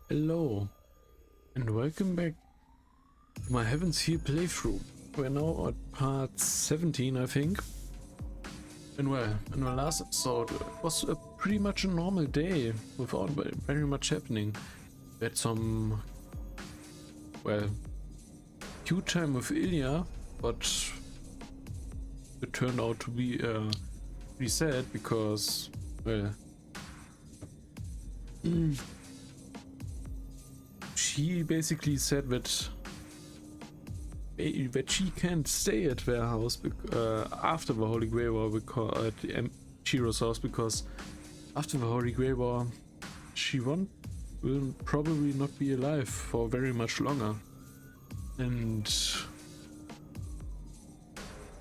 Hello, and welcome back to my Heaven's Feel playthrough. We're now at part 17, I think. And well, in the last episode, it was pretty much a normal day without very much happening. We had some, well, cute time with Ilya, but it turned out to be pretty sad because, well, she basically said that she can't stay at their house after the Holy Grail War, because at Chiro's house, because after the Holy Grail War she will probably not be alive for very much longer. And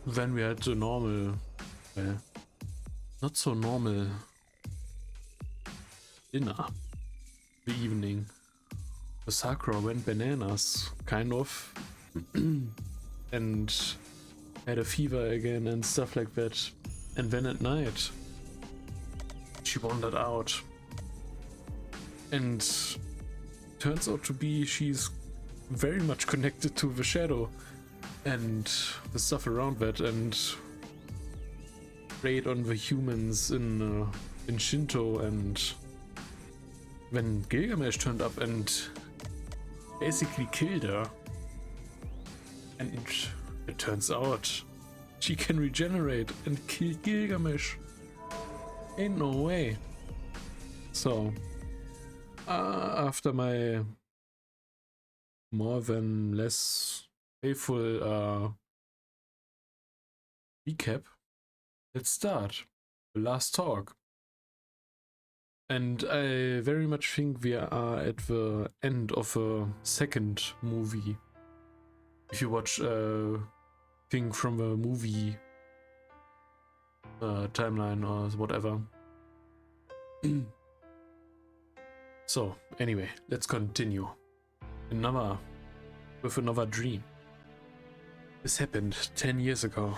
then we had the normal, not so normal dinner the evening. The Sakura went bananas, kind of, and had a fever again and stuff like that. And then at night, she wandered out. And turns out to be she's very much connected to the shadow and the stuff around that, and preyed on the humans in Shinto. And when Gilgamesh turned up and basically killed her, and it turns out she can regenerate and kill Gilgamesh. Ain't no way. So after my more than less faithful recap, let's start the last talk. And I very much think we are at the end of a second movie. If you watch thing from a movie timeline or whatever. So anyway, let's continue. With another dream. This happened 10 years ago.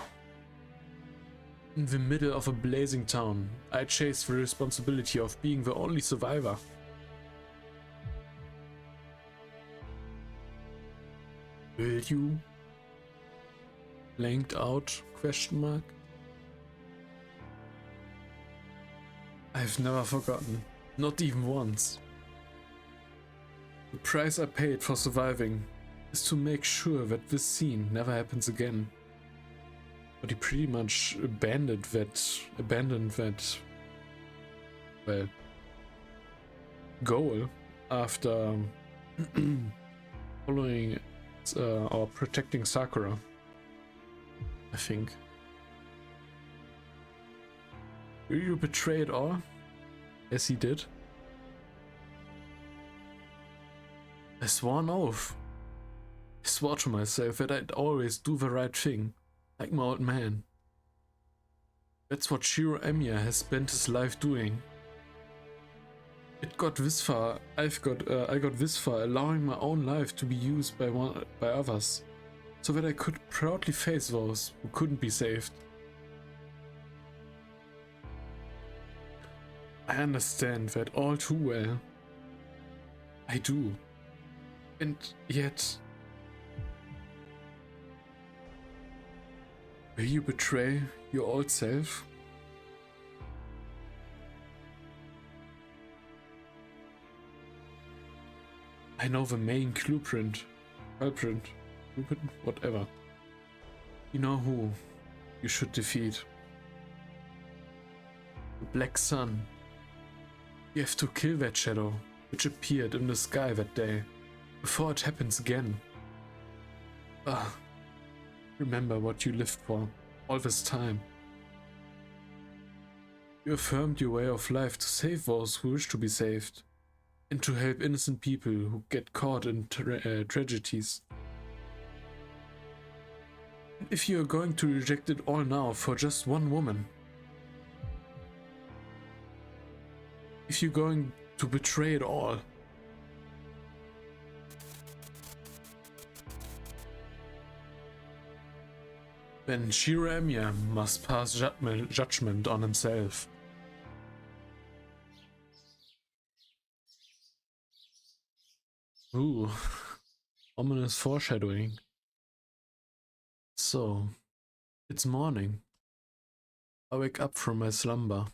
In the middle of a blazing town, I chased the responsibility of being the only survivor. Will you? Blanked out? Question mark. I've never forgotten, not even once. The price I paid for surviving is to make sure that this scene never happens again. But he pretty much abandoned that, well, goal after following or protecting Sakura, I think. Will you betray it all? As he did. I swore an oath. I swore to myself that I'd always do the right thing. Like my old man. That's what Shiro Emiya has spent his life doing. It got this far. I got this far, allowing my own life to be used by others, so that I could proudly face those who couldn't be saved. I understand that all too well. I do. And yet, will you betray your old self? I know the main culprit, whatever. You know who you should defeat. The Black Sun. You have to kill that shadow, which appeared in the sky that day, before it happens again. Remember what you lived for, all this time. You affirmed your way of life to save those who wish to be saved, and to help innocent people who get caught in tragedies. If you are going to reject it all now for just one woman, if you're going to betray it all, then Shiro Emiya must pass judgment on himself. Ooh, ominous foreshadowing. So, it's morning. I wake up from my slumber.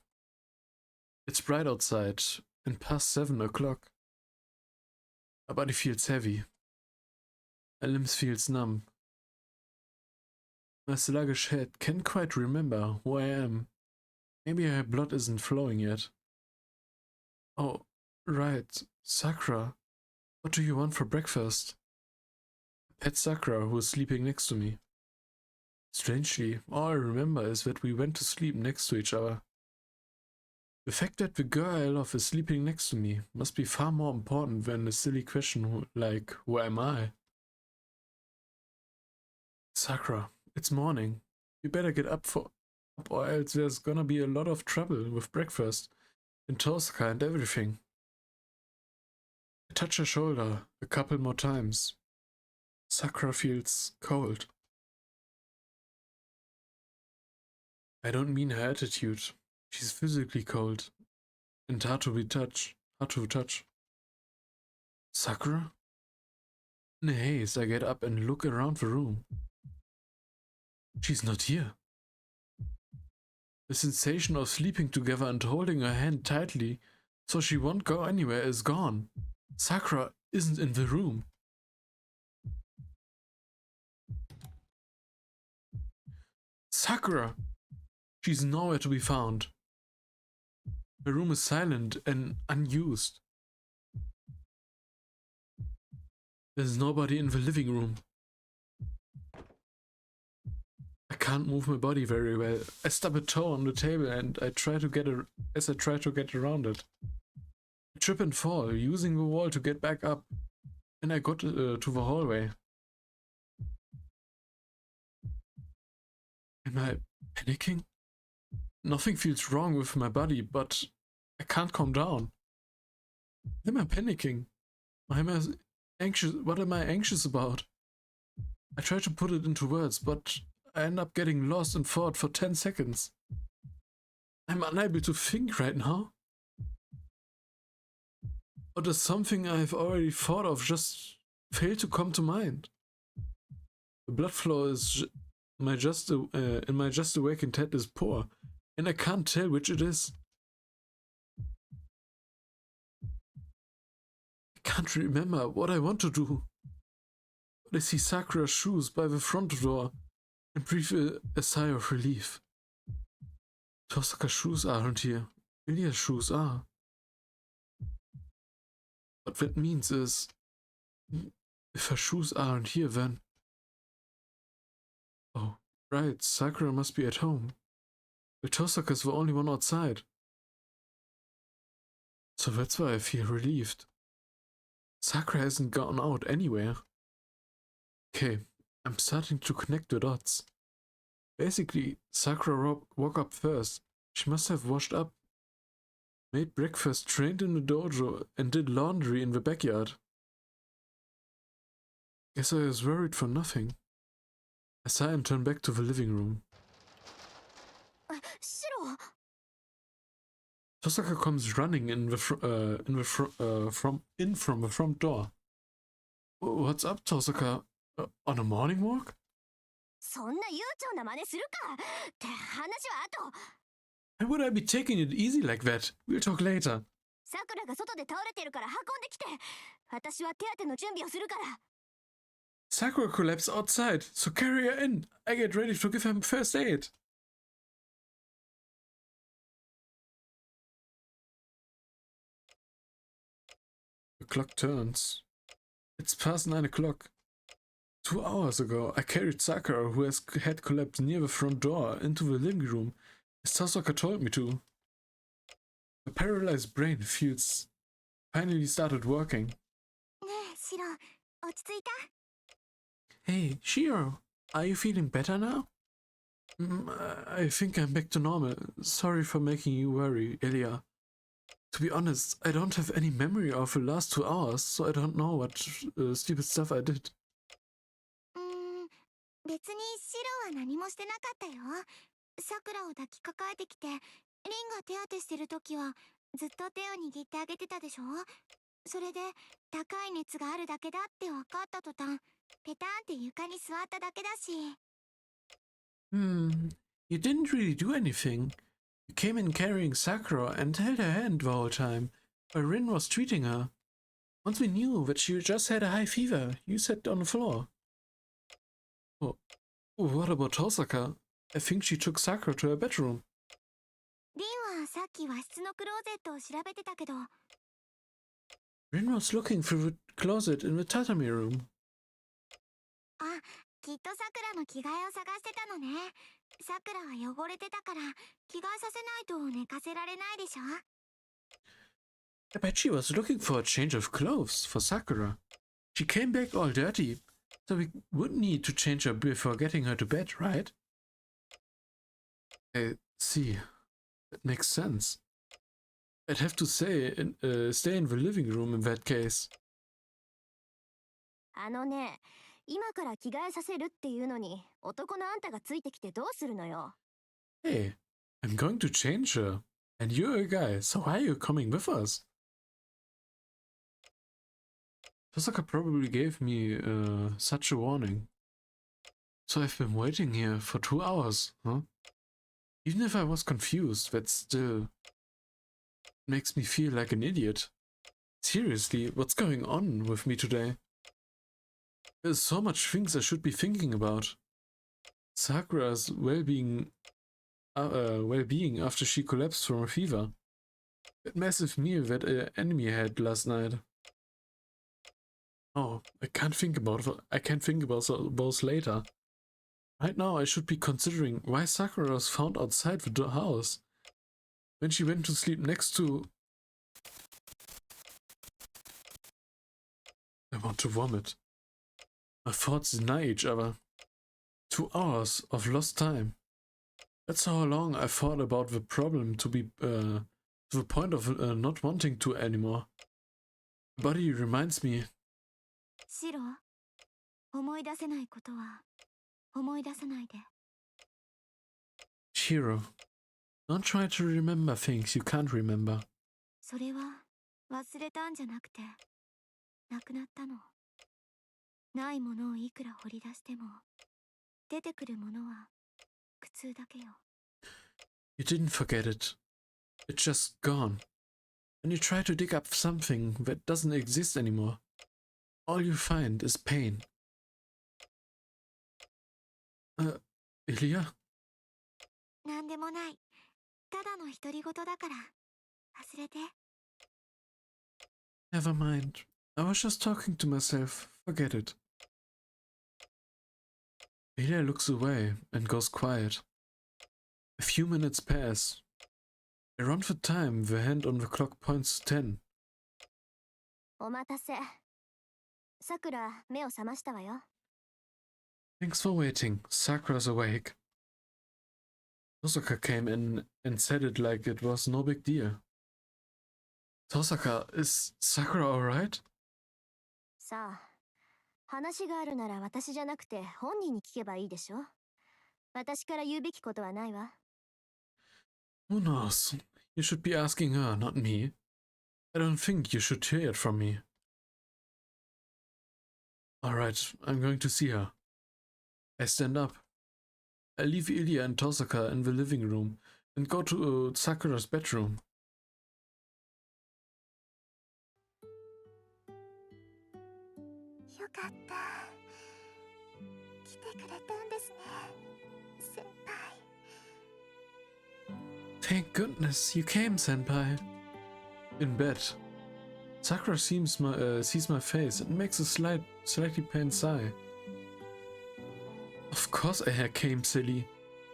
It's bright outside and past 7 o'clock. My body feels heavy. My limbs feels numb. My sluggish head can't quite remember who I am. Maybe my blood isn't flowing yet. Oh, right, Sakura. What do you want for breakfast? Pet Sakura, who is sleeping next to me. Strangely, all I remember is that we went to sleep next to each other. The fact that the girl I love is sleeping next to me must be far more important than a silly question like, who am I? Sakura, it's morning. You better get up or else there's gonna be a lot of trouble with breakfast and Tosaka and everything. I touch her shoulder a couple more times. Sakura feels cold. I don't mean her attitude. She's physically cold and hard to touch. Sakura? In a haze, I get up and look around the room. She's not here. The sensation of sleeping together and holding her hand tightly so she won't go anywhere is gone. Sakura isn't in the room. Sakura! She's nowhere to be found. The room is silent and unused. There's nobody in the living room. I can't move my body very well. I stub a toe on the table and I try to get around it. I trip and fall, using the wall to get back up. And I got to the hallway. Am I panicking? Nothing feels wrong with my body, but I can't calm down. Am I panicking? Why am I anxious? What am I anxious about? I try to put it into words, but I end up getting lost in thought for 10 seconds. I'm unable to think right now. Or does something I've already thought of just fail to come to mind? The blood flow is in my just awakened head is poor, and I can't tell which it is. I can't remember what I want to do. But I see Sakura's shoes by the front door and breathe a sigh of relief. Tosaka's shoes aren't here. Ilia's shoes are. What that means is, if her shoes aren't here, then... Oh, right, Sakura must be at home. But Tosaka's the only one outside. So that's why I feel relieved. Sakura hasn't gone out anywhere. Okay, I'm starting to connect the dots. Basically, Sakura woke up first. She must have washed up, made breakfast, trained in the dojo, and did laundry in the backyard. Guess I was worried for nothing. I sigh and turn back to the living room. Tosaka comes running from the front door. What's up, Tosaka? On a morning walk? Why would I be taking it easy like that? We'll talk later. Sakura collapsed outside, so carry her in. I get ready to give her first aid. The clock turns. It's past 9 o'clock. 2 hours ago, I carried Sakura, who had collapsed near the front door, into the living room, as Tosaka told me to. The paralyzed brain feels finally started working. Hey, Shiro, are you feeling better now? I think I'm back to normal. Sorry for making you worry, Elia. To be honest, I don't have any memory of the last 2 hours, so I don't know what stupid stuff I did. 別にシロは何もしてなかったよ。さくらを抱きかかえてきて、リンが手当てしてるときはずっと手を握ってあげてたでしょ。それで高い熱があるだけだって分かった途端、ペタンって床に座っただけだし。You didn't really do anything. You came in carrying Sakura and held her hand the whole time, while Rin was treating her. Once we knew that she just had a high fever, you sat on the floor. Oh, what about Tosaka? I think she took Sakura to her bedroom. リンはさっき和室のクローゼットを調べてたけど、 Rin was looking through the closet in the tatami room. あ、きっとさくらの着替えを探してたのね。さくらは汚れてたから着替えさせないと寝かせられないでしょ。 I bet she was looking for a change of clothes for Sakura. She came back all dirty, so we would need to change her before getting her to bed, right? I see. That makes sense. I'd have to stay in the living room in that case. あのね、今から着替えさせるっていうのに、男のあんたがついてきてどうするのよ。Hey, I'm going to change her. And you're a guy, so why are you coming with us? Tosaka probably gave me such a warning. So I've been waiting here for 2 hours, huh? Even if I was confused, that still makes me feel like an idiot. Seriously, what's going on with me today? There's so much things I should be thinking about. Sakura's well-being after she collapsed from a fever. That massive meal that enemy had last night. Oh, I can't think about those later. Right now I should be considering why Sakura was found outside the house when she went to sleep next to... I want to vomit. My thoughts deny each other. 2 hours of lost time. That's how long I thought about the problem to the point of not wanting to anymore. Body reminds me. シロ、思い出せないことは思い出さないで。 Shiro, don't try to remember things you can't remember. それは忘れたんじゃなくて、なくなったの。ないものをいくら掘り出しても、出てくるものは苦痛だけよ。 You didn't forget it. It's just gone. When you try to dig up something that doesn't exist anymore, all you find is pain. Ilya? なんでもない。ただの独り言だから、忘れて。 Never mind. I was just talking to myself. Forget it. Ilya looks away and goes quiet. A few minutes pass. Around the time, the hand on the clock points to 10. お待たせ。さくら、目を覚ましたわよ。Thanks for waiting. Sakura's awake. Tosaka came in and said it like it was no big deal. Tosaka, is Sakura alright? さあ、話があるなら私じゃなくて本人に聞けばいいでしょ。私から言うべきことはないわ。Who knows? You should be asking her, not me. I don't think you should hear it from me. Alright, I'm going to see her. I stand up. I leave Ilya and Tosaka in the living room and go to Sakura's bedroom. よかった。来てくれたんですね、先輩。 Thank goodness you came, senpai. In bed, Sakura sees my face and makes a slightly pained sigh. Of course I came, silly.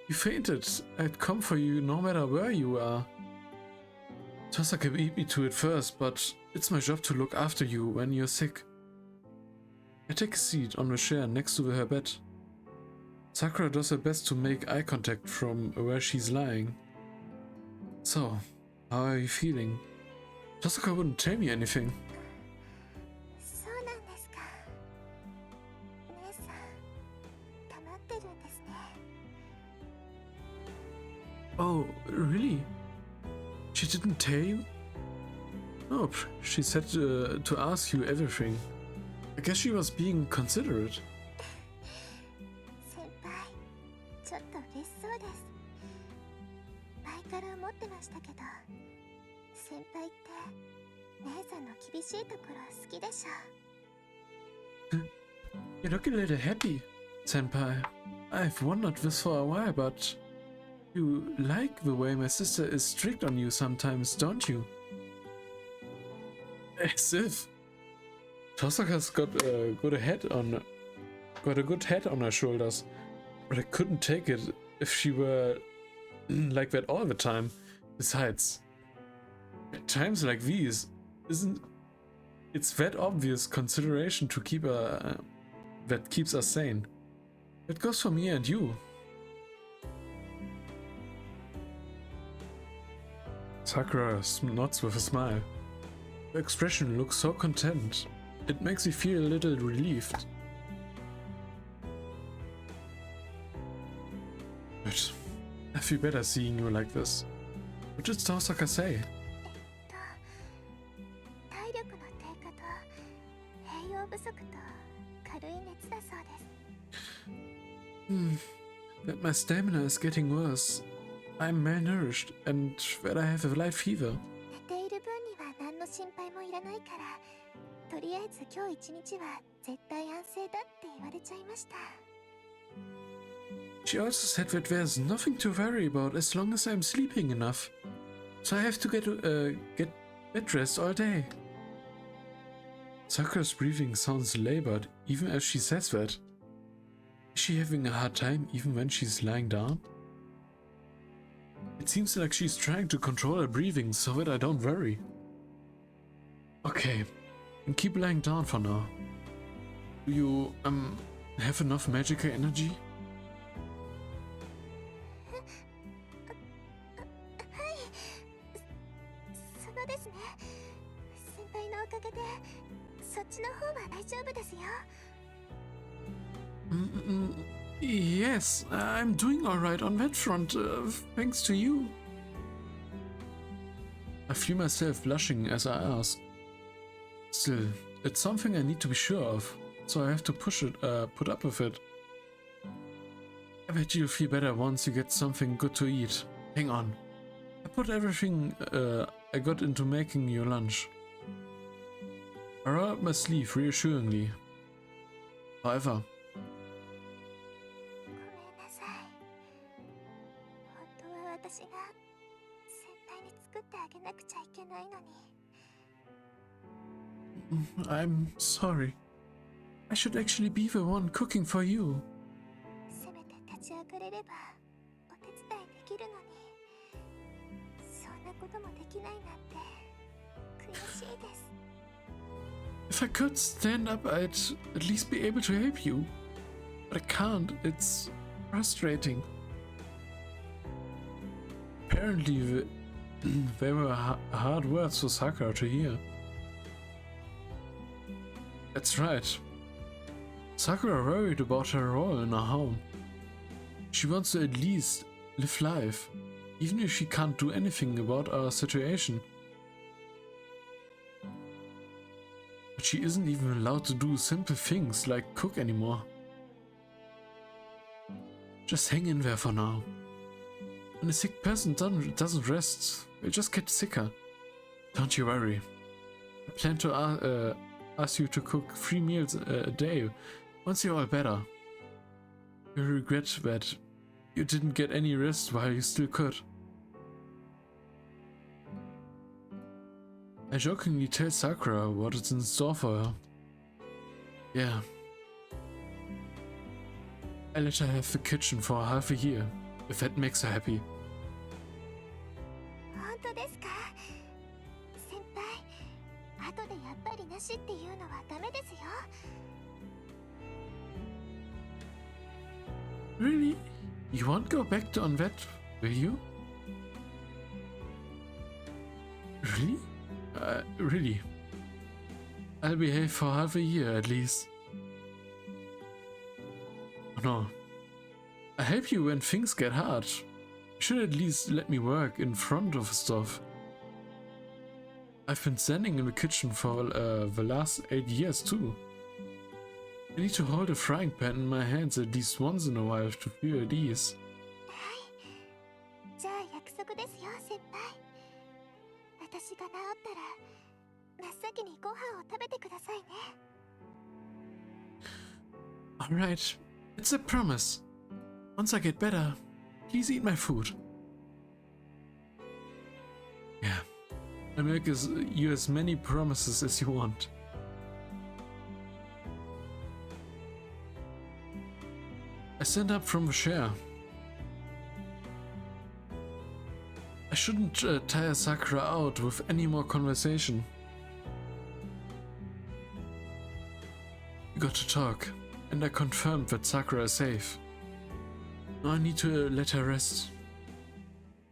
You fainted. I'd come for you no matter where you are. Tosaka beat me to it first, but it's my job to look after you when you're sick. I take a seat on the chair next to her bed. Sakura does her best to make eye contact from where she's lying. So, how are you feeling? Tosaka wouldn't tell me anything. そうなんですか。姉さん、黙ってるんですね。 Oh, really? She didn't tell you? Nope, she said to ask you everything. I guess she was being considerate. 先輩、ちょっと嬉しそうです。前から思ってましたけど、先輩って姉さんの厳しいところ好きでしょ。You look a little happy, Senpai. I've wondered this for a while, but you like the way my sister is strict on you sometimes, don't you? As if Tosaka's got a good head on her shoulders, but I couldn't take it if she were like that all the time. Besides, at times like these, it's that obvious consideration to keep that keeps us sane. It goes for me and you. Sakura nods with a smile. Her expression looks so content. It makes me feel a little relieved. But I feel better seeing you like this. What did Tosaka say? 体力の低下と栄養不足と軽い熱だそうです。That my stamina is getting worse. I'm malnourished and that I have a light fever. 寝ている分には何の心配もいらないから、とりあえず今日一日は絶対安静だって言われちゃいました。She also said that there's nothing to worry about as long as I'm sleeping enough. So I have to get bed rest all day. Sakura's breathing sounds labored even as she says that. Is she having a hard time even when she's lying down? It seems like she's trying to control her breathing so that I don't worry. Okay, and keep lying down for now. Do you, have enough magical energy? そうですね。先輩のおかげでそっちの方は大丈夫ですよ。Yes, I'm doing alright on that front, thanks to you. I feel myself blushing as I ask. Still, it's something I need to be sure of, so I have to put up with it. I bet you'll feel better once you get something good to eat. Hang on. I put everything I got into making your lunch. I rolled up my sleeve reassuringly. However, ごめんなさい。本当は私が先輩に作ってあげなくちゃいけないのに。I'm sorry. I should actually be the one cooking for you. せめて立ち上がれればお手伝いできるのに。そんなこともできないなんて悔しいです。If I could stand up, I'd at least be able to help you. But I can't. It's frustrating. Apparently, they were hard words for Sakura to hear. That's right. Sakura worried about her role in our home. She wants to at least live life, even if she can't do anything about our situation. But she isn't even allowed to do simple things like cook anymore. Just hang in there for now. When a sick person doesn't rest, they'll just get sicker. Don't you worry. I plan to ask you to cook 3 meals a day once you're all better. You'll regret that you didn't get any rest while you still could. I jokingly tell Sakura what is in store for her. Yeah. I let her have the kitchen for half a year, if that makes her happy. 本当ですか？先輩、後でやっぱりなしっていうのはダメですよ。Really? You won't go back on that, will you? Really? Really? I'll behave for half a year at least. Oh no. I help you when things get hard. You should at least let me work in front of stuff. I've been standing in the kitchen for the last 8 years too. I need to hold a frying pan in my hands at least once in a while to feel at ease. じゃあ約束ですよ、先輩。私が治ったら真っ先にご飯を食べてくださいね。Alright, it's a promise. Once I get better, please eat my food. Yeah, I make you as many promises as you want. I stand up from the chair. I shouldn't tire Sakura out with any more conversation. We got to talk, and I confirmed that Sakura is safe. Now I need to let her rest.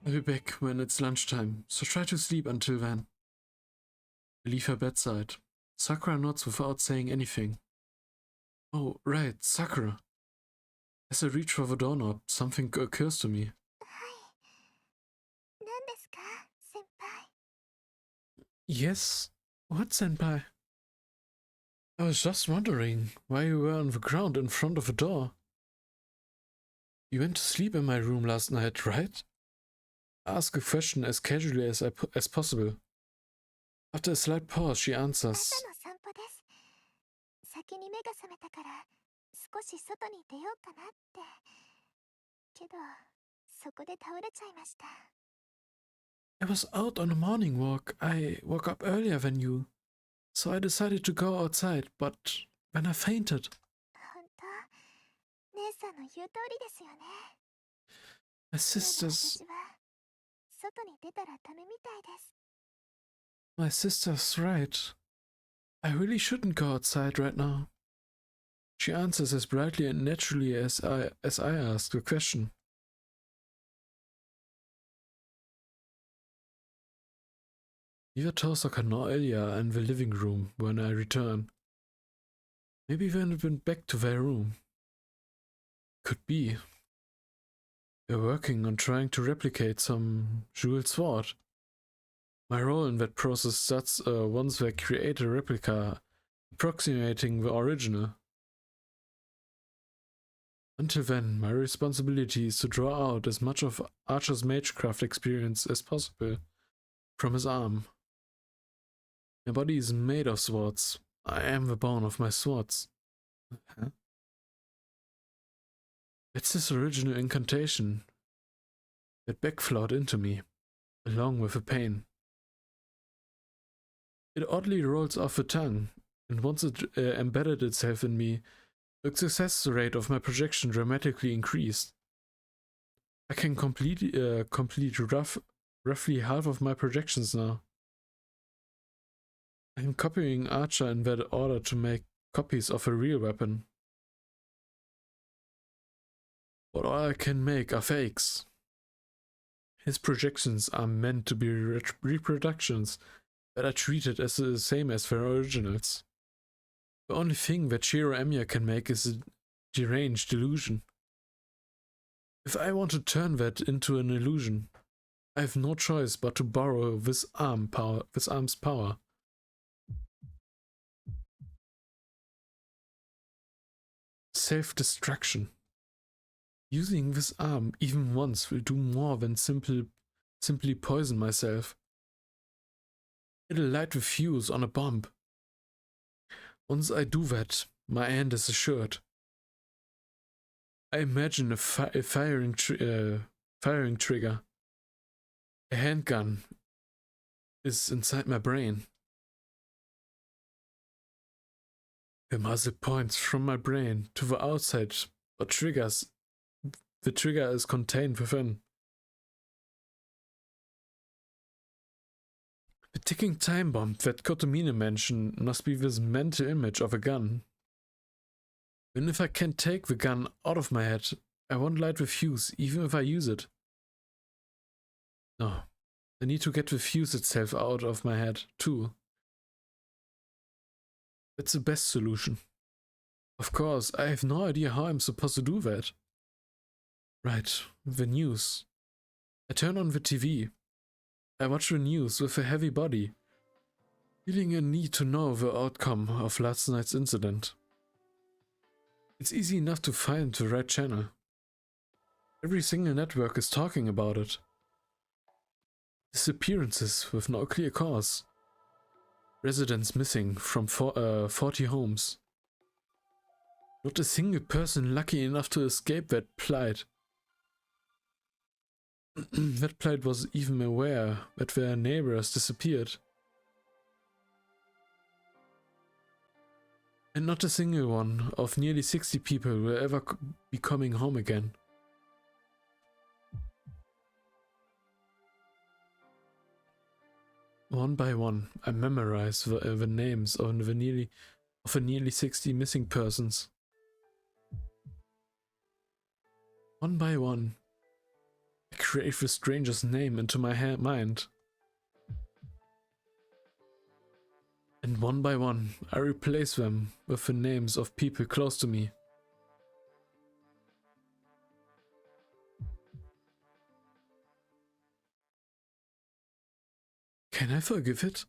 I'll be back when it's lunchtime, so try to sleep until then. I leave her bedside. Sakura nods without saying anything. Oh, right, Sakura. As I reach for the doorknob, something occurs to me. 何ですか、先輩。Yes? What, senpai? I was just wondering why you were on the ground in front of the door. You went to sleep in my room last night, right? I ask a question as casually as possible. After a slight pause, she answers. 朝の散歩です。先に目が覚めたから少し外に出ようかなって。けど、そこで倒れちゃいました。I was out on a morning walk. I woke up earlier than you, so I decided to go outside, but then I fainted. 本当、姉さんの言う通りですよね。 My sisters... 私は外に出たらダメみたいです。 My sister's right. I really shouldn't go outside right now. She answers as brightly and naturally as I ask the question. We were talking earlier in the living room when I return. Maybe they went back to their room. Could be. They're working on trying to replicate some jeweled sword. My role in that process starts once they create a replica approximating the original. Until then, my responsibility is to draw out as much of Archer's magecraft experience as possible from his arm. My body is made of swords. I am the bone of my swords. Huh? It's this original incantation that backflowed into me, along with the pain. It oddly rolls off the tongue, and once it embedded itself in me, the success rate of my projection dramatically increased. I can complete roughly half of my projections now. I'm copying Archer in that order to make copies of a real weapon. But all I can make are fakes. His projections are meant to be reproductions that are treated as the same as their originals. The only thing that Shiro Emiya can make is a deranged illusion. If I want to turn that into an illusion, I have no choice but to borrow this arm's power. Self-destruction. Using this arm even once will do more than simply poison myself. It'll light the fuse on a bomb. Once I do that, my end is assured. I imagine a firing trigger. A handgun is inside my brain. The muzzle points from my brain to the outside, but the trigger is contained within. The ticking time bomb that Kotomine mentioned must be this mental image of a gun. And if I can't take the gun out of my head, I won't light the fuse even if I use it. No, I need to get the fuse itself out of my head too. That's the best solution. Of course, I have no idea how I'm supposed to do that. Right, the news. I turn on the TV. I watch the news with a heavy body. Feeling a need to know the outcome of last night's incident. It's easy enough to find the right channel. Every single network is talking about it. Disappearances with no clear cause. Residents missing from 40 homes. Not a single person lucky enough to escape that plight. That plight was even aware that their neighbors disappeared. And not a single one of nearly 60 people will ever be coming home again. One by one, I memorize the names of the nearly 60 missing persons. One by one, I create the stranger's name into my mind. And one by one, I replace them with the names of people close to me. Can I forgive it?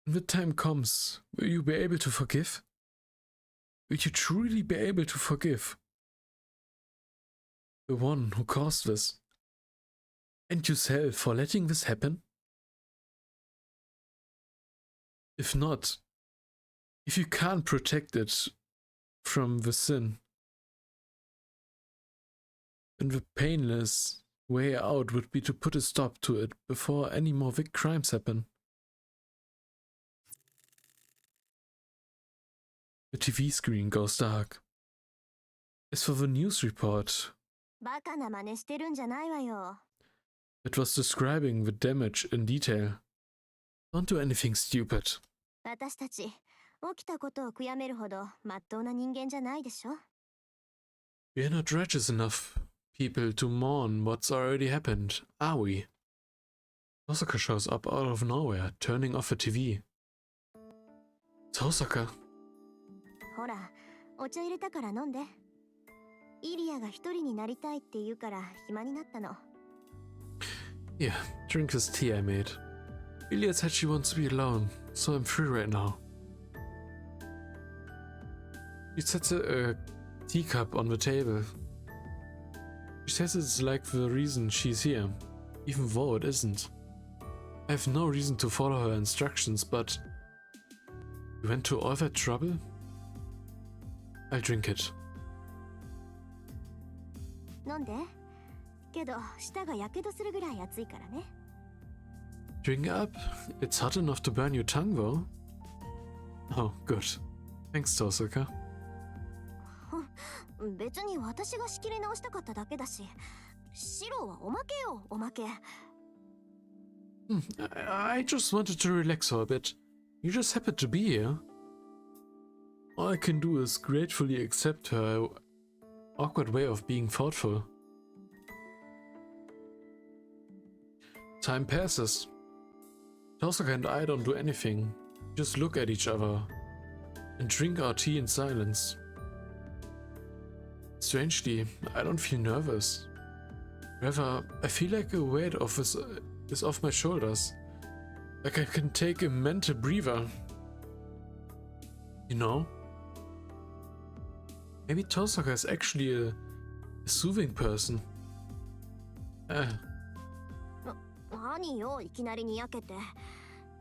When the time comes, will you be able to forgive? Will you truly be able to forgive? The one who caused this? And yourself for letting this happen? If not, if you can't protect it from the sin, then the painless way out would be to put a stop to it before any more big crimes happen. The TV screen goes dark. As for the news report, バカな真似してるんじゃないわよ。 it was describing the damage in detail. Don't do anything stupid. 私たち、起きたことを悔やめるほど真っ当な人間じゃないでしょ。 We are not righteous enough people to mourn what's already happened, are we? Tosaka shows up out of nowhere, turning off the TV. Tosaka. ほら、お茶入れたから飲んで。イリアが一人になりたいって言うから暇になったの。 Yeah, drink this tea I made. Ilya said she wants to be alone, so I'm free right now. She sets a teacup on the table. She says it's like the reason she's here, even though it isn't. I have no reason to follow her instructions, but... You went to all that trouble? I'll drink it. 飲んで。けど、舌がやけどするぐらい熱いからね。 Drink up? It's hot enough to burn your tongue, though. Oh, good. Thanks, Tosaka. 別に私が仕切り直したかっただけだし。白はおまけよ、おまけ。I just wanted to relax for a bit. You just happened to be here. All I can do is gratefully accept her awkward way of being thoughtful. Time passes. Tosaka and I don't do anything. Just look at each other and drink our tea in silence. Strangely, I don't feel nervous. Rather, I feel like a weight is off my shoulders. Like I can take a mental breather. You know? Maybe Tosaka is actually a soothing person. 何よ、いきなりにやけて。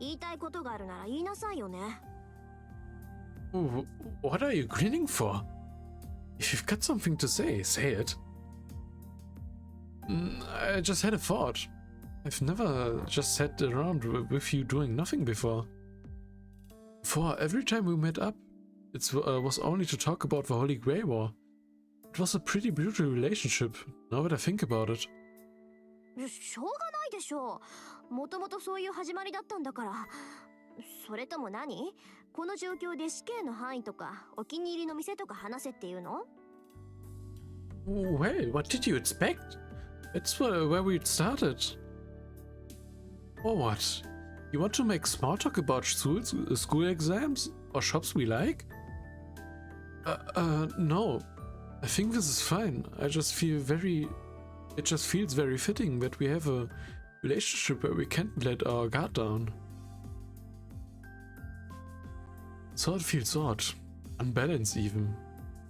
言いたいことがあるなら言いなさいよね。What are you grinning for? If you've got something to say, say it. I just had a thought. I've never just sat around with you doing nothing before. Before, every time we met up, it was only to talk about the Holy Grey War. It was a pretty brutal relationship, now that I think about it. しょうがないでしょう。もともとそういう始まりだったんだから。それとも何？この状況で死刑の範囲とかお気に入りの店とか話せっていうの？ Well, what did you expect? It's where we started. Or what? You want to make small talk about school exams? Or shops we like? No. I think this is fine. It just feels very fitting that we have a relationship where we can't let our guard down. So it feels odd, unbalanced even,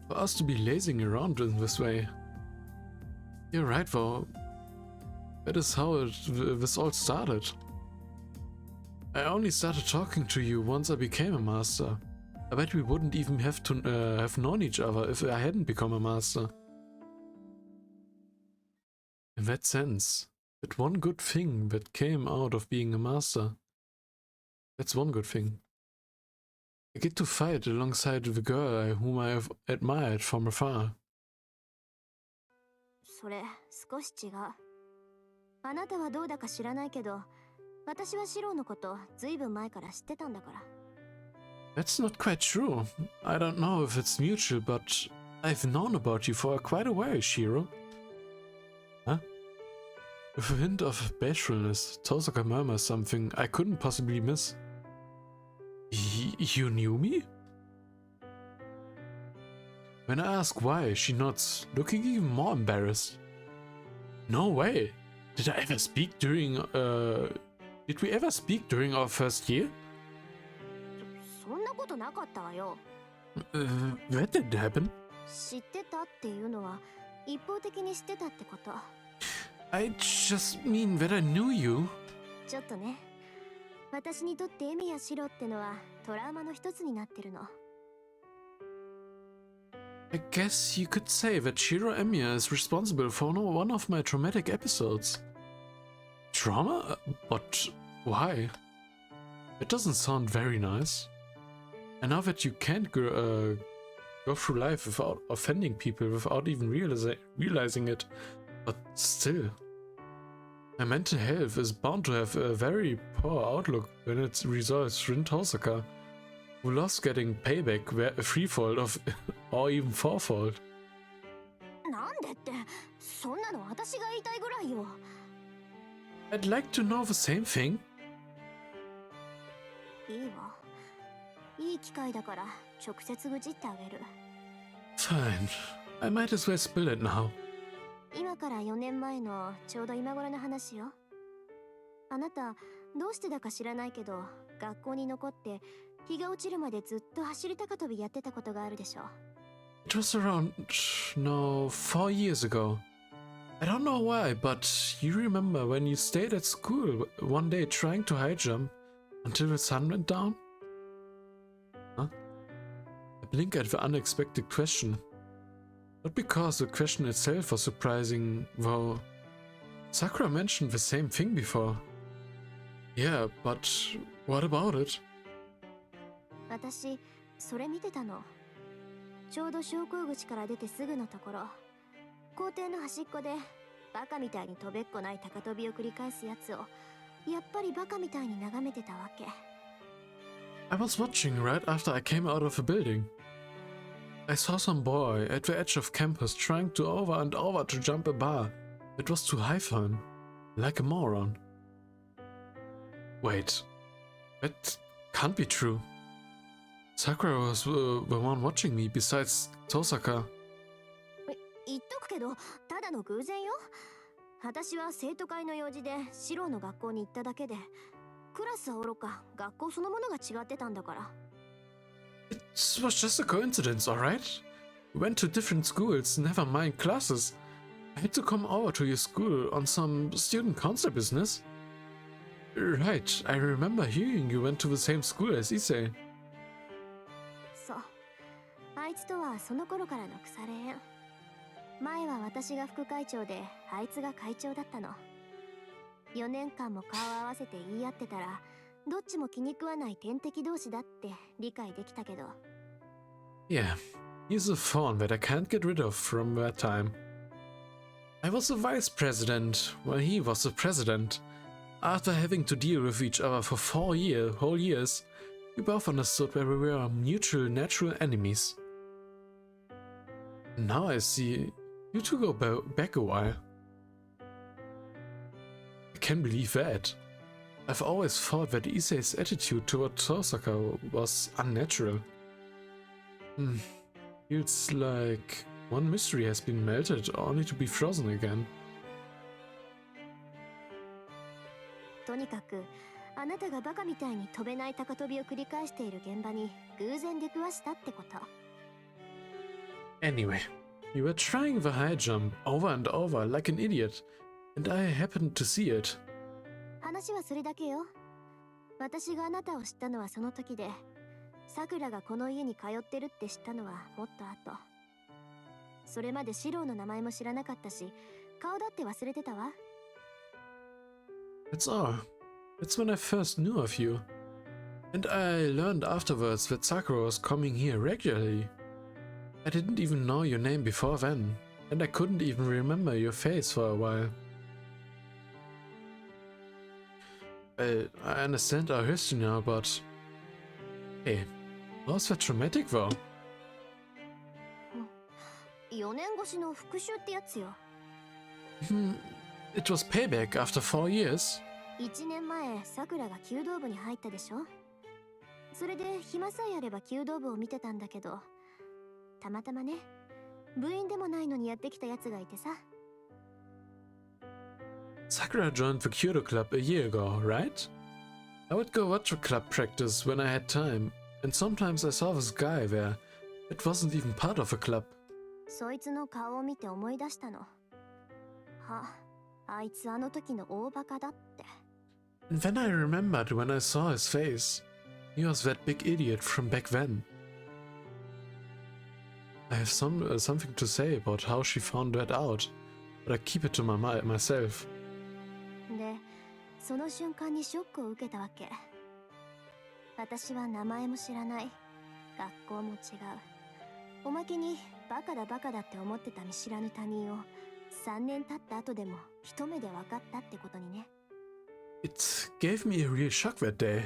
for us to be lazing around in this way. You're right though, that is how this all started. I only started talking to you once I became a master. I bet we wouldn't even have to have known each other if I hadn't become a master. In that sense, that one good thing that came out of being a master. That's one good thing. I get to fight alongside the girl whom I have admired from afar. それ少し違う。あなたはどうだか知らないけど、私はシロのことずいぶん前から知ってたんだから。That's not quite true. I don't know if it's mutual, but I've known about you for quite a while, Shiro. Huh? With a hint of bashfulness, Tosaka murmurs something I couldn't possibly miss. You knew me? When I ask why, she nods, looking even more embarrassed. No way! Did I ever speak during, Did we ever speak during our first year? そんなことなかったわよ。That didn't happen. 知ってたっていうのは一方的に知ってたってこと。I just mean that I knew you. ちょっとね。私にとってエミやシロってのはトラウマの一つになってるの。I guess you could say that Shiro Emiya is responsible for one of my traumatic episodes. Trauma? But why? It doesn't sound very nice. I know that you can't go through life without offending people without even realizing it, but still. My mental health is bound to have a very poor outlook when it results Rin Tosaka, who loves getting payback threefold of or even fourfold. なんでって、そんなの私が言いたいぐらいよ。I'd like to know the same thing. いいわ。いい機会だから直接愚痴ってあげる。Fine. I might as well spill it now. 今から4年前のちょうど今頃の話よ。あなた、どうしてだか知らないけど、学校に残って日が落ちるまでずっと走り高跳びやってたことがあるでしょ。It was around, no, 4 years ago. I don't know why, but you remember when you stayed at school one day trying to high jump until the sun went down? Huh? I blink at the unexpected question. Not because the question itself was surprising, though Sakura mentioned the same thing before. Yeah, but what about it? 私、それ見てたの。ちょうど昇降口から出てすぐのところ、校庭の端っこでバカみたいに飛べっこない高跳びを繰り返すやつをやっぱりバカみたいに眺めてたわけ。I was watching right after I came out of the building. I saw some boy at the edge of campus trying to over and over to jump a bar that was too high for him, like a moron. Wait, that can't be true. Sakura was the one watching me besides Tosaka. 言っとくけど、ただの偶然よ。私は生徒会の用事でシロの学校に行っただけで、クラスはおろか学校そのものが違ってたんだから。It was just a coincidence, alright? We went to different schools, never mind classes. I had to come over to your school on some student council business. Right, I remember hearing you went to the same school as Issei. そう。あいつとはその頃からの腐れ縁。前は私が副会長で、あいつが会長だったの。4年間も顔を合わせて言い合ってたら、どっちも気に食わない天敵同士だって理解できたけど。Yeah, he's a thorn that I can't get rid of from that time. I was the vice president, while he was the president. After having to deal with each other for 4 whole years, we both understood that we were mutual natural enemies. Now I see you two go back a while. I can't believe that. I've always thought that Issei's attitude toward Tosaka was unnatural. Feels like one mystery has been melted only to be frozen again. とにかくあなたがバカみたいに飛べない高飛びを繰り返している現場に偶然出くわしたってこと。Anyway, you were trying the high jump over and over like an idiot, and I happened to see it. 話はそれだけよ。私があなたを知ったのはその時で、さくらがこの家に通ってるって知ったのはもっと後。それまでシローの名前も知らなかったし、顔だって忘れてたわ。That's all. That's when I first knew of you. And I learned afterwards that Sakura was coming here regularly. I didn't even know your name before then, and I couldn't even remember your face for a while. I understand our history now, but... Hey, how's that traumatic though? 4年越しの復讐ってやつよ。It was payback after 4 years. 1年前、さくらが弓道部に入ったでしょ。それで暇さえあれば弓道部を見てたんだけど、たまたまね、部員でもないのにやってきたやつがいてさ。Sakura joined the Kyoto Club a year ago, right? I would go watch the club practice when I had time, and sometimes I saw this guy there. It wasn't even part of a club. そいつの顔を見て思い出したの。あいつあの時の大バカだって。And then I remembered when I saw his face. He was that big idiot from back then. I have something to say about how she found that out, but I keep it to myself. で、その瞬間にショックを受けたわけ。私は名前も知らない。学校も違う。おまけにバカだって思ってた見知らぬ他人を3年経った後でも一目で分かったってことにね。It gave me a real shock that day.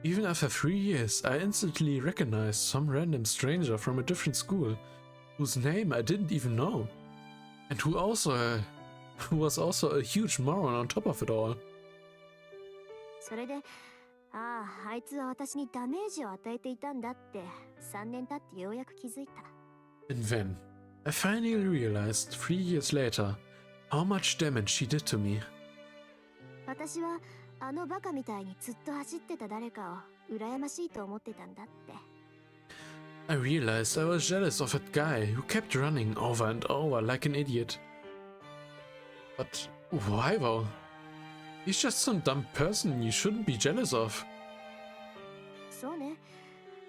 Even after 3 years, I instantly recognized some random stranger from a different school, whose name I didn't even know, and who was also a huge moron on top of it all. それで、あいつは私にダメージを与えていたんだって3年経ってようやく気づいた。And then, I finally realized 3 years later how much damage she did to me. 私はあのバカみたいにずっと走ってた誰かを羨ましいと思ってたんだって。I realized I was jealous of that guy who kept running over and over like an idiot. But why though? He's just some dumb person you shouldn't be jealous of. そうね。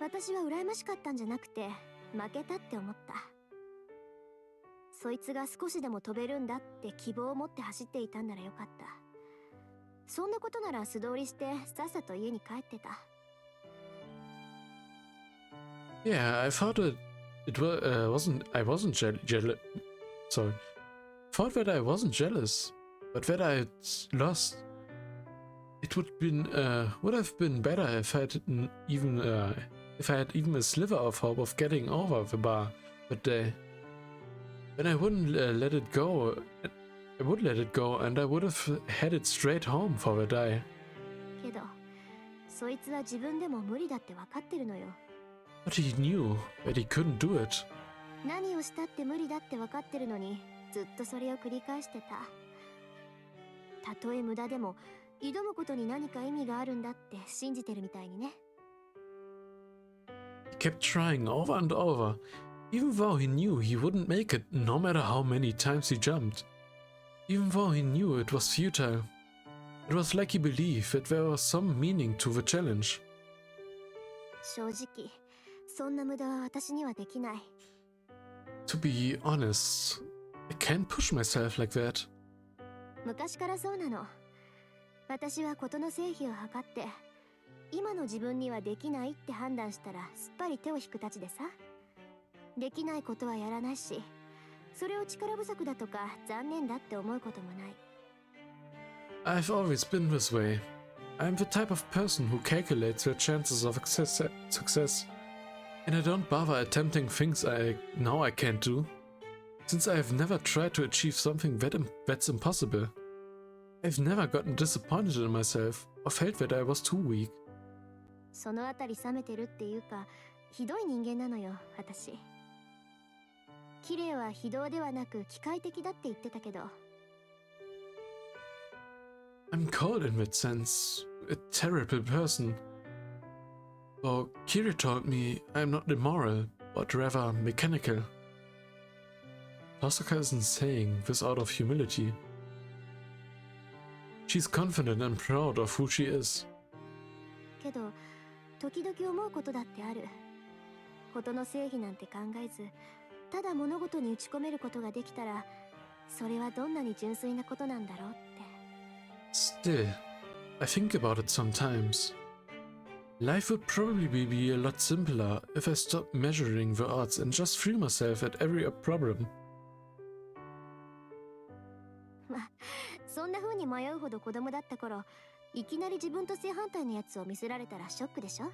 私は羨ましかったんじゃなくて負けたって思った。そいつが少しでも飛べるんだって希望を持って走っていたんならよかった。そんなことなら素通りしてさっさと家に帰ってた。Yeah, I thought I wasn't jealous. Sorry, thought that I wasn't jealous, but that I'd lost. It would have been better if I had even a sliver of hope of getting over the bar that day. Then I wouldn't let it go. I would let it go, and I would have headed straight home for a die. けど、そいつは自分でも無理だって分かってるのよ。But he knew that he couldn't do it. 何をしたって無理だって分かってるのに、ずっとそれを繰り返してた。たとえ無駄でも、挑むことに何か意味があるんだって信じてるみたいにね。He kept trying over and over, even though he knew he wouldn't make it no matter how many times he jumped. Even though he knew it was futile. It was like he believed that there was some meaning to the challenge. 正直、そんな無駄は私にはできない。To be honest, I can't push myself like that. 昔からそうなの。私は事の成否を測って、今の自分にはできないって判断したらすっぱり手を引くたちでさ。できないことはやらないし、それを力不足だとか残念だって思うこともない。I've always been this way. I'm the type of person who calculates their chances of success, and I don't bother attempting things I know I can't do, since I have never tried to achieve something that's impossible. I've never gotten disappointed in myself or felt that I was too weak. そのあたり冷めてるっていうか、ひどい人間なのよ、私。綺麗は非道ではなく機械的だって言ってたけど。I'm cold in that sense, a terrible person. Though Kiri told me I'm not immoral, but rather mechanical. Tosaka isn't saying this out of humility. She's confident and proud of who she is. けど時々思うことだってある。事の正義なんて考えず、ただ物事に打ち込めることができたら、それはどんなに純粋なことなんだろうって。Still, I think about it sometimes. Life would probably be a lot simpler if I stopped measuring the odds and just threw myself at every problem. まあ、そんな風に迷うほど子供だった頃、いきなり自分と正反対のやつを見せられたらショックでしょ？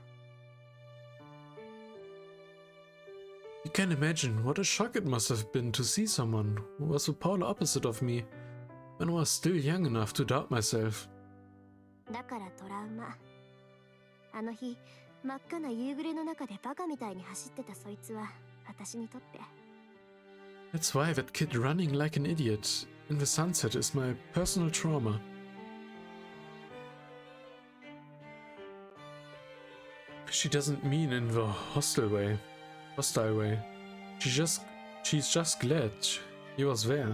You can imagine what a shock it must have been to see someone who was the polar opposite of me when I was still young enough to doubt myself. だからトラウマ。あの日、真っ赤な夕暮れの中でバカみたいに走ってたそいつは、私にとって。That's why that kid running like an idiot in the sunset is my personal trauma. She doesn't mean in the hostile way. She's just glad he was there.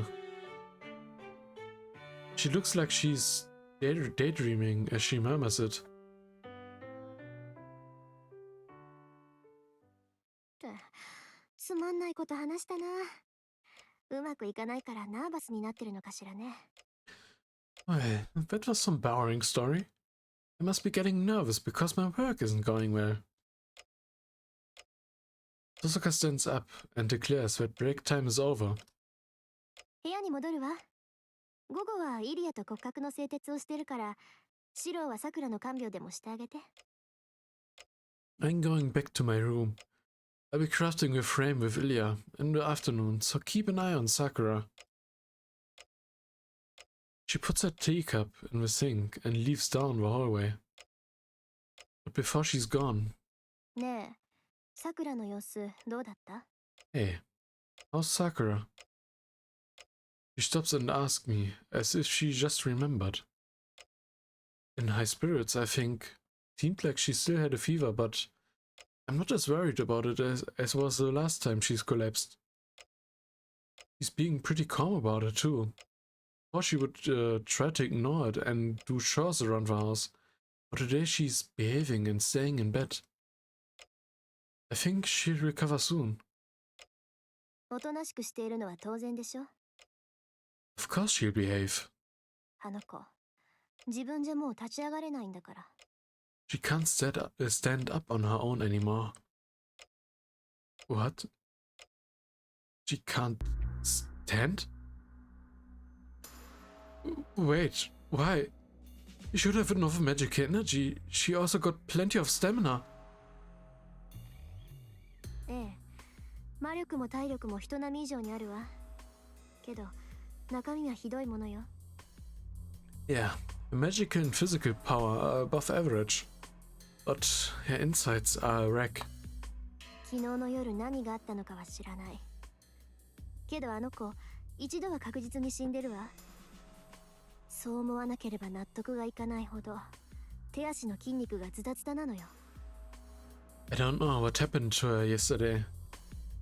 She looks like she's daydreaming as she murmurs it. つまんないこと話したな。うまくいかないからナーバスになってるのかしらね。Well, that was some boring story. I must be getting nervous because my work isn't going well. Tosaka stands up and declares that break time is over. 部屋に戻るわ。午後はイリアと骨格の製鉄をしてるから、シローはサクラの看病でもしてあげて。I'm going back to my room. I'll be crafting a frame with Ilya in the afternoon, so keep an eye on Sakura. She puts her teacup in the sink and leaves down the hallway. But before she's gone... ねえ、サクラの様子どうだった？ Hey, how's Sakura? She stops and asks me, as if she just remembered. In high spirits, I think. Seemed like she still had a fever, but I'm not as worried about it as was the last time she's collapsed. She's being pretty calm about it too. Or she would try to ignore it and do chores around the house. But today she's behaving and staying in bed. I think she'll recover soon. おとなしくしているのは当然でしょ？ Of course she'll behave. あの子、自分じゃもう立ち上がれないんだから。She can't stand up on her own anymore. What? She can't stand? Wait, why? You should have enough magic energy. She also got plenty of stamina. ええ、魔力も体力も人並み以上にあるわ。けど、中身はひどいものよ。Yeah, her magical and physical power are above average. But her insides are a wreck. 昨日の夜何があったのかは知らない。けどあの子、一度は確実に死んでるわ。そう思わなければ納得がいかないほど、手足の筋肉がズタズタなのよ。I don't know what happened to her yesterday,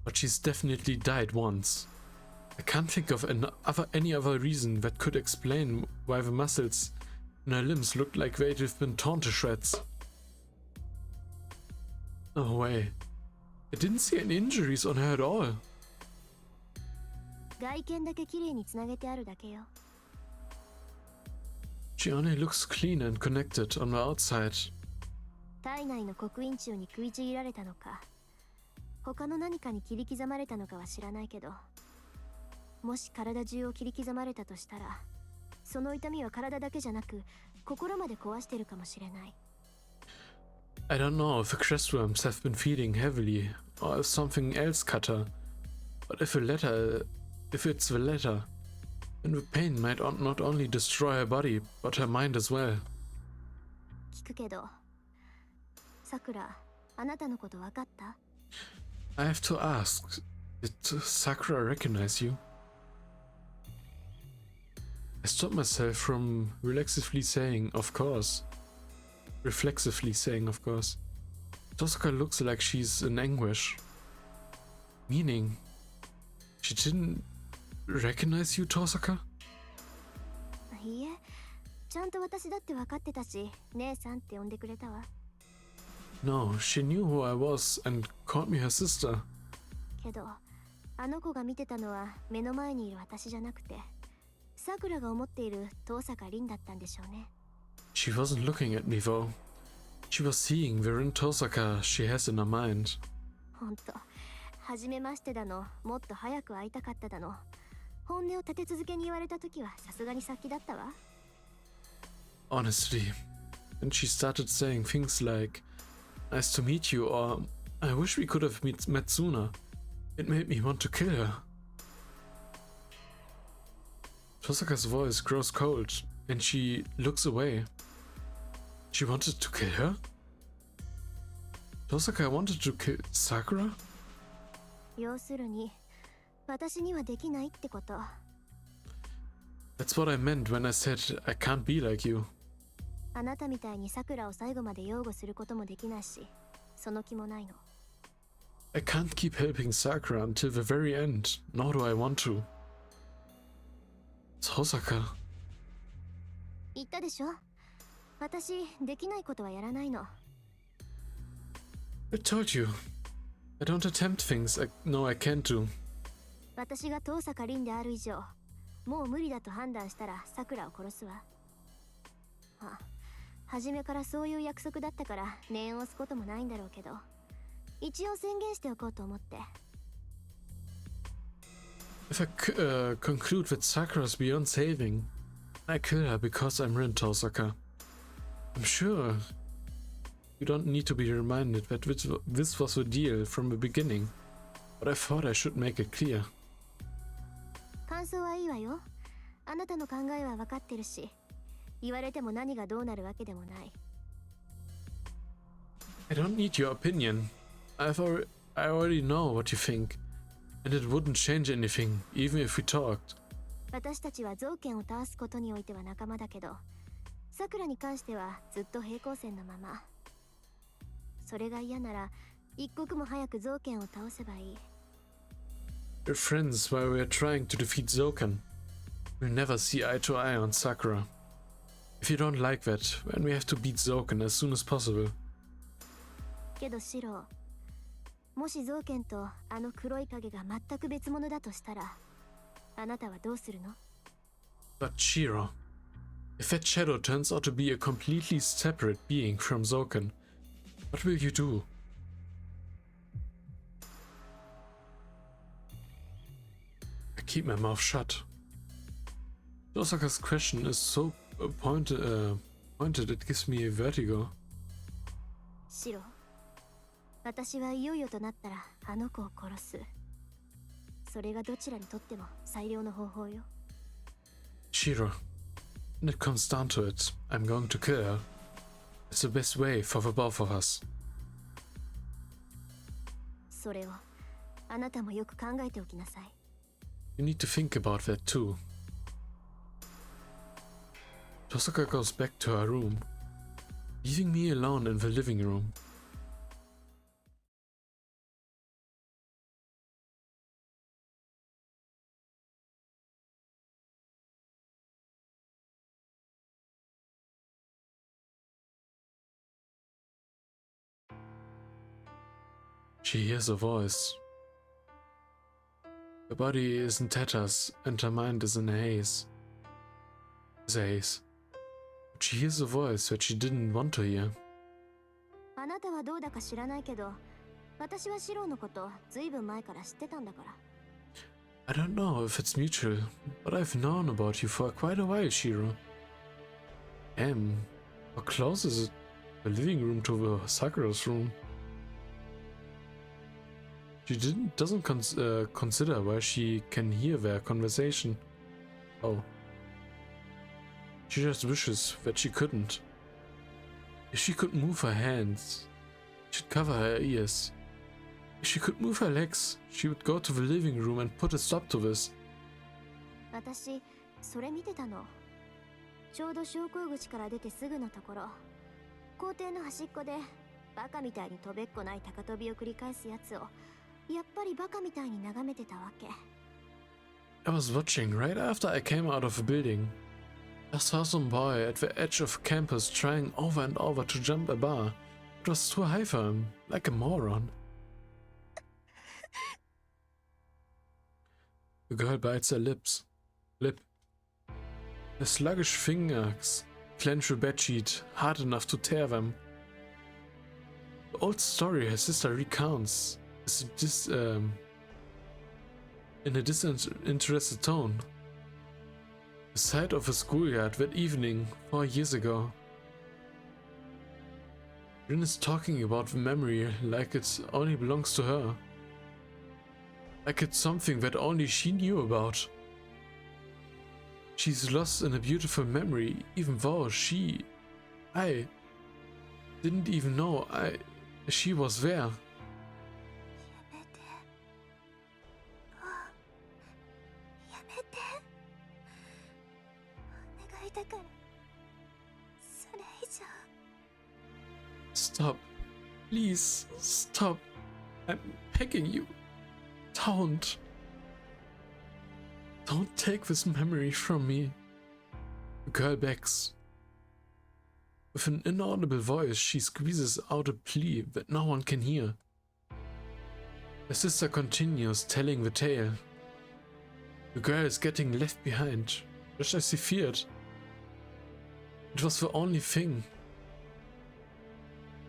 but she's definitely died once. I can't think of any other reason that could explain why the muscles in her limbs looked like they've been torn to shreds. No way. I didn't see any injuries on her at all. 外見だけ綺麗につなげてあるだけよ。She only looks clean and connected on the outside. 体内の刻印柱に食いちぎられたのか、他の何かに切り刻まれたのかは知らないけど、もし体中を切り刻まれたとしたら、その痛みは体だけじゃなく、心まで壊してるかもしれない。I don't know if the crestworms have been feeding heavily or if something else cut her, but if it's the latter, then the pain might not only destroy her body, but her mind as well. 聞くけど、さくら、あなたのこと分かった？ I have to ask, did Sakura recognize you? I stopped myself from reflexively saying, of course. Tosaka looks like she's in anguish. Meaning, she didn't recognize you, Tosaka? いいえ、ちゃんと私だって分かってたし、姉さんって呼んでくれたわ。No, she knew who I was and called me her sister. けど、あの子が見てたのは目の前にいる私じゃなくて、さくらが思っている遠坂凛だったんでしょうね。She wasn't looking at me though. She was seeing the Rin Tosaka she has in her mind. ほんと、初めましてだの、もっと早く会いたかっただの。本音を立て続けに言われた時はさすがに先だったわ。Honestly. And she started saying things like, nice to meet you, or I wish we could have met sooner. It made me want to kill her. Tosaka's voice grows cold, and she looks away. She wanted to kill her? Tosaka wanted to kill Sakura? 要するに、私にはできないってこと。That's what I meant when I said I can't be like you. あなたみたいにさくらを最後まで擁護することもできないし、その気もないの。I can't keep helping Sakura until the very end, nor do I want to. Tosaka. 言ったでしょ？私、できないことはやらないの。I told you. I don't attempt things I know I can't do. 私が遠坂凛である以上、もう無理だと判断したらさくらを殺すわ。あ、初めからそういう約束だったから念を押すこともないんだろうけど、一応宣言しておこうと思って。If I conclude that Sakura's beyond saving, I kill her because I'm Rin Tosaka. I'm sure you don't need to be reminded that this was the deal from the beginning, but I thought I should make it clear. 感想はいいわよ。あなたの考えは分かってるし、言われても何がどうなるわけでもない。I don't need your opinion. I already know what you think, and it wouldn't change anything, even if we talked. 私たちは造剣を倒すことにおいては仲間だけど、さくらに関してはずっと平行線のまま。それが嫌なら、一刻も早く造剣を倒せばいい。We're friends while we're trying to defeat Zoken. We'll never see eye to eye on Sakura. If you don't like that, then we have to beat Zoken as soon as possible. けどシロ、もし造剣とあの黒い影が全く別物だとしたら、あなたはどうするの？ But Shiro, if that shadow turns out to be a completely separate being from Zoken, what will you do? I keep my mouth shut. Tosaka's question is so pointed it gives me a vertigo. シロ、私はいよいよとなったらあの子を殺す。それがどちらにとっても最良の方法よ。Shiro, when it comes down to it, I'm going to kill her. It's the best way for the both of us. それをあなたもよく考えておきなさい。You need to think about that too. Tosaka goes back to her room, leaving me alone in the living room. She hears a voice. Her body is in tatters and her mind is in a haze. It's a haze. But she hears a voice that she didn't want to hear. あなたはどうだか知らないけど、私はシロのことずいぶん前から知ってたんだから。I don't know if it's mutual, but I've known about you for quite a while, Shiro. How close is it? The living room to the Sakura's room. She doesn't consider why she can hear their conversation. Oh. She just wishes that she couldn't. If she could move her hands, she'd cover her ears. If she could move her legs, she would go to the living room and put a stop to this. 私、それ見てたの。ちょうど昇降口から出てすぐのところ、校庭の端っこでバカみたいに飛べっこない高跳びを繰り返すやつをやっぱりバカみたいに眺めてたわけ。 I was watching right after I came out of a building. I saw some boy at the edge of campus trying over and over to jump a bar. It was too high for him, like a moron. The girl bites her lip. Her sluggish fingers clench the bedsheet hard enough to tear them. The old story her sister recounts is in a disinterested tone. The sight of a schoolyard that evening 4 years ago. Rin is talking about the memory like it only belongs to her. Like it's something that only she knew about. She's lost in a beautiful memory, even though I didn't even know she was there. やめて。お願いだから。それ以上。 Stop. Please, stop. I'm begging you. Don't. Don't take this memory from me. The girl begs. With an inaudible voice, she squeezes out a plea that no one can hear. Her sister continues telling the tale. The girl is getting left behind, just as she feared. It was the only thing.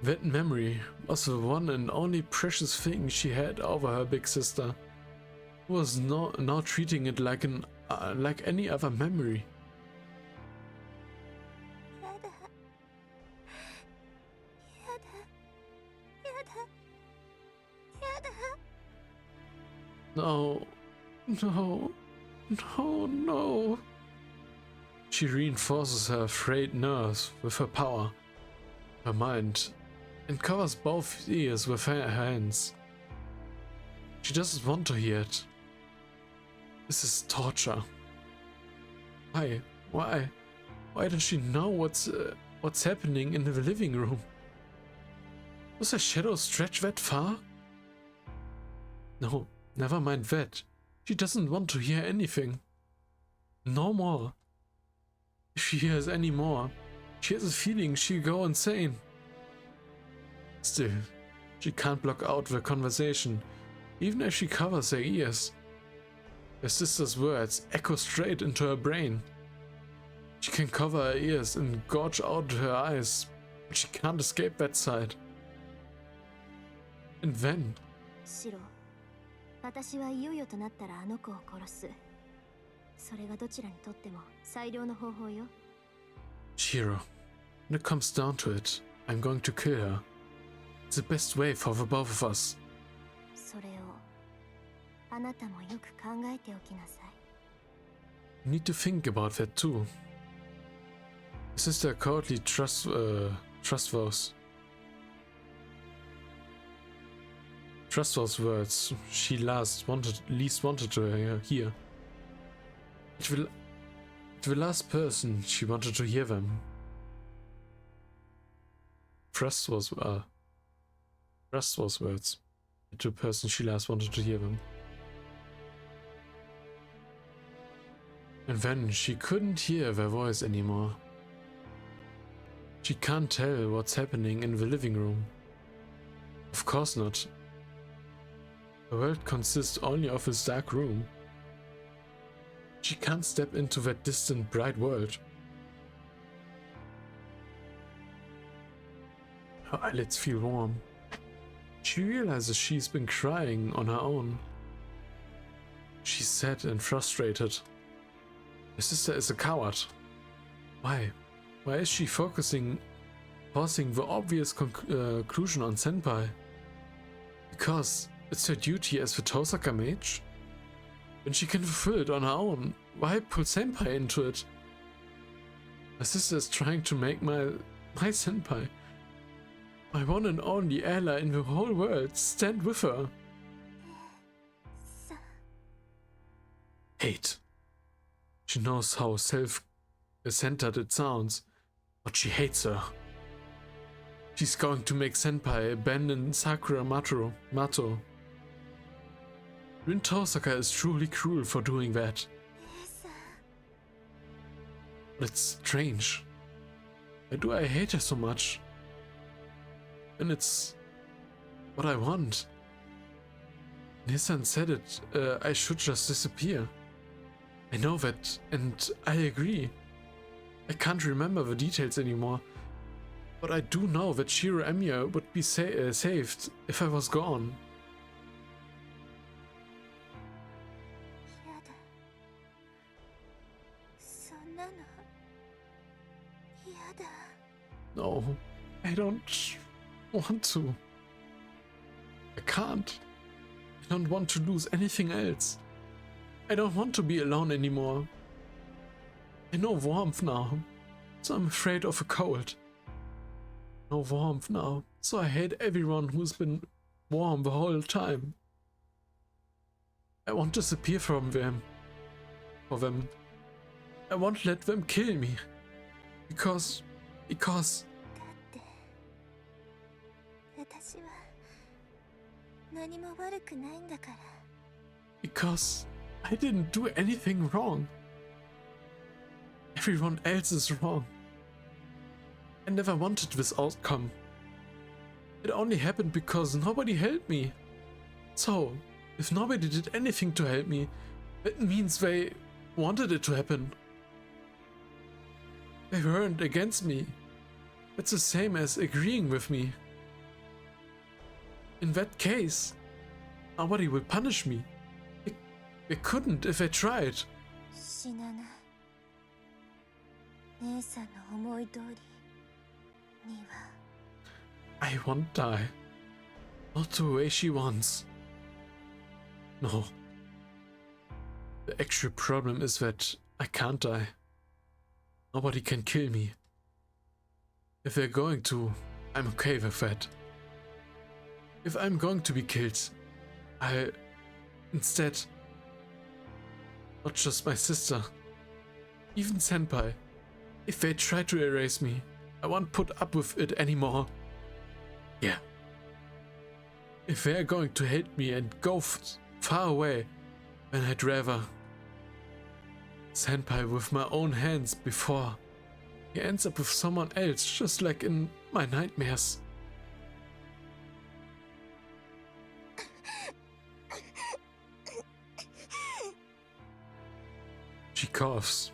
That memory was the one and only precious thing she had over her big sister, who was now treating it like any other memory. やだ。やだ。やだ。やだ。 No, no, no, no. She reinforces her frayed nerves with her power, her mind, and covers both ears with her hands. She doesn't want to hear it. This is torture. Why? Why? Why does she know what's happening in the living room? Does her shadow stretch that far? No, never mind that. She doesn't want to hear anything. No more. If she hears any more, she has a feeling she'll go insane. Still, she can't block out the conversation, even as she covers her ears. Her sister's words echo straight into her brain. She can cover her ears and gouge out her eyes, but she can't escape that sight. And then... シロ、私はいよいよとなったらあの子を殺す。それがどちらにとっても最良の方法よ。 Shiro, when it comes down to it, I'm going to kill her. It's the best way for the both of us. それをあなたもよく考えておきなさい。 You need to think about that too. Sister cowardly trust those words she least wanted to hear. To the last person she wanted to hear them. Trust those words. To the person she last wanted to hear them. And then she couldn't hear their voice anymore. She can't tell what's happening in the living room. Of course not. The world consists only of this dark room. She can't step into that distant, bright world. Her eyelids feel warm. She realizes she's been crying on her own. She's sad and frustrated. Her sister is a coward. Why? Why is she forcing the obvious conclusion on Senpai? Because it's her duty as the Tosaka mage? When she can fulfill it on her own, why pull Senpai into it? My sister is trying to make my Senpai, my one and only ally in the whole world, stand with her. Hate. She knows how self-centered it sounds, but she hates her. She's going to make Senpai abandon Sakura Mato. Rin Tosaka is truly cruel for doing that. 姉さん But it's strange. Why do I hate her so much? And it's what I want. Nissan said it, I should just disappear. I know that, and I agree. I can't remember the details anymore, but I do know that Shiro Emiya would be saved if I was gone. やだそんなのやだ No, I don't want to. I can't. I don't want to lose anything else. I don't want to be alone anymore. I know warmth now, so I'm afraid of a cold. No warmth now, so I hate everyone who's been warm the whole time. I want to disappear from them. For them. I won't let them kill me. Because... だって私は何も悪くないんだから Because I didn't do anything wrong. Everyone else is wrong. I never wanted this outcome. It only happened because nobody helped me. So, if nobody did anything to help me, that means they wanted it to happen. They weren't against me. It's the same as agreeing with me. In that case, nobody will punish me. They couldn't if they tried. 死なない姉さんの思い通りには I won't die. Not the way she wants. No. The actual problem is that I can't die. Nobody can kill me. If they're going to, I'm okay with that. If I'm going to be killed, I'll instead... Not just my sister. Even Senpai. If they try to erase me, I won't put up with it anymore. Yeah. If they're going to hate me and go far away, then I'd rather Senpai with my own hands before he ends up with someone else, just like in my nightmares. She coughs.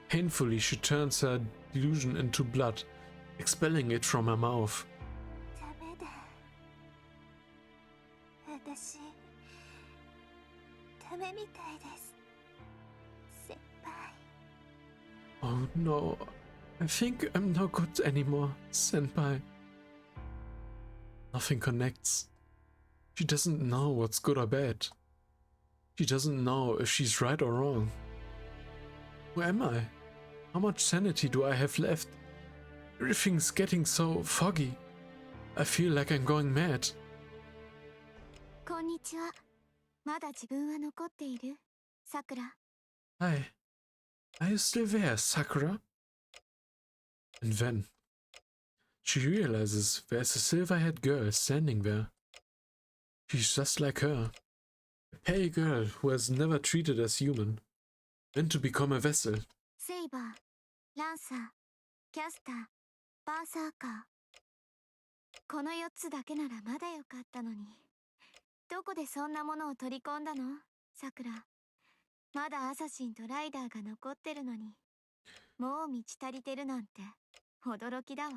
Painfully, she turns her delusion into blood, expelling it from her mouth. ダメだ私ダメみたいです先輩 Oh no, I think I'm no good anymore, Senpai. Nothing connects. She doesn't know what's good or bad. She doesn't know if she's right or wrong. Who am I? How much sanity do I have left? Everything's getting so foggy. I feel like I'm going mad. こんにちは。まだ自分は残っている？さくら。 Hi. Are you still there, Sakura? And then she realizes there's a silver-haired girl standing there. She's just like her. A pale girl who has never treated as human. Meant to become a vessel. セイバー、ランサー、キャスター、バーサーカー。この4つだけならまだよかったのに。どこでそんなものを取り込んだの？さくら。まだアサシンとライダーが残ってるのに。もう満ち足りてるなんて驚きだわ。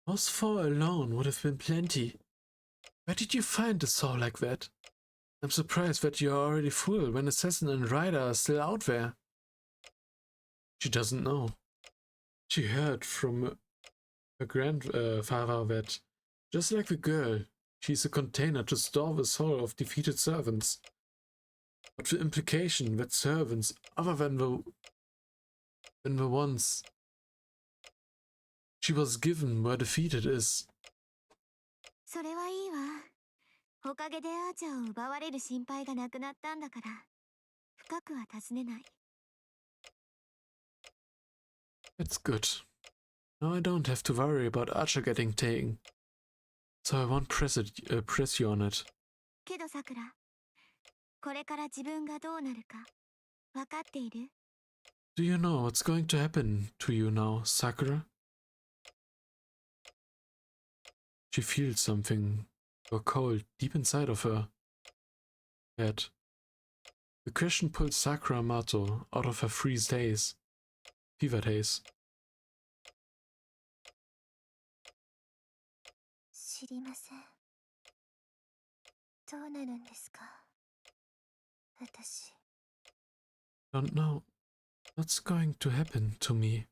Those four alone would have been plenty. Where did you find a soul like that? I'm surprised that you're already full when Assassin and Rider are still out there. She doesn't know. She heard from her grandfather that, just like the girl, she's a container to store the soul of defeated servants. But the implication that servants other than the ones she was given were defeated is... それはいいわ。おかげでアーチャーを奪われる心配がなくなったんだから、深くは尋ねない。That's good. Now I don't have to worry about Archer getting taken. So I won't press you on it. けどさくら、これから自分がどうなるか分かっている？ Do you know what's going to happen to you now, Sakura? She feels something go cold deep inside of her head. The question pulled Sakura Mato out of her fever daze. 知りません。どうなるんですか、私。 Don't know what's going to happen to me.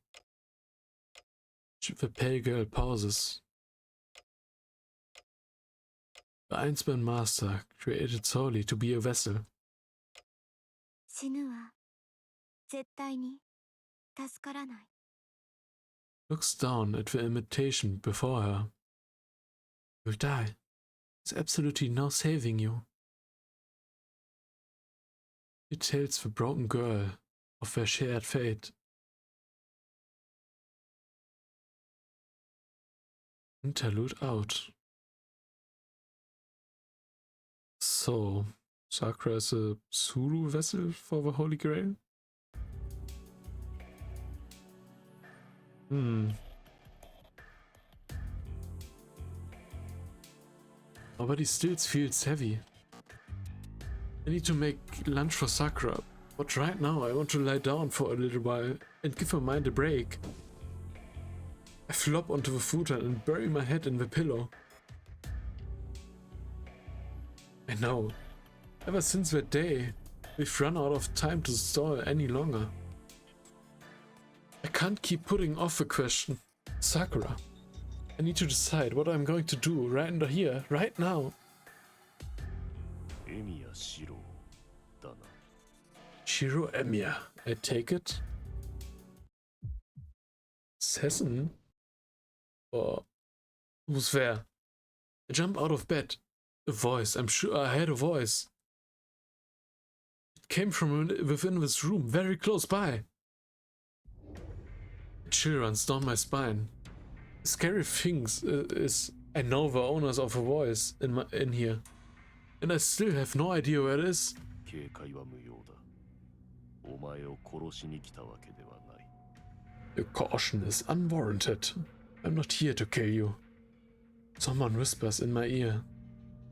The pale girl pauses. The Einspan Master, created solely to be a vessel. 死ぬわ。絶対に助からない。 Looks down at the imitation before her. You'll die. There's absolutely no saving you. She tells the broken girl of their shared fate. Interlude out. So, Sakura is a Suru vessel for the Holy Grail? Oh, but he still feels heavy. I need to make lunch for Sakura, but right now I want to lie down for a little while and give her mind a break. I flop onto the futon and bury my head in the pillow. I know. Ever since that day, we've run out of time to stall any longer. I can't keep putting off the question. Sakura, I need to decide what I'm going to do right here, right now. Shiro Emiya, I take it. Assassin? Or who's there? I jump out of bed. A voice, I'm sure I had a voice. It came from within this room, very close by. A chill runs down my spine. The scary thing is I know the owners of a voice in here. And I still have no idea where it is. Your caution is unwarranted. I'm not here to kill you. Someone whispers in my ear.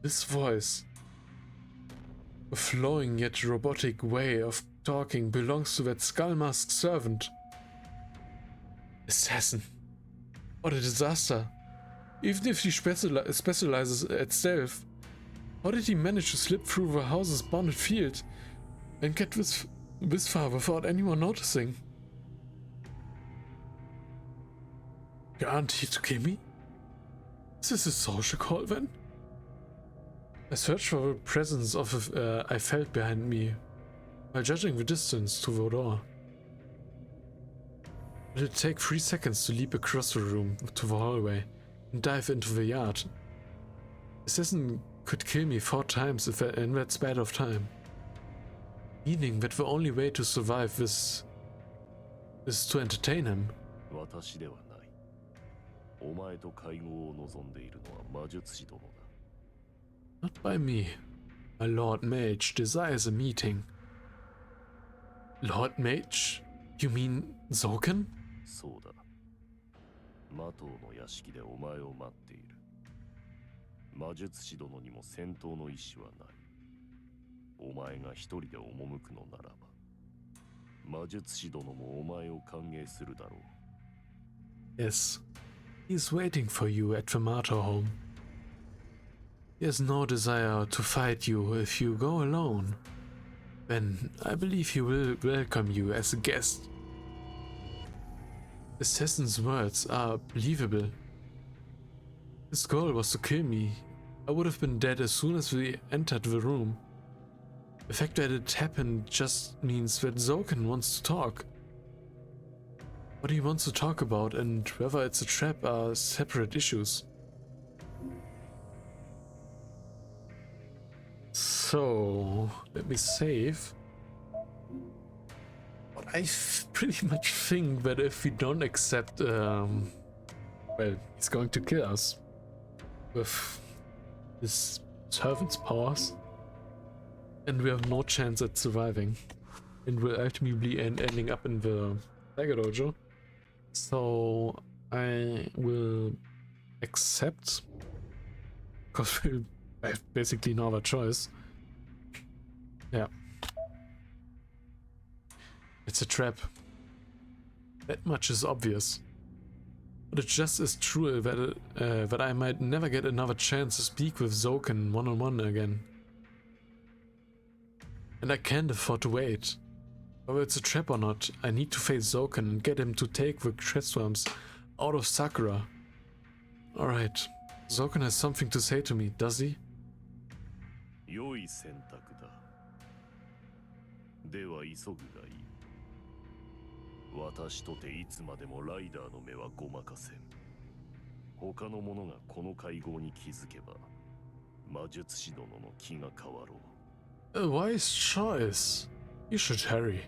This voice, a flowing yet robotic way of talking, belongs to that skull-masked servant. Assassin. What a disaster. Even if he specializes at stealth, how did he manage to slip through the house's bounded field and get this far without anyone noticing? You aren't here to kill me? Is this a social call then? I searched for the presence of I felt behind me, while judging the distance to the door. It'll take 3 seconds to leap across the room to the hallway and dive into the yard. Assassin could kill me 4 times in that span of time. Meaning that the only way to survive this is to entertain him. Not by me. My Lord Mage desires a meeting. Lord Mage? You mean Zoken? そうだ。マトウの屋敷でお前を待っている。魔術師殿にも戦闘の意志はない。お前が一人で赴くのならば、魔術師殿もお前を歓迎するだろう。Yes. He's waiting for you at the Mato home. He has no desire to fight you if you go alone. Then I believe he will welcome you as a guest. Assassin's words are believable. His goal was to kill me. I would have been dead as soon as we entered the room. The fact that it happened just means that Zoken wants to talk. What he wants to talk about and whether it's a trap are separate issues. So, let me save. What pretty much think that if we don't accept, well, he's going to kill us with his servant's powers, and we have no chance at surviving, and will ultimately ending up in the FAKER dojo. So I will accept, because we have basically no other choice. Yeah. It's a trap. That much is obvious. But it's just as true that I might never get another chance to speak with Zoken one-on-one again. And I can't afford to wait. Whether it's a trap or not, I need to face Zoken and get him to take the Crestworms out of Sakura. Alright. Zoken has something to say to me, does he? 良い選択だ。では急ぐがいい。私とていつまでもライダーの目はごまかせん。他の者がこの会合に気づけば、魔術師殿の気が変わろう。A wise choice. You should hurry.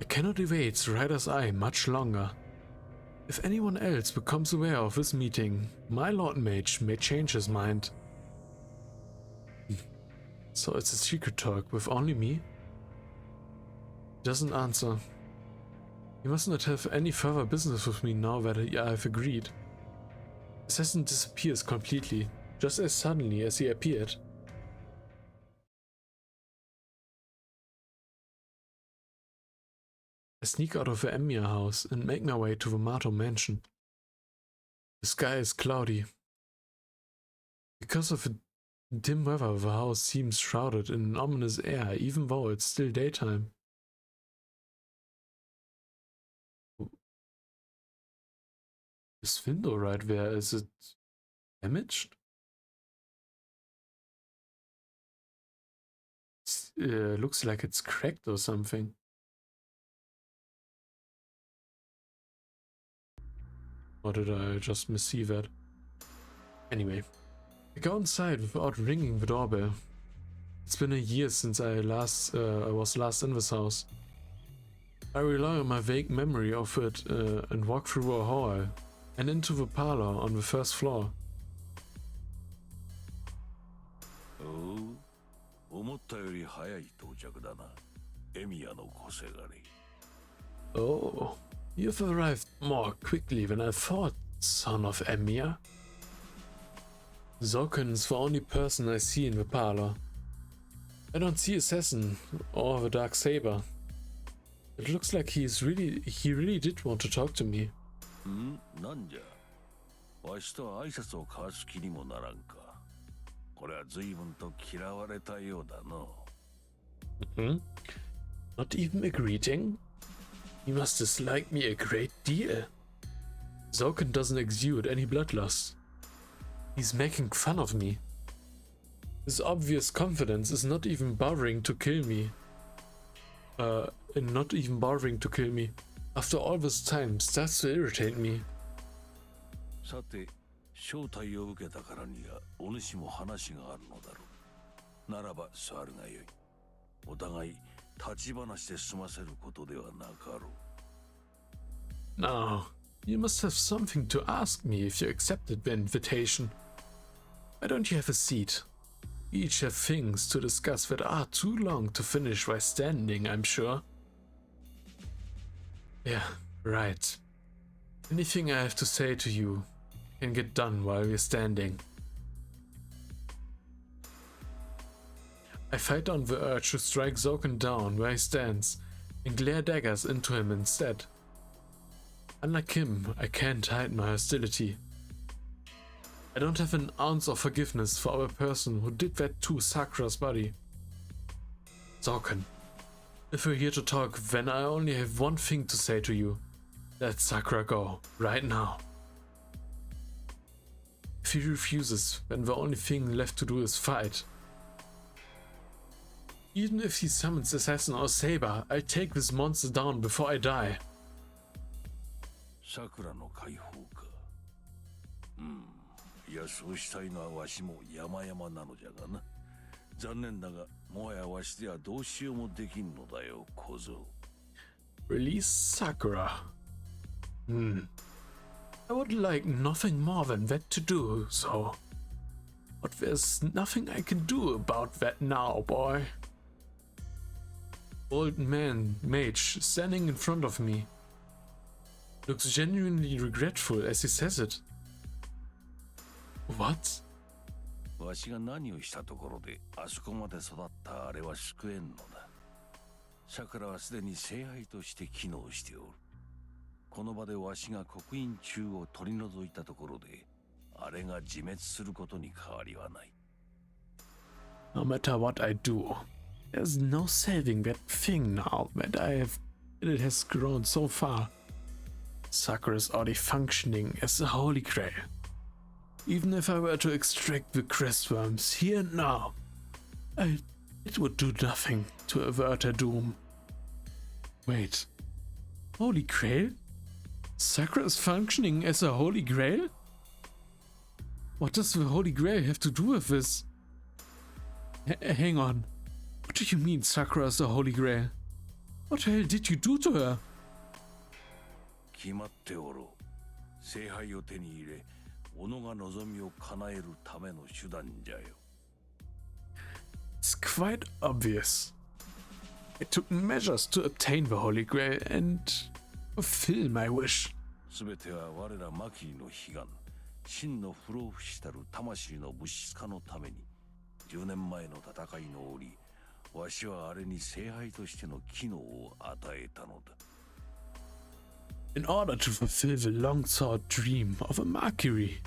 I cannot evade the rider's eye much longer. If anyone else becomes aware of this meeting, my Lord Mage may change his mind. So it's a secret talk with only me? He doesn't answer. He must not have any further business with me now that I've agreed. Assassin disappears completely, just as suddenly as he appeared. I sneak out of the Emiya house and make my way to the Mato mansion. The sky is cloudy. Because of the dim weather, the house seems shrouded in an ominous air, even though it's still daytime. This window right there, is it damaged? It looks like it's cracked or something. Or did I just missee that? Anyway, I go inside without ringing the doorbell. It's been a year since I was last in this house. I rely on my vague memory of it and walk through a hall and into the parlor on the first floor. Oh, you've arrived more quickly than I thought, son of Emiya. Zoken is the only person I see in the parlor. I don't see Assassin or the Dark Saber. It looks like he really did want to talk to me. Hmm? Not even a greeting? He must dislike me a great deal. Zoken doesn't exude any bloodlust. He's making fun of me. His obvious confidence is not even bothering to kill me. After all this time, starts to irritate me. Now, you must have something to ask me if you accepted the invitation. Why don't you have a seat? We each have things to discuss that are too long to finish by standing, I'm sure. Yeah, right. Anything I have to say to you can get done while we're standing. I fight on the urge to strike Zoken down where he stands and glare daggers into him instead. Unlike him, I can't hide my hostility. I don't have an ounce of forgiveness for a person who did that to Sakura's body. Zoken, if we're here to talk, then I only have one thing to say to you. Let Sakura go, right now. If he refuses, then the only thing left to do is fight. Even if he summons Assassin or Saber, I'll take this monster down before I die. Sakura no kaihou ka. いや、そうしたいのはわしも山々なのじゃがな。残念だが、もはやわしではどうしようもできんのだよ、小僧。Release Sakura. I would like nothing more than that to do so. But there's nothing I can do about that now, boy. Old man, mage, standing in front of me. Looks genuinely regretful as he says it. What? わしが何をしたところであそこまで育ったあれは救えんのだ。桜はすでに聖杯として機能しておる。この場でわしが刻印中を取り除いたところであれが自滅することに変わりはない。No matter what I do, there's no saving that thing now that it has grown so far. Sakura is already functioning as the Holy Grail. Even if I were to extract the crestworms here and now, it would do nothing to avert her doom. Wait, Holy Grail? Sakura is functioning as a Holy Grail? What does the Holy Grail have to do with this? Hang on. What do you mean Sakura is the Holy Grail? What the hell did you do to her? 決まっておろう。聖杯を手に入れ、己が望みを叶えるための手段じゃよ。It's quite obvious. I took measures to obtain the Holy Grail and fulfill my wish. すべては我らマキリの悲願、真の不老不死たる魂の物質化のために、10年前の戦いの折、わしはあれに聖杯としての機能を与えたのだ。In order to fulfill the long-sought dream of a Mercury,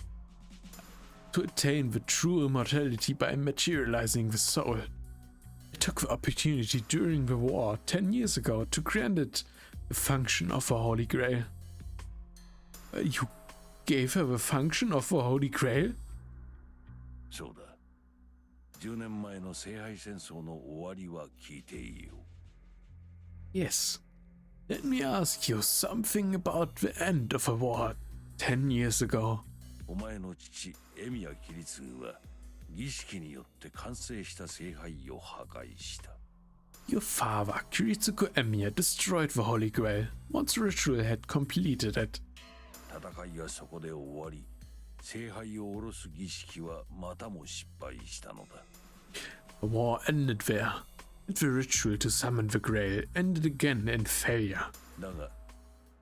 to attain the true immortality by materializing the soul, I took the opportunity during the war 10 years ago to grant it the function of a Holy Grail. You gave her the function of a Holy Grail? そうだ。10年前の聖杯戦争の終わりは聞いていいよ。Yes. Let me ask you something about the end of a war 10 years ago. お前の父エミヤキリツグは儀式によって完成した聖杯を破壊した。Your father, Kiritsuko Emiya, destroyed the Holy Grail once the ritual had completed it. 戦いはそこで終わり、聖杯を下ろす儀式はまたも失敗したのだ。The war ended there, and the ritual to summon the Grail ended again in failure. だが、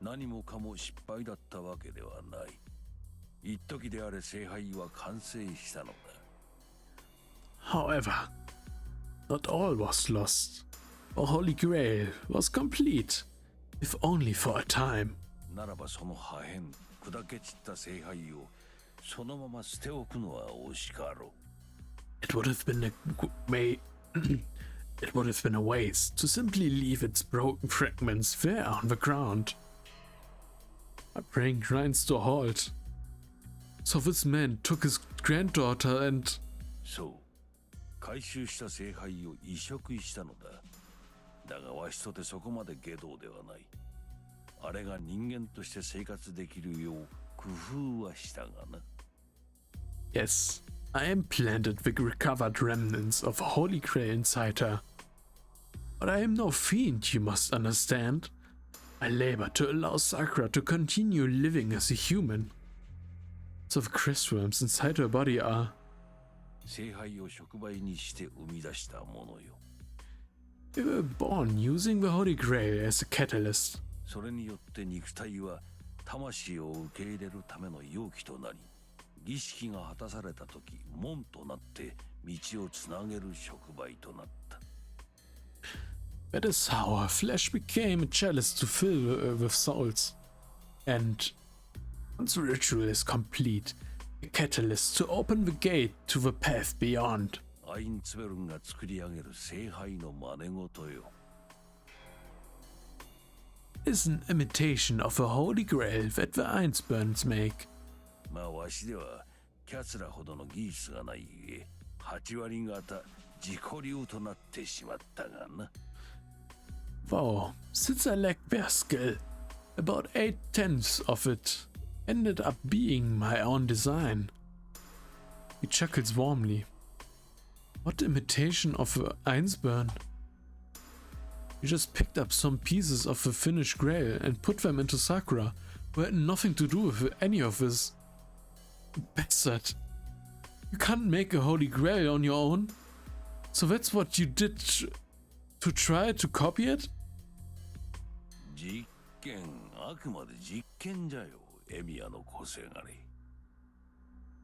何もかも失敗だったわけではない。一時であれ聖杯は完成したのだ。However, not all was lost. The Holy Grail was complete, if only for a time. ならばその破片、砕け散った聖杯をそのまま捨ておくのは惜しかろう。It would have been it would have been a waste to simply leave its broken fragments there on the ground. My brain grinds to a halt. So this man took his granddaughter and... そう。回収した聖杯を移植したのだ。だがわしとてそこまで下道ではない。あれが人間として生活できるよう工夫はしたがな。Yes, I implanted the recovered remnants of Holy Grail inside her. But I am no fiend, you must understand. I labor to allow Sakura to continue living as a human. So the crystworms inside her body are... 聖杯を触媒にして生み出したものよ。They were born using the Holy Grail as a catalyst. それによって肉体は魂を受け入れるための容器となり、儀式が果たされた時、門となって道をつなげる触媒となった。That is how her flesh became a chalice to fill with souls. And once the ritual is complete, a catalyst to open the gate to the path beyond. アインツベルンが作り上げる聖杯の真似事よ。Is an imitation of a Holy Grail that the Einsburns make. まあわしではキャツラほどの技術がないゆえ、8割方自己流となってしまったがな。Though, since I lacked their skill, about 8/10 of it ended up being my own design. He chuckles warmly. What imitation of Einsburn? You just picked up some pieces of the finished grail and put them into Sakura, who had nothing to do with any of this. Bastard. You can't make a holy grail on your own. So that's what you did to try to copy it? 実験、あくまで実験じゃよ、エミヤの個性がね。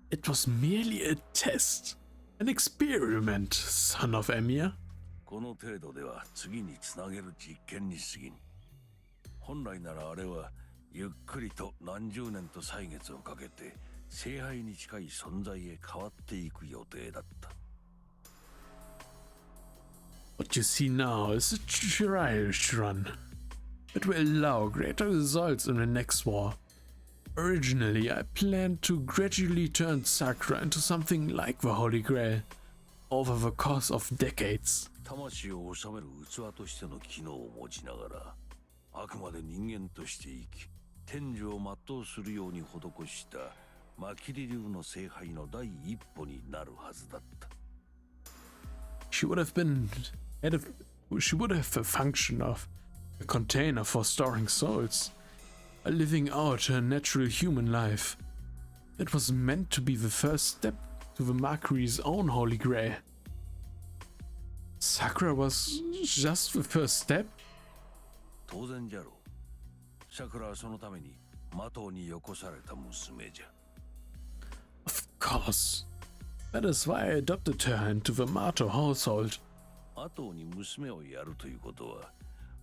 It was merely a test. An experiment, son of Emir. この程度では次につなげる実験に過ぎん。本来ならあれはゆっくりと何十年と歳月をかけて聖杯に近い存在へ変わっていく予定だった。What you see now is a trials run. It will allow greater results in the next war. Originally, I planned to gradually turn Sakura into something like the Holy Grail over the course of decades. 魂を収める器としての機能を持ちながら、あくまで人間として生き、天寿を全うするように施したマキリ流の聖杯の第一歩になるはずだった。She would have the function of a container for storing souls, living out her natural human life. It was meant to be the first step to the Makri's own Holy Grail. Sakura was just the first step? 当然じゃろう。サクラはそのためにマトウによこされた娘じゃ。Of course. That is why I adopted her into the Mato household. マトウに娘をやるということは、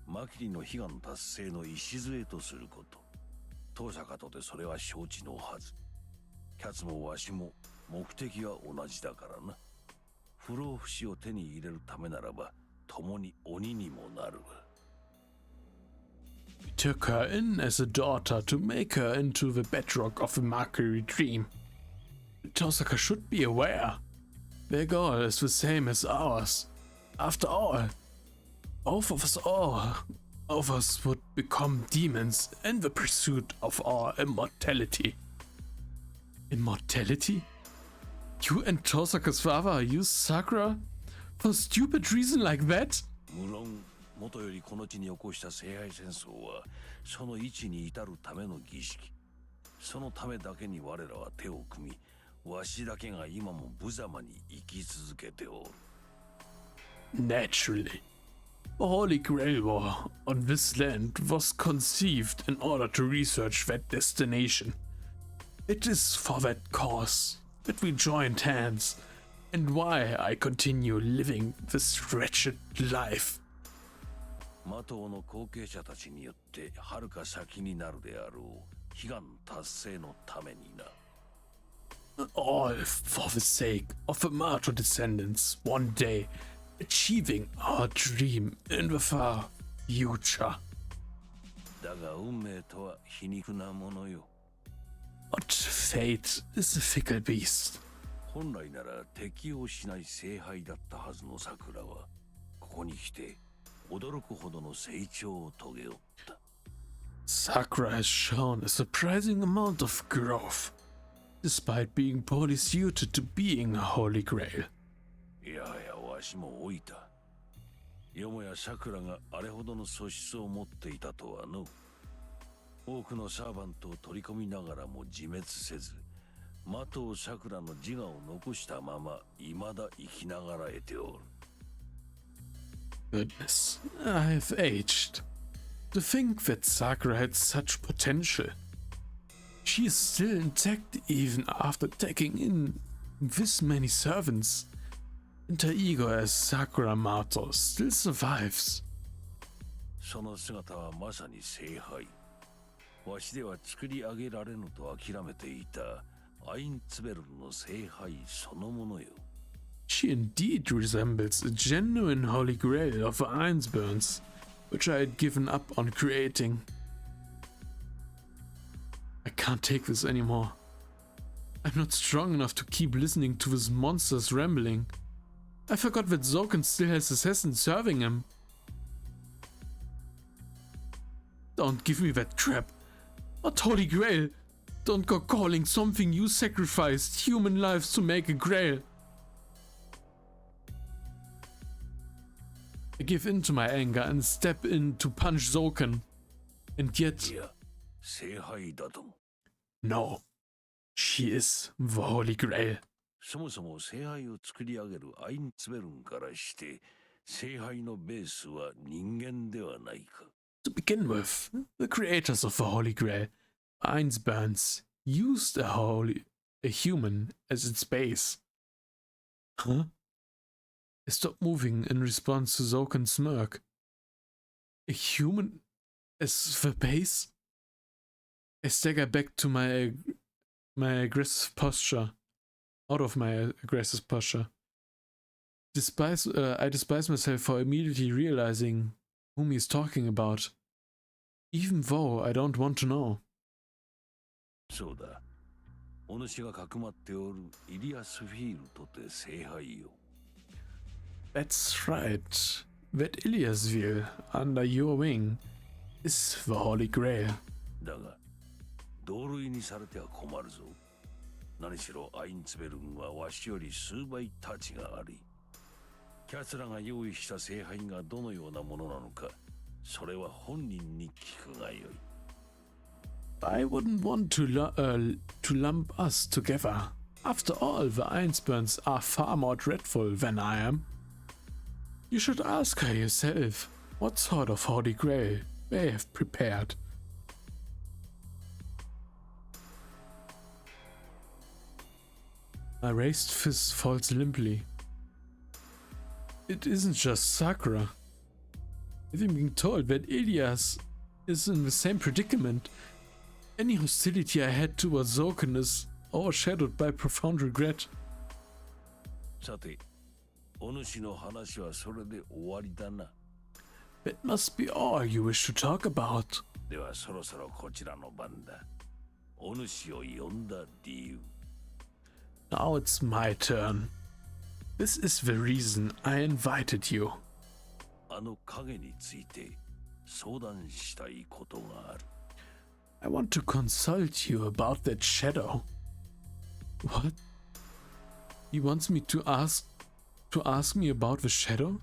マキリの悲願達成の礎とすること。当社かとてそれは承知のはず。キャツもわしも目的は同じだからな。不老不死を手に入れるためならば、共に鬼にもなるわ。We took her in as a daughter to make her into the bedrock of the Mercury dream. Tosaka should be aware. Their goal is the same as ours. After all, both of us would become demons in the pursuit of our immortality. Immortality? You and Tosaka's father used Sakura for a stupid reason like that? 無論、元よりこの地に起こした聖杯戦争は、その位置に至るための儀式。そのためだけに我らは手を組み、わしだけが今も無様に生き続けておる。Naturally. The Holy Grail War on this land was conceived in order to research that destination. It is for that cause that we joined hands, and why I continue living this wretched life. マトウの後継者たちによって遥か先になるであろう悲願達成のためにな。All for the sake of the Mato descendants one day achieving our dream in the far future. だが運命とは皮肉なものよ。But fate is a fickle beast. 本来なら適応しない聖杯だったはずの桜は、ここに来て驚くほどの成長を遂げおった。Sakura has shown a surprising amount of growth, despite being poorly suited to being a Holy Grail. いやはやわしも老いた。よもや桜があれほどの素質を持っていたとはの。多くのサーバントを取り込みながらも自滅せず、マトウ桜の自我を残したまま未だ生きながらえておる。Goodness, I've aged. To think that Sakura had such potential. She is still intact even after taking in this many servants. And her ego as Sakura Mato still survives. その姿はまさに聖杯。わしでは作り上げられぬと諦めていたアインツベルの聖杯そのものよ。She indeed resembles a genuine Holy Grail of Ainsburns, which I had given up on creating. I can't take this anymore. I'm not strong enough to keep listening to this monster's rambling. I forgot that Zoken still has assassins serving him. Don't give me that crap. Not Holy Grail. Don't go calling something you sacrificed human lives to make a grail. I give in to my anger and step in to punch Zoken. And yet, いや、聖杯だとも。 no, she is the Holy Grail. そもそも聖杯を作り上げるアインツベルンからして、聖杯のベースは人間ではないか。To begin with, the creators of the Holy Grail, Einsburns, used a human as its base. Huh? I stopped moving in response to Zoken's smirk. A human as the base? I stagger back to my aggressive posture. Out of my aggressive posture. I despise myself for immediately realizing whom he's talking about, even though I don't want to know. そうだ。お主がかくまっておるイリアスフィールドって聖杯よ。That's right. That Iliasville, under your wing, is the Holy Grail. だが、同類にされては困るぞ。何しろアインツベルンはわしより数倍太刀が悪い。奴らが用意した聖杯がどのようなものなのか、それは本人に聞くがよい。I wouldn't want to lump us together. After all, the Einsburns are far more dreadful than I am. You should ask her yourself what sort of Holy Grail they have prepared. My raised fist falls limply. It isn't just Sakura. Having been told that Elias is in the same predicament, any hostility I had towards Zoken is overshadowed by profound regret. さて、お主の話はそれで終わりだな。That must be all you wish to talk about. ではそろそろこちらの番だ。お主を呼んだ理由。Now it's my turn. This is the reason I invited you. あの影について相談したいことがある。I want to consult you about that shadow. What? He wants me to ask me about the shadow?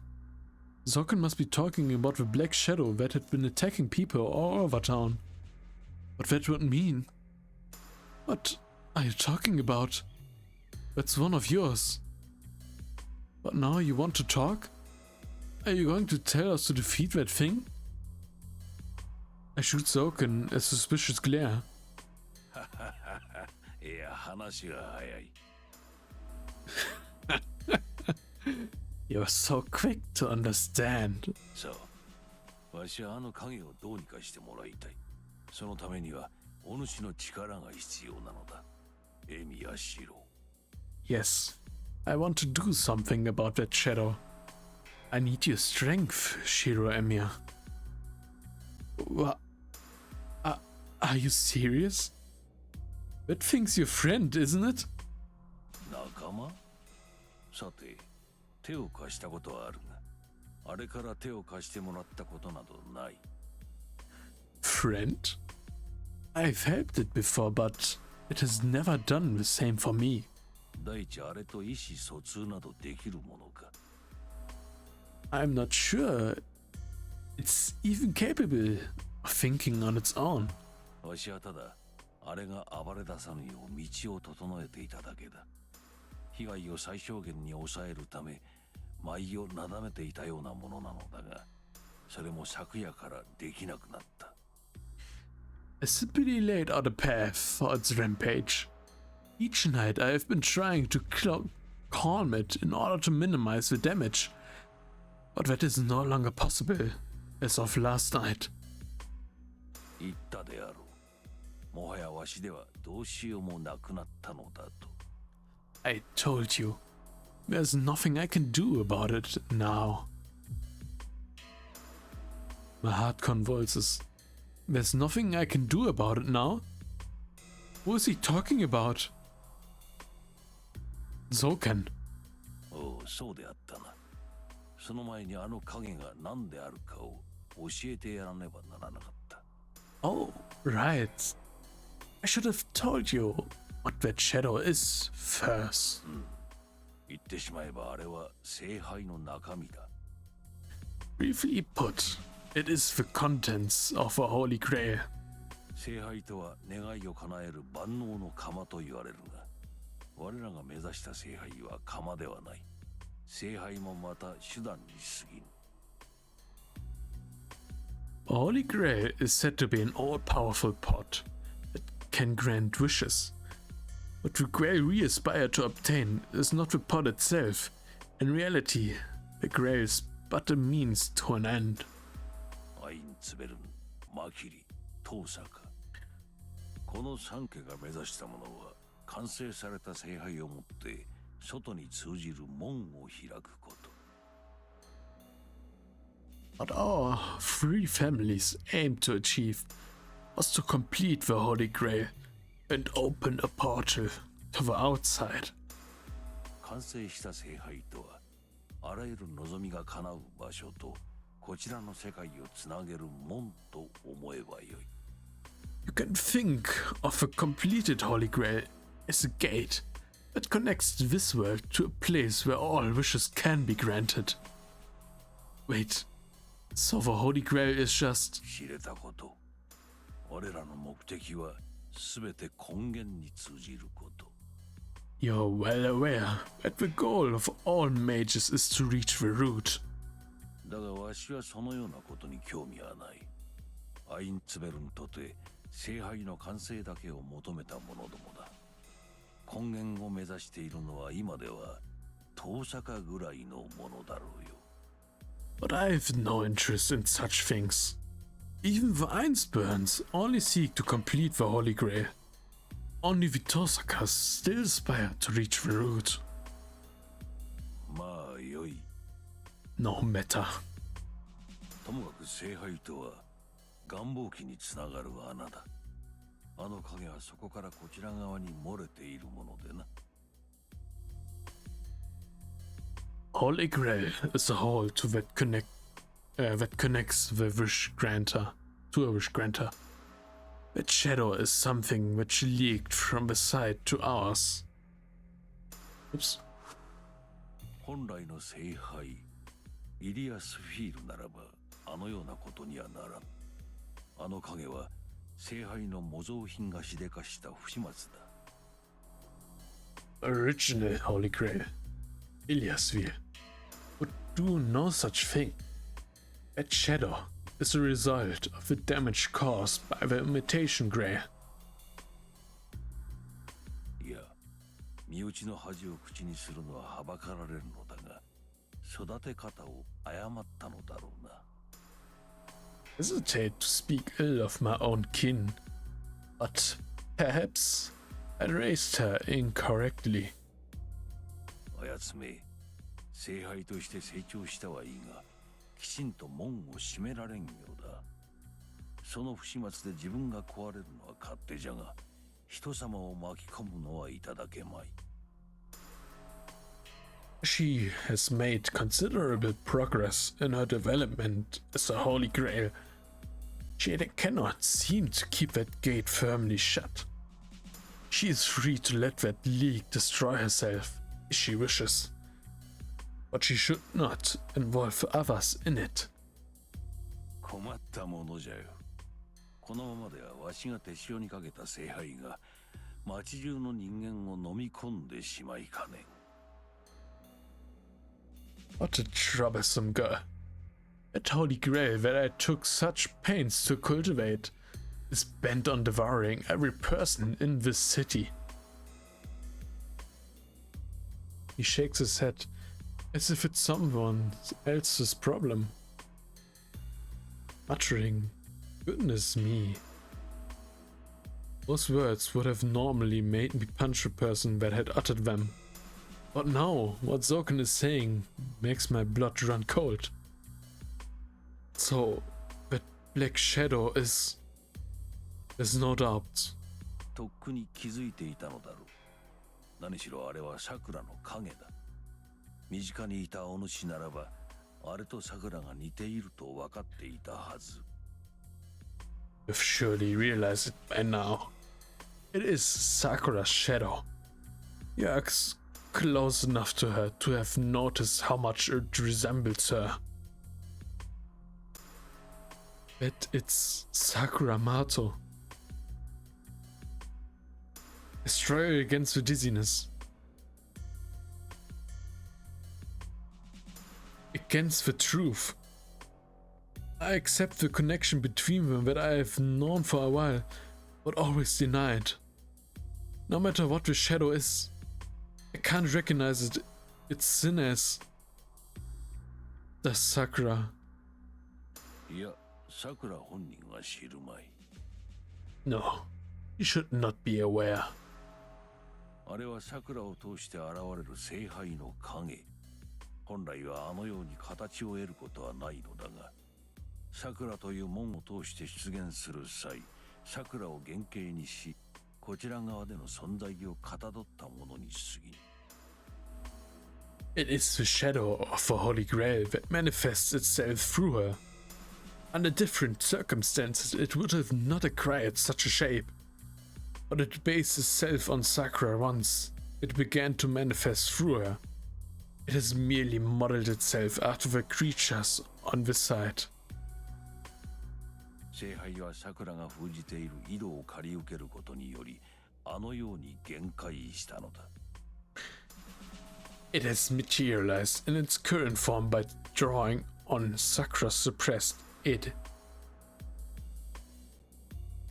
Zoken must be talking about the black shadow that had been attacking people all over town. What that would mean? What are you talking about? That's one of yours. But now you want to talk? Are you going to tell us to defeat that thing? I shoot Zoken a suspicious glare. いや、話が早い。You're so quick to understand. さあ、わしはあの影をどうにかしてもらいたい。そのためには、お主の力が必要なのだ。エミヤシロ。Yes, I want to do something about that shadow. I need your strength, Shiro Emiya. What? Are you serious? That thing's your friend, isn't it? 仲間？さて、手を貸したことはあるが、あれから手を貸してもらったことなどない。Friend? I've helped it before, but it has never done the same for me. 第一、あれと意思疎通などできるものか。I'm not sure it's even capable of thinking on its own. わしはただ、あれが暴れ出さぬよう道を整えていただけだ。被害を最小限に抑えるため、舞をなだめていたようなものなのだが、それも昨夜からできなくなった。I simply laid out a path for its rampage. Each night I have been trying to calm it in order to minimize the damage, but that is no longer possible as of last night. 言ったであろう。もはやわしではどうしようもなくなったのだと。I told you, there's nothing I can do about it now. My heart convulses. There's nothing I can do about it now? Who is he talking about? Zoken. おう、そうであったな。その前にあの影が何であるかを教えてやらねばならなかった。Oh, right. I should have told you what that shadow is first. 言ってしまえばあれは聖杯の中身だ。Briefly put, it is the contents of a holy grail. 聖杯とは願いを叶える万能の釜と言われるが、我らが目指した聖杯は釜ではない。聖杯もまた手段に過ぎぬ。A holy grail is said to be an all-powerful pot that can grant wishes. What the grail we aspire to obtain is not the pot itself. In reality, the grail is but a means to an end. アインツベルン、マキリ、トーサカ。この三家が目指したものは、完成された聖杯をもって外に通じる門を開くこと。What our three families aimed to achieve was to complete the Holy Grail and open a portal to the outside. 完成した聖杯とは、あらゆる望みが叶う場所とこちらの世界をつなげる門と思えばよい。You can think of a completed Holy Grail as a gate that connects this world to a place where all wishes can be granted. Wait, so the Holy Grail is just... 知れたこと。我らの目的は全て根源に通じること。You're well aware that the goal of all mages is to reach the root. だがわしはそのようなことに興味はない。アインツベルンとて聖杯の完成だけを求めたものどもだ。根源を目指しているのは今では遠坂ぐらいのものだろうよ。But I have no interest in such things. Even the Einsburns only seek to complete the Holy Grail. Only the Tosakas still aspire to reach the root. まあよい。No matter. ともかく聖杯とは願望期につながる穴だ。あの影はそこからこちら側に漏れているものでな。Holy Grail is a hole to that connects the wish granter to a wish granter. That shadow is something which leaked from the side to ours. Oops. 本来の聖杯、イリアスフィールならばあのようなことにはならん。あの影は聖杯の模造品がしでかした不始末だ。Original Holy Grail, Iliasvir, would do no such thing. That shadow is a result of the damage caused by the imitation grail. いや、身内の恥を口にするのははばかられるのだが、育て方を誤ったのだろうな。Hesitate to speak ill of my own kin, but perhaps I raised her incorrectly. あやつめ、聖杯として成長したはいいが、きちんと門を閉められんようだ。その不始末で自分が壊れるのは勝手じゃが、人様を巻き込むのはいただけまい。She has made considerable progress in her development as a Holy Grail. She cannot seem to keep that gate firmly shut. She is free to let that leak destroy herself if she wishes. But she should not involve others in it. 困ったものじゃよ。このままではわしが手塩にかけた聖杯が町中の人間を飲み込んでしまいかねん。What a troublesome girl. That Holy Grail that I took such pains to cultivate is bent on devouring every person in this city. He shakes his head as if it's someone else's problem, muttering, "Goodness me." Those words would have normally made me punch a person that had uttered them. But now, what Zoken is saying makes my blood run cold. So, that black shadow is... There's no doubt. とっくに気づいていたのだろう。何しろあれは桜の影だ。身近にいたお主ならば、あれと桜が似ていると分かっていたはず。You've surely realized it by now. It is Sakura's shadow. You're close enough to her to have noticed how much it resembles her. Bet it's Sakura Mato. A struggle against the dizziness. Against the truth. I accept the connection between them that I have known for a while, but always denied. No matter what the shadow is, I can't recognize its sin as the Sakura. いや、さくら本人は知るまい。No, you should not be aware. あれはさくらを通して現れる聖杯の影。本来はあのように形を得ることはないのだが、さくらという門を通して出現する際、さくらを原型にし、こちら側での存在をかたどったものに過ぎ。It is the shadow of the Holy Grail that manifests itself through her. Under different circumstances, it would have not acquired such a shape, but it based itself on Sakura once it began to manifest through her. It has merely modeled itself after the creatures on this side. 聖杯はさくらが封じている井戸を借り受けることにより、あのように限界したのだ。It has materialized in its current form by drawing on Sakura's suppressed id.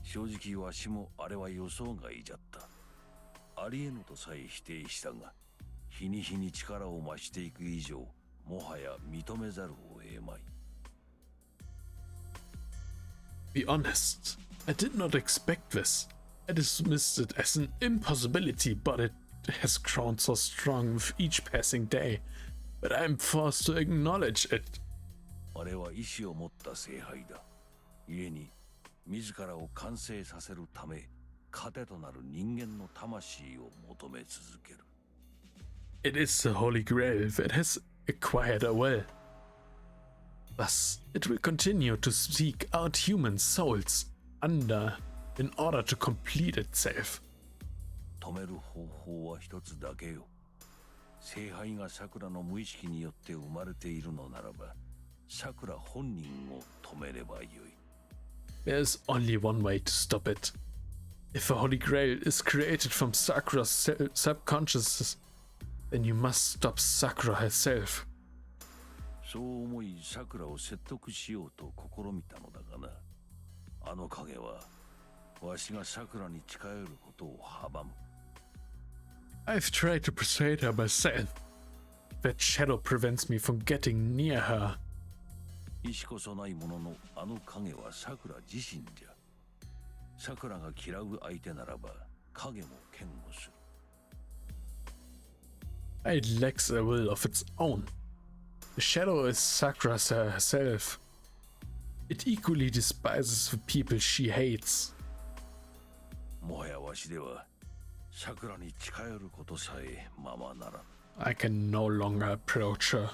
正直わしもあれは予想外じゃった。ありえぬとさえ否定したが、日に日に力を増していく以上、もはや認めざるを得まい。Be honest, I did not expect this. I dismissed it as an impossibility, but it has grown so strong with each passing day that I am forced to acknowledge it. あれは意志を持った聖杯だ。故に、自らを完成させるため、糧となる人間の魂を求め続ける。It is the Holy Grail that has acquired a will. Thus, it will continue to seek out human souls in order to complete itself. 止める方法は一つだけよ。聖杯が桜の無意識によって生まれているのならば、桜本人を止めればよい。There is only one way to stop it. If the Holy Grail is created from Sakura's subconsciousness, then you must stop Sakura herself. そう思い桜を説得しようと試みたのだがな。あの影はわしが桜に近寄ることを阻む。I've tried to persuade her myself. That shadow prevents me from getting near her. 意志こそないものの、あの影は桜自身じゃ。桜が嫌う相手ならば影も嫌悪する。It lacks a will of its own. The shadow is Sakura herself. It equally despises the people she hates. もはやわしでは桜に近寄ることさえままならん。I can no longer approach her.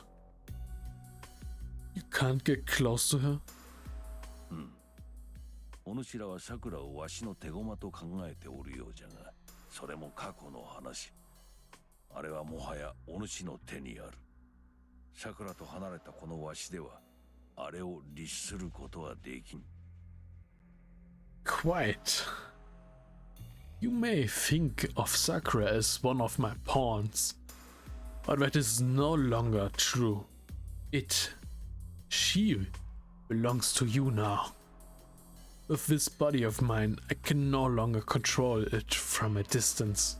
You can't get close to her? お主らは桜をわしの手駒と考えておるようじゃが、それも過去の話。あれはもはやお主の手にある。桜と離れたこのわしでは、あれを律することはできん。Quite. You may think of Sakura as one of my pawns, but that is no longer true. She belongs to you now. With this body of mine, I can no longer control it from a distance.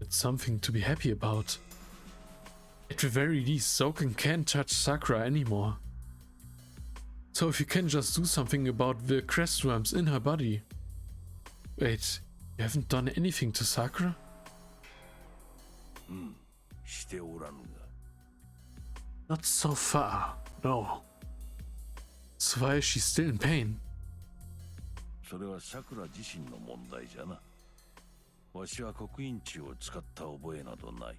It's something to be happy about. At the very least, Soken can't touch Sakura anymore. So if you can just do something about the crest worms in her body. Wait, you haven't done anything to Sakura? しておらぬが。 Not so far, no. So why is she still in pain? それは桜自身の問題じゃな。わしは刻印中を使った覚えなどない。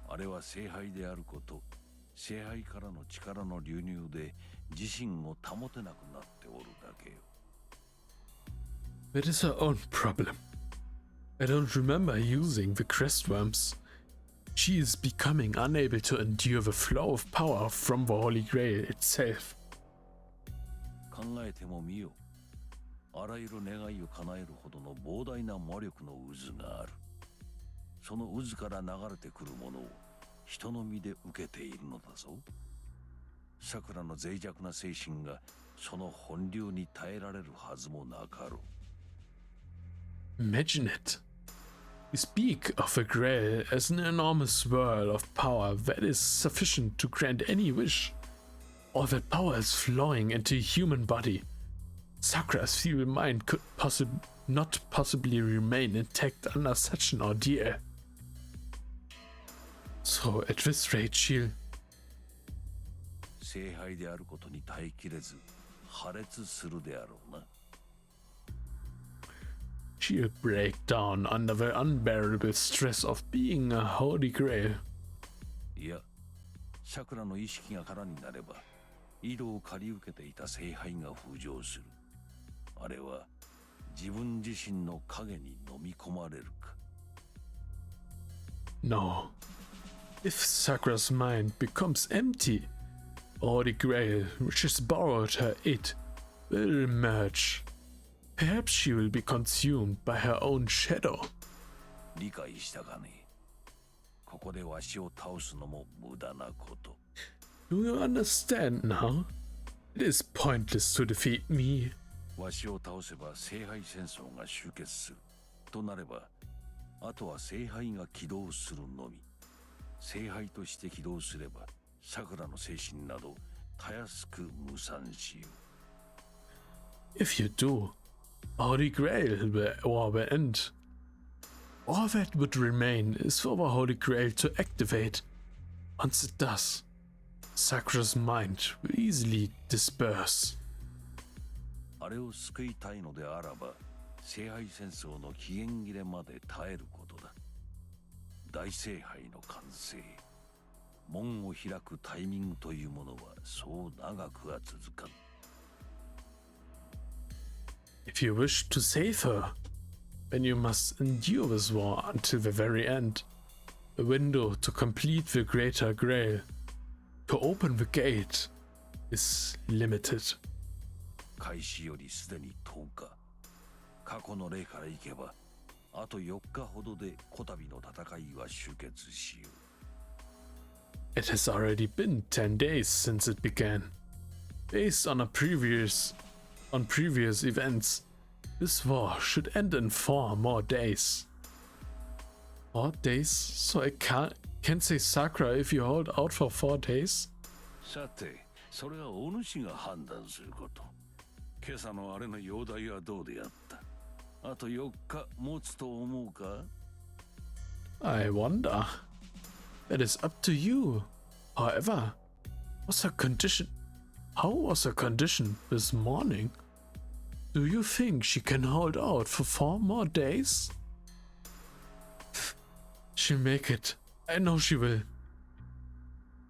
あれは聖杯であること、聖杯からの力の流入で自身を保てなくなっておるだけよ。That is her own problem. I don't remember using the crest worms. She is becoming unable to endure the flow of power from the Holy Grail itself. 考えてもみよ。あらゆる願いを叶えるほどの膨大な魔力の渦がある。その渦から流れてくるものを人の身で受けているのだぞ。さくらの脆弱な精神がその本流に耐えられるはずもなかろう。 Imagine it. We speak of the Grail as an enormous whirl of power that is sufficient to grant any wish. All that power is flowing into a human body. Sakura's feeble mind could not possibly remain intact under such an ordeal. So at this rate, she'll... 聖杯であることに耐えきれず破裂するであろうな。She'll break down under the unbearable stress of being a Holy Grail. いや、さくらの意識が空になれば、井戸を借り受けていた聖杯が浮上する。あれは自分自身の影に飲み込まれるか。No. If Sakura's mind becomes empty, the Holy Grail, which has borrowed her it, will emerge. Perhaps she will be consumed by her own shadow. 理解したかね。ここでわしを倒すのも無駄なこと。Do you understand now? It is pointless to defeat me. わしを倒せば聖杯戦争が終結する。となれば、あとは聖杯が起動するのみ。聖杯として起動すれば、桜の精神などたやすく無産しよう。If you do, Holy Grail will end. All that would remain is for the Holy Grail to activate. Once it does, Sakura's mind will easily disperse. あれを救いたいのであらば、聖杯戦争の期限切れまで耐えることだ。大聖杯の完成、門を開くタイミングというものはそう長くは続かん。If you wish to save her, then you must endure this war until the very end. The window to complete the Greater Grail, to open the gate, is limited. 開始よりすでに10日。過去の例からいけば、あと4日ほどでこたびの戦いは終結しよう。It has already been 10 days since it began. Based on previous events, this war should end in 4 more days. 4 days? So I can't say Sakura if you hold out for 4 days? さて、それはお主が判断すること。今朝のあれの容体はどうであった？あと4日持つと思うか？ I wonder. That is up to you. However, how was her condition this morning? Do you think she can hold out for 4 more days? She'll make it. I know she will.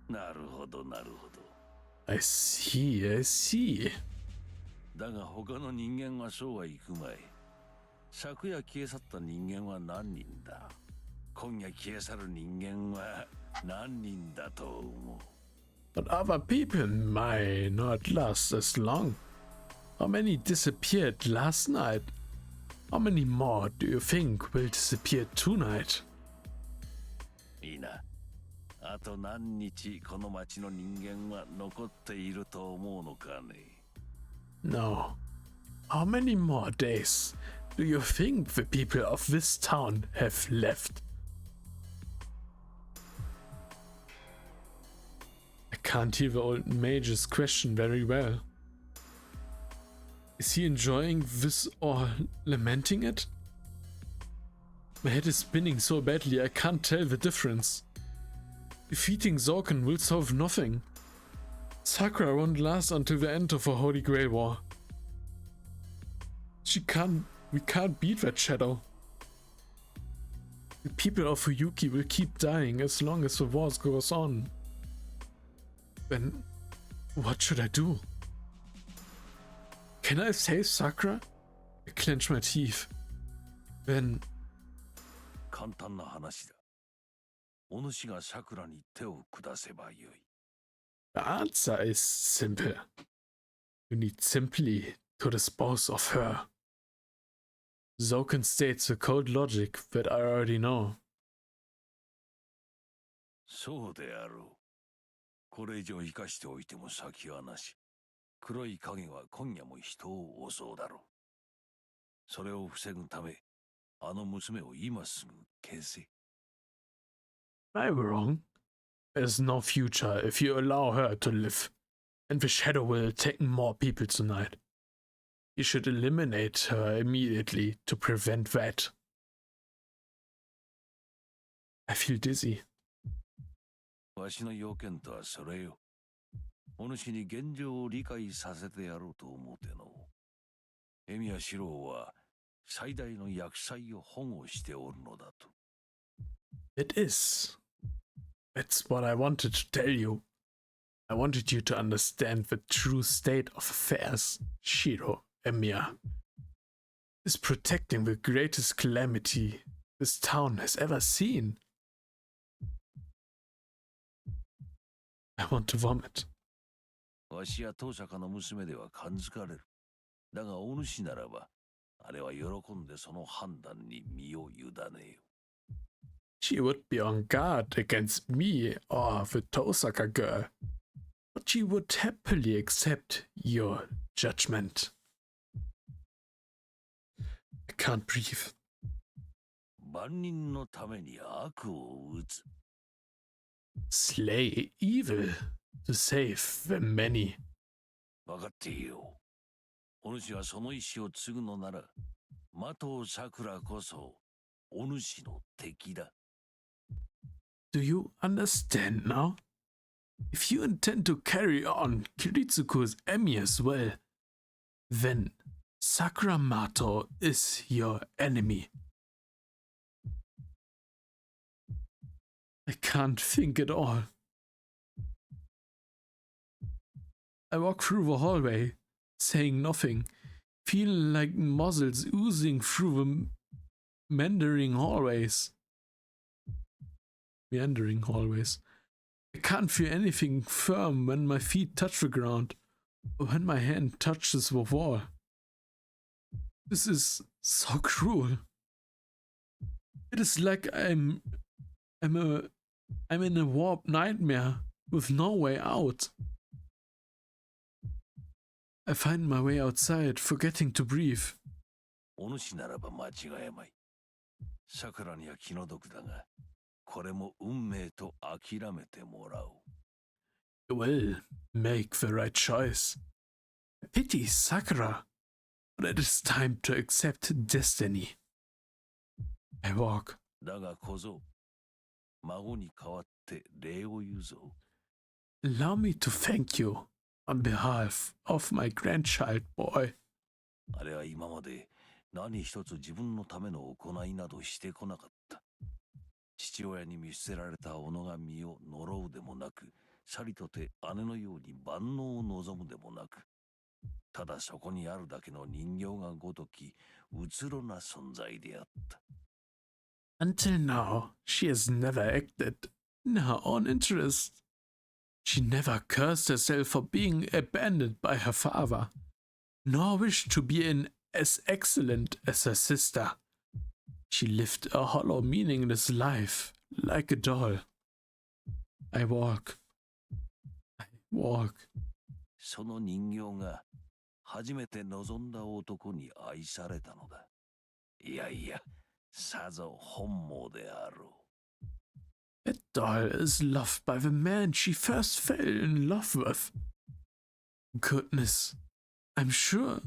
なるほど、なるほど。I see. だが他の人間はそうはいくまい。昨夜消え去った人間は何人だ？今夜消え去る人間は何人だと思う？ But other people might not last as long. How many disappeared last night? How many more do you think will disappear tonight? いいな。あと何日この町の人間は残っていると思うのかね？ No. How many more days do you think the people of this town have left? I can't hear the old mage's question very well. Is he enjoying this or lamenting it? My head is spinning so badly I can't tell the difference. Defeating Zorkin will solve nothing. Sakura won't last until the end of a Holy Grail War. We can't beat that shadow. The people of Fuyuki will keep dying as long as the war goes on. Then, what should I do? Can I save Sakura? I clench my teeth. Then... 簡単な話だ。お主が桜に手を下せばよい。 The answer is simple. You need simply to dispose of her. Zoken states a cold logic that I already know. そうであろう。これ以上生かしておいても先はなし。黒い影は今夜も人を襲うだろう。それを防ぐため、あの娘を今すぐ消せ。Am I wrong? There's no future if you allow her to live, and the shadow will attack more people tonight. You should eliminate her immediately to prevent that. I feel dizzy. わしの要件とはそれよ。お主に現状を理解させてやろうと思うての。エミヤ四郎は最大の厄災を保護しておるのだと。It is. That's what I wanted to tell you. I wanted you to understand the true state of affairs. Shiro, Emiya, is protecting the greatest calamity this town has ever seen. I want to vomit. わしや当坂の娘では感づかれる。だがお主ならば、あれは喜んでその判断に身を委ねよ。She would be on guard against me or the Tosaka girl, but she would happily accept your judgment. I can't breathe. 万人のために悪を打つ。Slay evil to save the many. 分かっているよ。お主はその意志を継ぐのなら、的藤桜こそお主の敵だ。Do you understand now? If you intend to carry on Kiritsuko's Emi as well, then Sakura Mato is your enemy. I can't think at all. I walk through the hallway, saying nothing, feeling like muzzles oozing through the meandering hallways. I can't feel anything firm when my feet touch the ground, or when my hand touches the wall. This is so cruel. It is like I'm in a warped nightmare with no way out. I find my way outside, forgetting to breathe. お主ならば間違いまい。桜には気の毒だが、これも運命と諦めてもらおう。You will make the right choice. I pity Sakura, but it is time to accept destiny. I walk. だが小僧、孫に代わって礼を言うぞ。Allow me to thank you on behalf of my grandchild boy. あれは今まで何一つ自分のための行いなどしてこなかった。父親に見捨てられた小野が身を呪うでもなく、さりとて姉のように万能を望むでもなく、ただそこにあるだけの人形がごとき、うつろな存在であった。Until now, she has never acted in her own interest. She never cursed herself for being abandoned by her father, nor wished to be as excellent as her sister. She lived a hollow, meaningless life, like a doll. I walk. その人形が初めて望んだ男に愛されたのだ。いやいや、さぞ本望であろう。That doll is loved by the man she first fell in love with. Goodness, I'm sure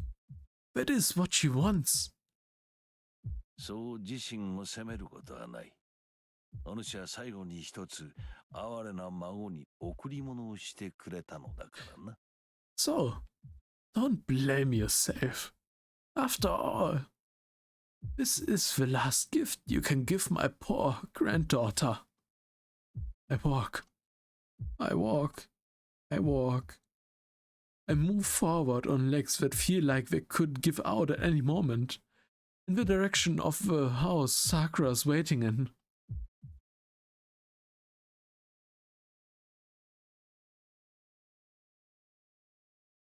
that is what she wants. そう自身を責めることはない。お主は最後に一つ哀れな孫に贈り物をしてくれたのだからな。So, don't blame yourself. After all, this is the last gift you can give my poor granddaughter. I walk. I move forward on legs that feel like they could give out at any moment, in the direction of the house Sakura's waiting in.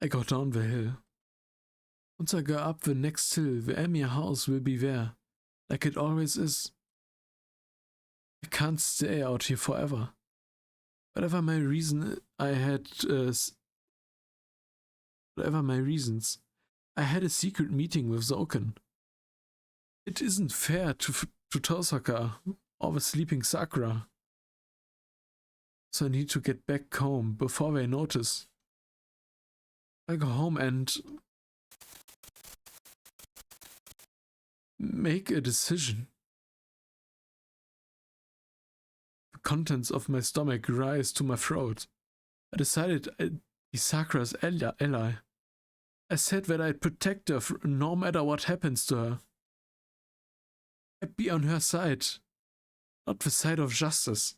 I go down the hill. Once I go up the next hill, the Emir house will be there, like it always is. I can't stay out here forever. Whatever my reason, whatever my reasons, I had a secret meeting with Zoken. It isn't fair to Tosaka or the sleeping Sakura. So I need to get back home before they notice. I go home and make a decision. The contents of my stomach rise to my throat. I decided I'd be Sakura's ally. I said that I'd protect her no matter what happens to her. I'd be on her side, not the side of justice.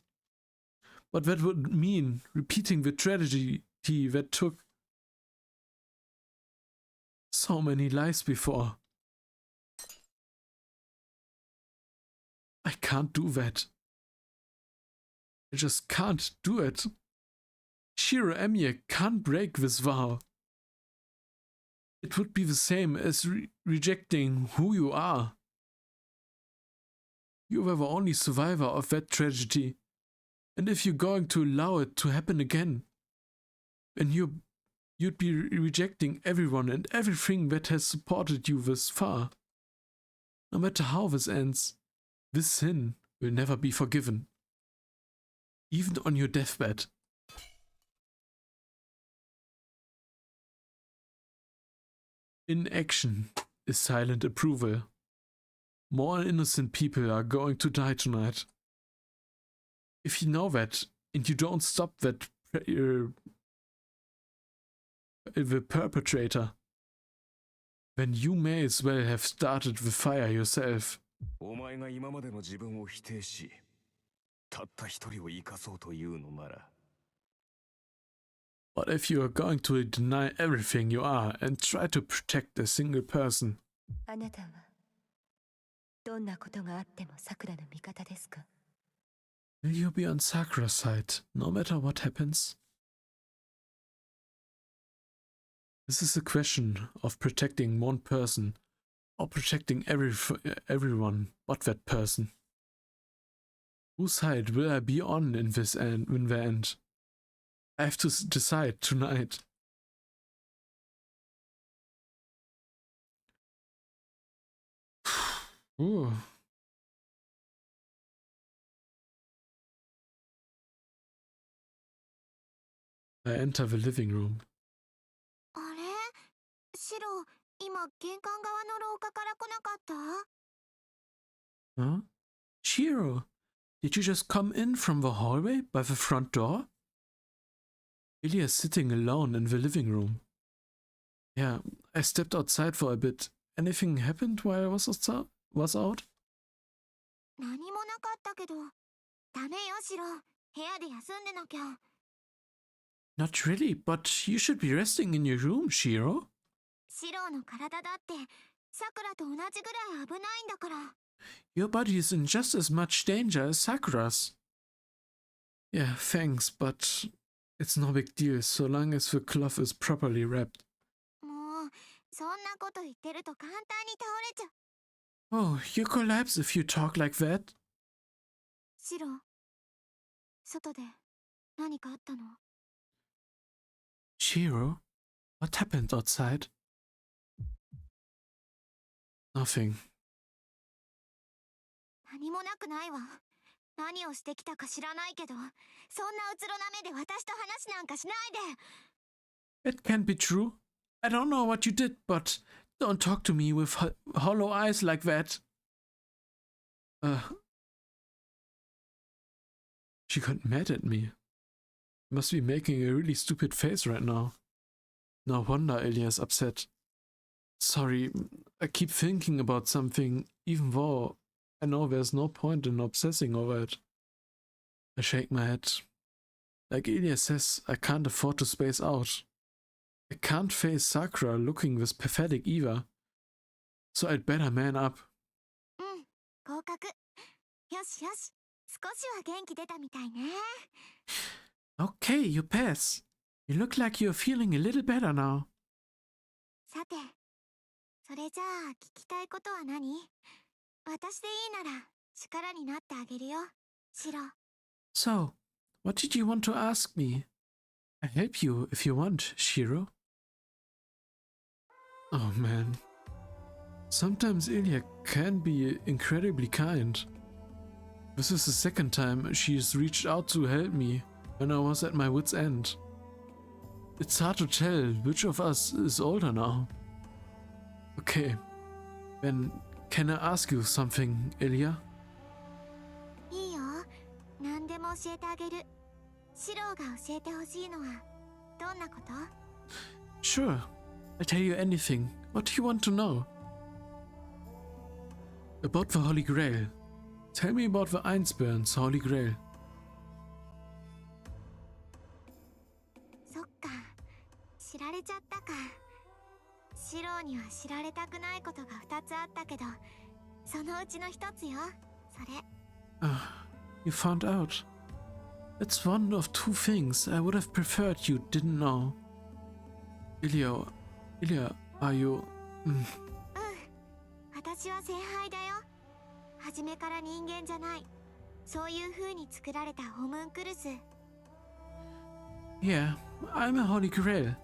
But that would mean repeating the tragedy that took so many lives before. I can't do that. I just can't do it. Shiro Emir can't break this vow. It would be the same as rejecting who you are. You were the only survivor of that tragedy, and if you're going to allow it to happen again, then you'd be rejecting everyone and everything that has supported you this far. No matter how this ends, this sin will never be forgiven. Even on your deathbed. Inaction is silent approval. More innocent people are going to die tonight. If you know that, and you don't stop that the perpetrator, then you may as well have started the fire yourself. お前が今までの自分を否定し、たった一人を生かそうというのなら。What if you are going to deny everything you are and try to protect a single person? あなたはどんなことがあってもさくらの味方ですか? Will you be on Sakura's side, no matter what happens? This is a question of protecting one person, or protecting everyone but that person. Whose side will I be on in the end? I have to decide tonight. Ooh. I enter the living room. あれ？シロ、今玄関側の廊下から来なかった？ Huh? Shiro, did you just come in from the hallway by the front door? Ilya is sitting alone in the living room. Yeah, I stepped outside for a bit. Anything happened while I was out? 何もなかったけど、ダメよシロ。部屋で休んでなきゃ。Not really, but you should be resting in your room, Shiro. シロの体だってさくらと同じぐらい危ないんだから。Your body is in just as much danger as Sakura's. Yeah, thanks, but it's no big deal so long as the cloth is properly wrapped. もう、そんなこと言ってると簡単に倒れちゃう。Oh, you collapse if you talk like that. シロ、外で何かあったの？ Shiro, what happened outside? Nothing. 何もなくないわ。何をしてきたか知らないけど、そんなうつろな目で私と話なんかしないで。 It can't be true. I don't know what you did, but don't talk to me with hollow eyes like that. She got mad at me. Must be making a really stupid face right now. No wonder Ilya is upset. Sorry, I keep thinking about something, even though I know there's no point in obsessing over it. I shake my head. Like Ilya says, I can't afford to space out. I can't face Sakura looking this pathetic either. So I'd better man up. 合格。よしよし。少しは元気出たみたいね。Okay, you pass. You look like you're feeling a little better now. それじゃあ聞きたいことは何？私でいいなら力になってあげるよ、シロ。So, what did you want to ask me? I help you if you want, Shiro. Oh man. Sometimes Ilya can be incredibly kind. This is the second time she has reached out to help me when I was at my wit's end. It's hard to tell which of us is older now. Okay, then can I ask you something, Ilya? いいよ、何でも教えてあげる。シロが教えてほしいのはどんなこと？ Sure, I'll tell you anything. What do you want to know? About the Holy Grail. Tell me about the Einsburn's Holy Grail. そっか、知られちゃったか。シロには知られたくないことが2つあったけど、そのうちの1つよ、それ。You found out. That's one of two things I would have preferred you didn't know. Ilya, are you... 私は聖杯だよ。初めから人間じゃない。そういう風に作られたホムンクルス。Yeah, I'm a Holy Grail.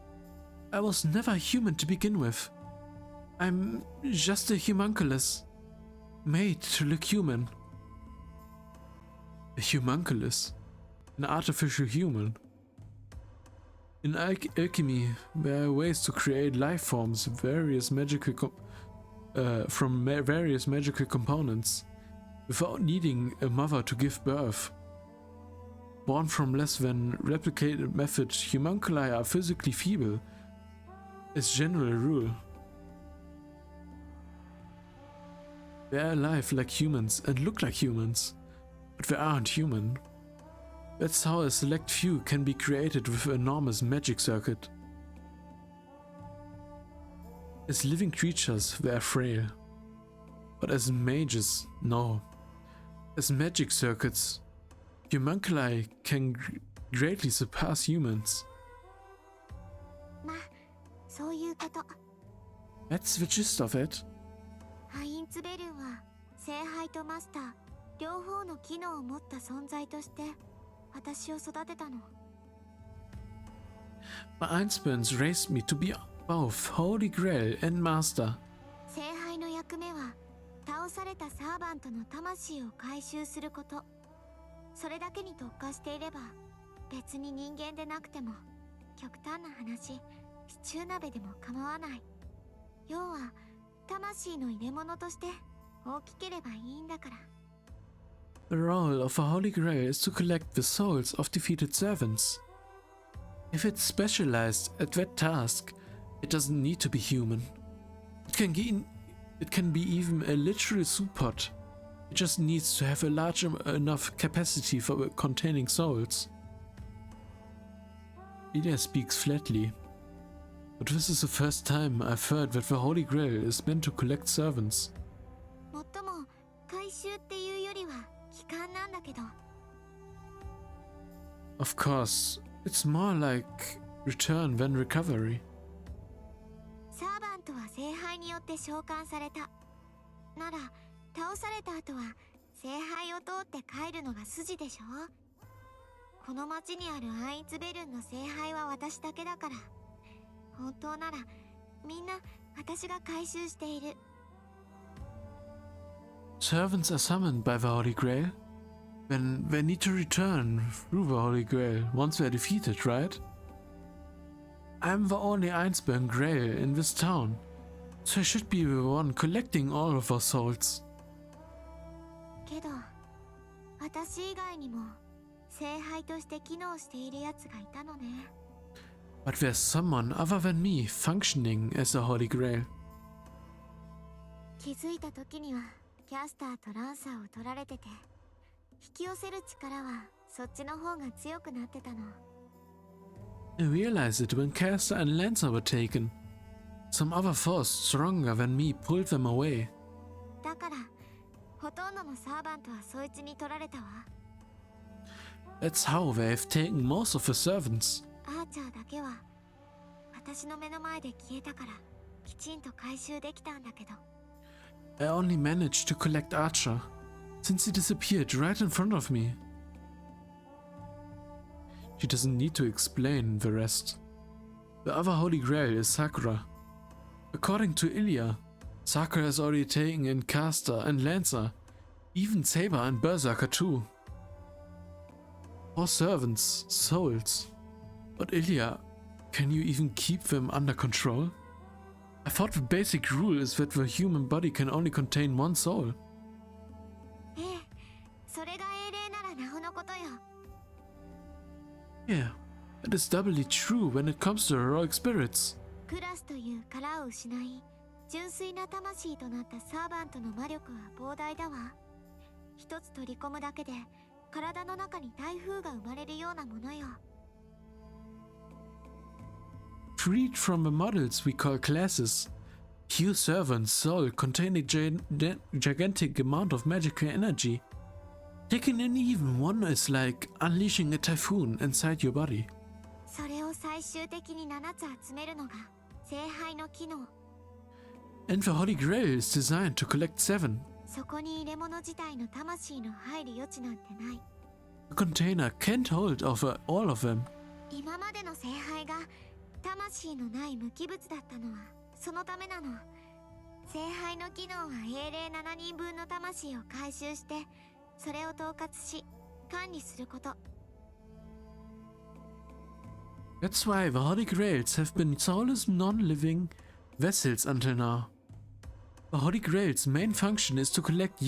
I was never human to begin with. I'm just a homunculus, made to look human. A homunculus, an artificial human. In alchemy, there are ways to create life forms, various magical various magical components, without needing a mother to give birth. Born from less than replicated methods, homunculi are physically feeble, as general rule. They are alive like humans and look like humans, but they aren't human. That's how a select few can be created with an enormous magic circuit. As living creatures, they are frail. But as mages, no. As magic circuits, homunculi can greatly surpass humans. ま、そういうこと。That's the gist of it. ハインツベルンは聖杯とマスター両方の機能を持った存在として私を育てたの。My Einsburns raised me to be both Holy Grail and Master. 聖杯の役目は倒されたサーバントの魂を回収すること。それだけに特化していれば別に人間でなくても極端な話シチュー鍋でも構わない。要は魂の入れ物として大きければいいんだから。The role of a Holy Grail is to collect the souls of defeated servants. If it's specialized at that task, it doesn't need to be human. It can be even a literal soup pot. It just needs to have a large enough capacity for containing souls. Ilya speaks flatly. But this is the first time I've heard that the Holy Grail is meant to collect servants. もっとも回収っていうよりは帰還なんだけど。Of course, it's more like return than recovery. サーバントは聖杯によって召喚された。なら倒された後は聖杯を通って帰るのが筋でしょ。この町にあるアインツベルンの聖杯は私だけだから。本当ならみんな私が回収している。Servants are summoned by the Holy Grail. Then they need to return through the Holy Grail once they're defeated, right? I'm the only Einsburn Grail in this town, so I should be the one collecting all of our souls. けど私以外にも聖杯として機能しているやつがいたのね。But there's someone other than me functioning as a Holy Grail. 気づいた時にはキャスターとランサーを取られてて、引き寄せる力はそっちの方が強くなってたの。I realized it when Caster and Lancer were taken. Some other force stronger than me pulled them away. だからほとんどのサーバントはそいつに取られたわ。That's how they've taken most of the servants. アーチャーだけは私の目の前で消えたからきちんと回収できたんだけど。 I only managed to collect Archer, since he disappeared right in front of me. She doesn't need to explain the rest. The other Holy Grail is Sakura. According to Ilya, Sakura has already taken in Caster and Lancer, even Saber and Berserker too. 4 servants, souls. But Ilya, can you even keep them under control? I thought the basic rule is that the human body can only contain 1 soul. ええ、それが英霊ならなおのことよ。 Yeah, that is doubly true when it comes to heroic spirits. クラスという殻を失い、純粋な魂となったサーバントの魔力は膨大だわ。一つ取り込むだけで体の中に台風が生まれるようなものよ。 Freed from the models we call classes, few servants' soul contain a gigantic amount of magical energy. Taking in even one is like unleashing a typhoon inside your body. それを最終的に7つ集めるのが聖杯の機能。 And the Holy Grail is designed to collect 7. そこに入れ物自体の魂の入る余地なんてない。 The container can't hold over all of them. 今までの聖杯が魂のない無機物だったのはそのためなの。聖杯の機能は英霊7人分の魂を回収してそれを統括し管理すること。 That's why the Holy Grails have been soulless non-living vessels until now. The Holy Grail's main function is to collect,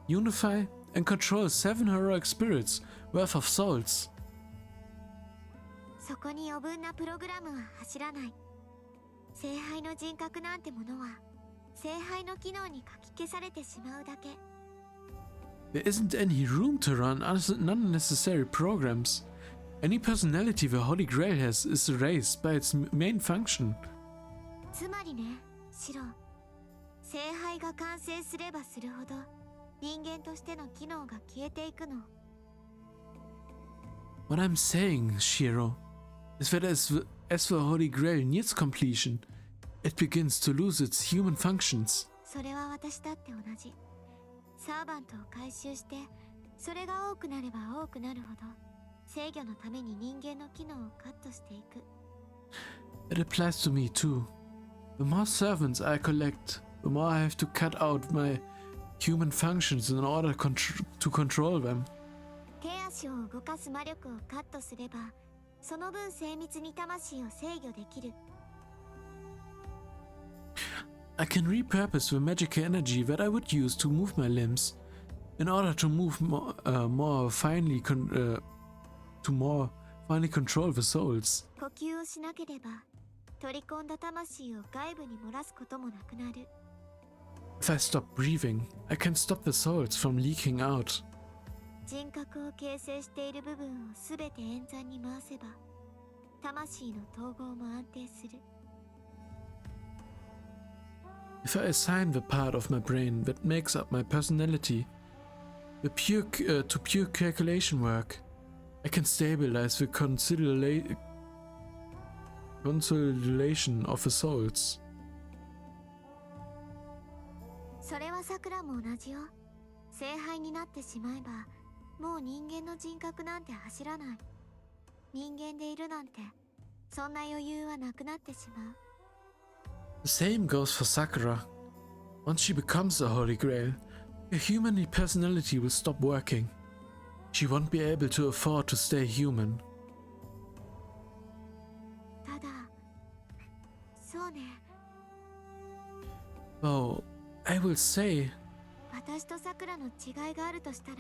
unify, and control 7 heroic spirits worth of souls. そこに余分なプログラムは走らない。聖杯の人格なんてものは聖杯の機能に書き消されてしまうだけ。 There isn't any room to run unnecessary programs. Any personality the Holy Grail has is erased by its main function. つまりね、シロ、聖杯が完成すればするほど人間としての機能が消えていくの。 What I'm saying, Shiro, is that as the Holy Grail nears completion, it begins to lose its human functions. それは私だって同じ。サーバントを回収してそれが多くなれば多くなるほど制御のために人間の機能をカットしていく。 It applies to me too. The more servants I collect, the more I have to cut out my human functions in order to control them. 手足を動かす魔力をカットすればその分精密に魂を制御できる。 I can repurpose the magical energy that I would use to move my limbs in order to move more finely control the souls. 呼吸をしなければ取り込んだ魂を外部に漏らすこともなくなる。 If I stop breathing, I can stop the souls from leaking out. 人格を形成している部分をすべて演算に回せば魂の統合も安定する。 If I assign the part of my brain that makes up my personality to pure calculation work, I can stabilize the consolidation of the souls. それは桜も同じよ。聖杯になってしまえばもう人間の人格なんて走らない。人間でいるなんてそんな余裕はなくなってしまう。 The same goes for Sakura. Once she becomes the Holy Grail, her human personality will stop working. She won't be able to afford to stay human. ただ、そうね。 Though, I will say, 私と桜の違いがあるとしたら、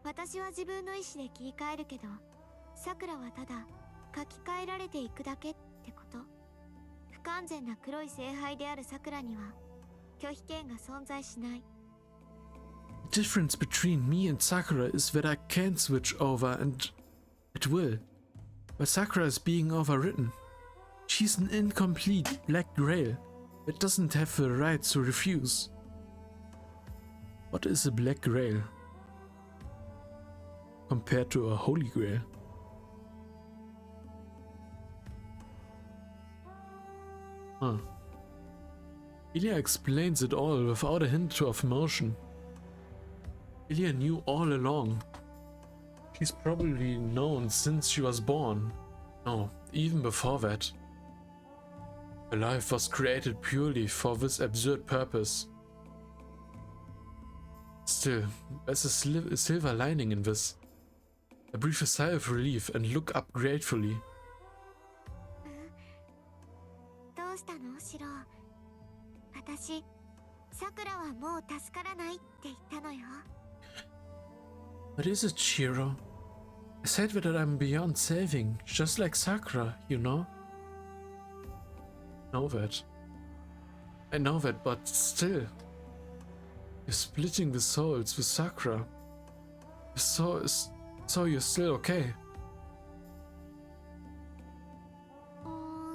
私は自分の意思で切り替えるけど、桜はただ書き換えられていくだけってこと。不完全な黒い聖杯である桜には拒否権が存在しない。 the difference between me and Sakura is that I can't switch over and it will. But Sakura is being overwritten. She's an incomplete Black Grail that doesn't have the right to refuse. What is a Black Grail compared to a Holy Grail? Huh. Ilya explains it all without a hint of emotion. Ilya knew all along. She's probably known since she was born. No, even before that. Her life was created purely for this absurd purpose. Still, there's a silver lining in this. I breathe a sigh of relief and look up gratefully. どうしたのシロ。私、さくらはもう助からないって言ったのよ。What is it, Shiro? I said that I'm beyond saving, just like Sakura, you know? Know that. I know that, but still. You're splitting the souls with Sakura. So you're still okay.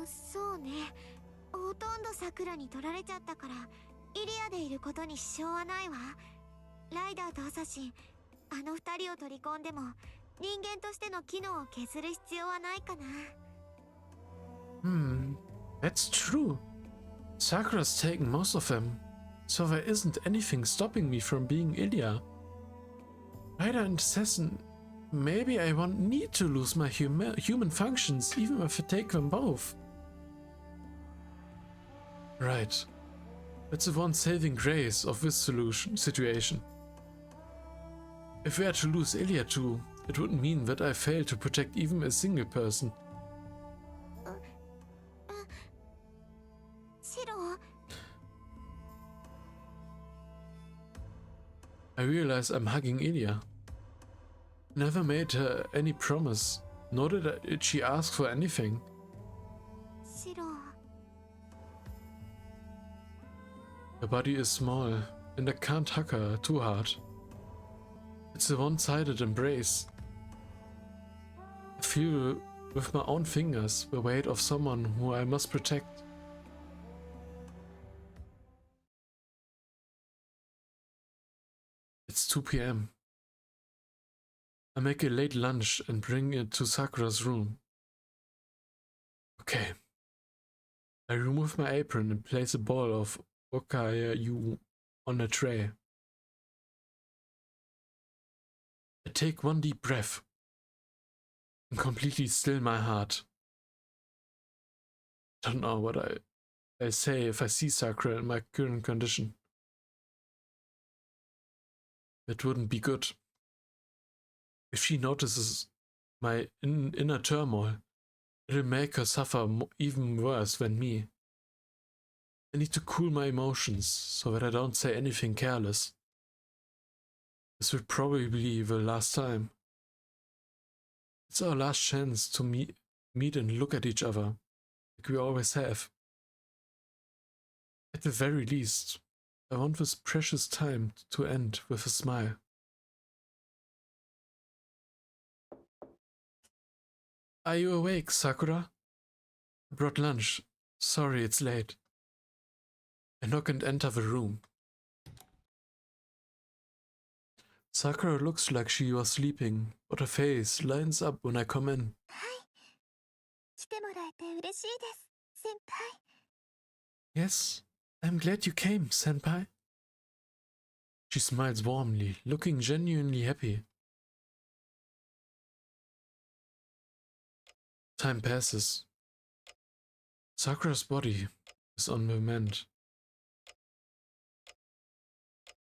そうね。ほとんどさくらに取られちゃったから、イリアでいることに支障はないわ。ライダーとアサシン、あの二人を取り込んでも、人間としての機能を削る必要はないかな。That's true. Sakura's taken most of them, so there isn't anything stopping me from being Ilya. Rider and Assassin, maybe I won't need to lose my human functions even if I take them both. Right. That's the one saving grace of this situation. If we are to lose Ilya too, it would mean that I fail to protect even a single person. シロ。 I realize I'm hugging Ilya. Never made her any promise, nor did she ask for anything. シロ。 Her body is small, and I can't hug her too hard. It's a one-sided embrace. I feel with my own fingers the weight of someone who I must protect. It's 2 p.m. I make a late lunch and bring it to Sakura's room. Okay. I remove my apron and place a bowl of okayu on a tray. I take one deep breath and completely still my heart. I don't know what I say if I see Sakura in my current condition. It wouldn't be good. If she notices my inner turmoil, it'll make her suffer even worse than me. I need to cool my emotions so that I don't say anything careless. This will probably be the last time. It's our last chance to meet and look at each other, like we always have. At the very least, I want this precious time to end with a smile. Are you awake, Sakura? I brought lunch. Sorry it's late. I knock and enter the room. Sakura looks like she was sleeping, but her face lights up when I come in. 来てもらえて嬉しいです、先輩。 Yes, I'm glad you came, senpai. She smiles warmly, looking genuinely happy. Time passes. Sakura's body is on the mend.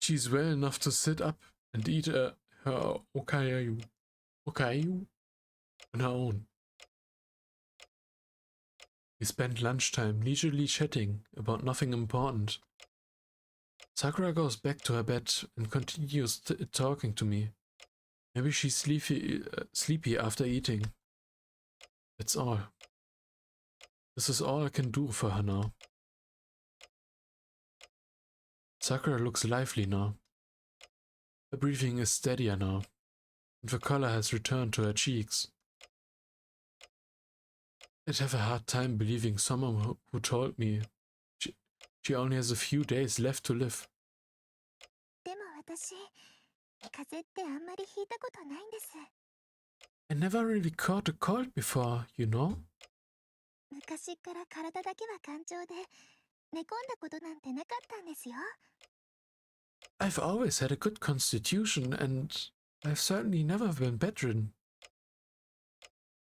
She's well enough to sit up and eat her okayu on her own. We spend lunchtime leisurely chatting about nothing important. Sakura goes back to her bed and continues talking to me. Maybe she's sleepy after eating. That's all. This is all I can do for her now. Sakura looks lively now. Her breathing is steadier now, and the color has returned to her cheeks. I'd have a hard time believing someone who told me she only has a few days left to live. でも私、風邪ってあんまりひいたことないんです。 I never really caught a cold before, you know? 昔昔から体だけは頑丈で、寝込んだことなんてなかったんですよ。I've always had a good constitution and I've certainly never been bedridden.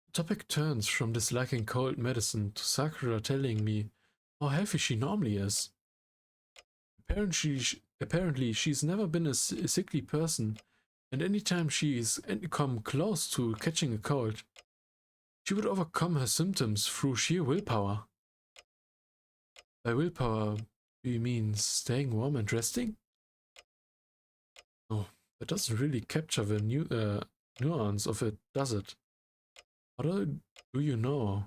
The topic turns from disliking cold medicine to Sakura telling me how healthy she normally is. Apparently she's never been a sickly person, and anytime she's come close to catching a cold, she would overcome her symptoms through sheer willpower. By willpower, do you mean staying warm and resting? Oh, that doesn't really capture the nuance of it, does it? How do you know?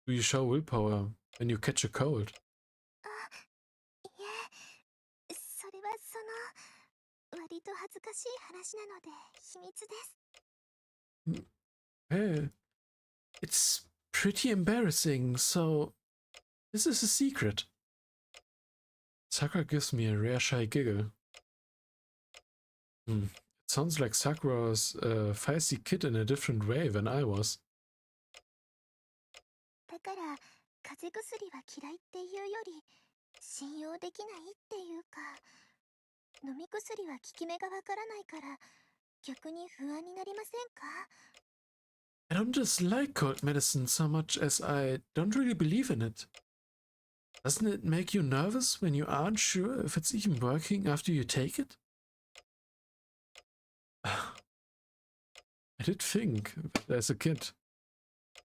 Do you show willpower when you catch a cold? いえ、それは割と恥ずかしい話なので秘密です。Hey, it's pretty embarrassing, so this is a secret. Sakura gives me a rare shy giggle. It sounds like Sakura was a feisty kid in a different way than I was. だから風邪薬は嫌いっていうより信用できないっていうか、飲み薬は効き目がわからないから逆に不安になりませんか？ I don't dislike cold medicine so much as I don't really believe in it. Doesn't it make you nervous when you aren't sure if it's even working after you take it? I did think as a kid,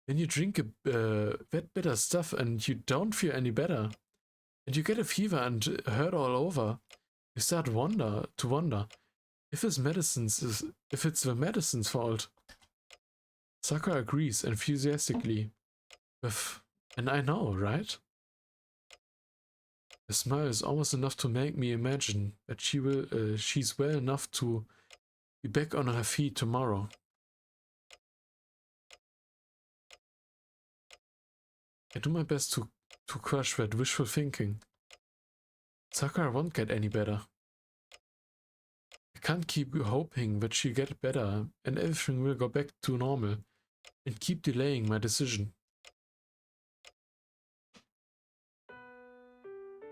when you drink that bitter stuff and you don't feel any better, and you get a fever and hurt all over, you start to wonder if it's the medicine's fault. Sakura agrees enthusiastically with, and I know, right? The smile is almost enough to make me imagine that she's well enough to be back on her feet tomorrow. I do my best to crush that wishful thinking. Sakura won't get any better. I can't keep hoping that she'll get better and everything will go back to normal and keep delaying my decision.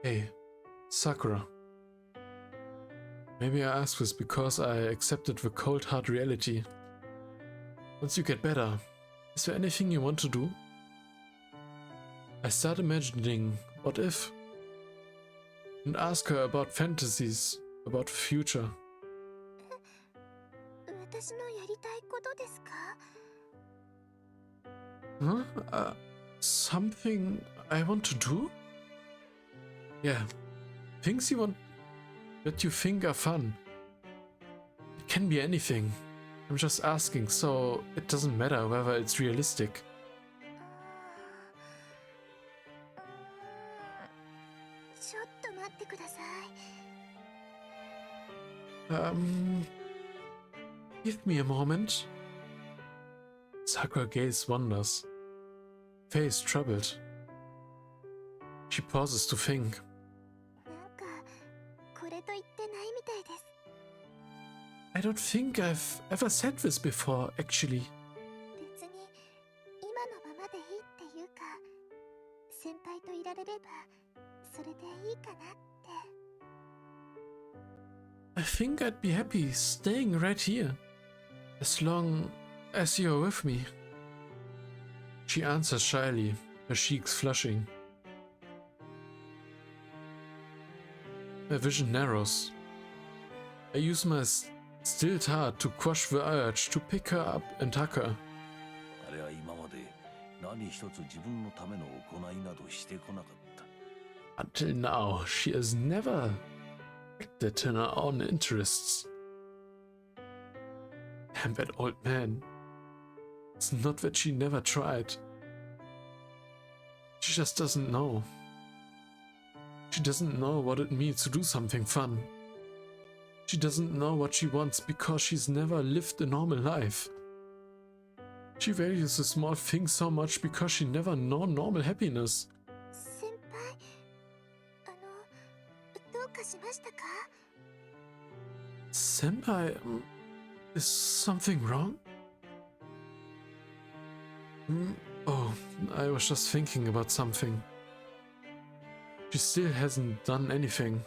Hey, Sakura. Maybe I ask this because I accepted the cold hard reality. Once you get better, is there anything you want to do? I start imagining what if and ask her about fantasies about the future. 私のやりたいことですか？ Huh? Something I want to do? Yeah, things that you think are fun. It can be anything. I'm just asking, so it doesn't matter whether it's realistic. ちょっと待ってください。Give me a moment. Sakura gaze wanders, face troubled. She pauses to think. なんかこれと言ってないみたいです。 I don't think I've ever said this before, actually. 別に今のままでいいっていうか、先輩といられればそれでいいかなって。 I think I'd be happy staying right here, as long as you're with me. She answers shyly, her cheeks flushing. My vision narrows. I use my stilled heart to quash the urge to pick her up and hug her. あれは今まで何一つ自分のための行いなどしてこなかった。 Until now, she has never acted in her own interests. Damn that old man. It's not that she never tried. She just doesn't know. She doesn't know what it means to do something fun. She doesn't know what she wants because she's never lived a normal life. She values the small things so much because she never known normal happiness. 先輩、どうかしましたか？ Senpai, is something wrong? Oh, I was just thinking about something. She still hasn't done anything.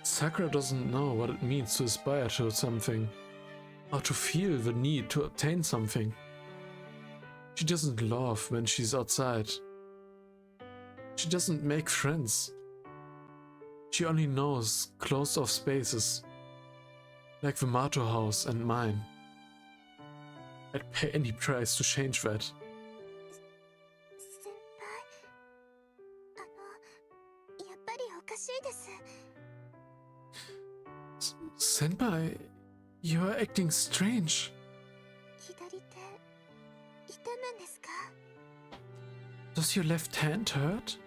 Sakura doesn't know what it means to aspire to something, or to feel the need to obtain something. She doesn't laugh when she's outside. She doesn't make friends. She only knows closed off spaces, like the Mato house and mine. I'd pay any price to change that. 先輩、やっぱりおかしいです。 Senpai, you are acting strange. 左手、痛むんですか？ Does your left hand hurt?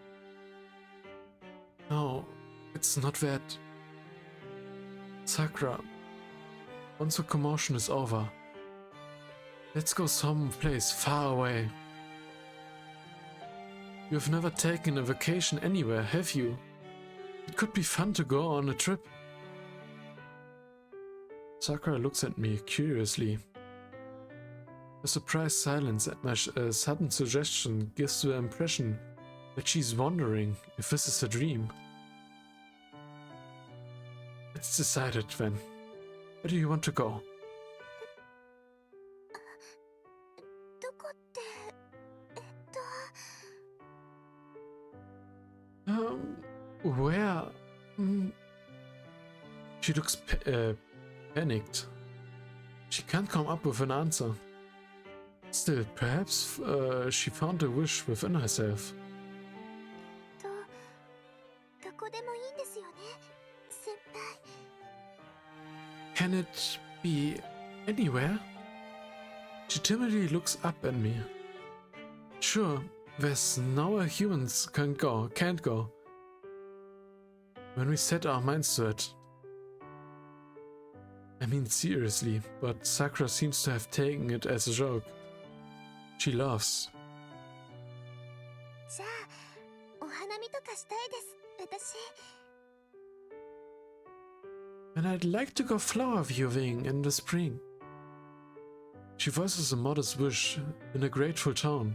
No, it's not that. Sakura, once the commotion is over, let's go someplace far away. You've never taken a vacation anywhere, have you? It could be fun to go on a trip. Sakura looks at me curiously. A surprised silence at my sudden suggestion gives the impression that she's wondering if this is a dream. It's decided then. Where do you want to go? どこって、Where? She looks panicked. She can't come up with an answer. Still, perhaps she found a wish within herself. どこでもいいんですよね、先輩。 Can it be anywhere? She timidly looks up at me. Sure, there's nowhere humans can't go. When we set our minds to it. I mean seriously, but Sakura seems to have taken it as a joke. She laughs. じゃあ、お花見とかしたいです、私。 And I'd like to go flower viewing in the spring. She voices a modest wish in a grateful tone.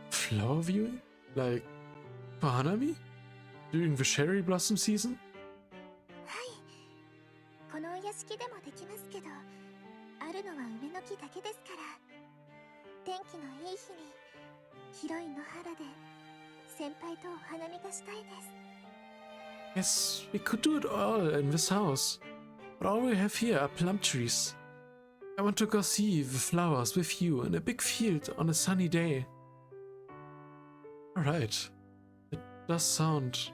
Flower viewing? Like for Hanami? During the cherry blossom season? はい。このお屋敷でもできますけど、あるのは梅の木だけですから。天気のいい日に、広い野原で先輩とお花見がしたいです。 Yes, we could do it all in this house. But all we have here are plum trees. I want to go see the flowers with you in a big field on a sunny day. Alright. It does sound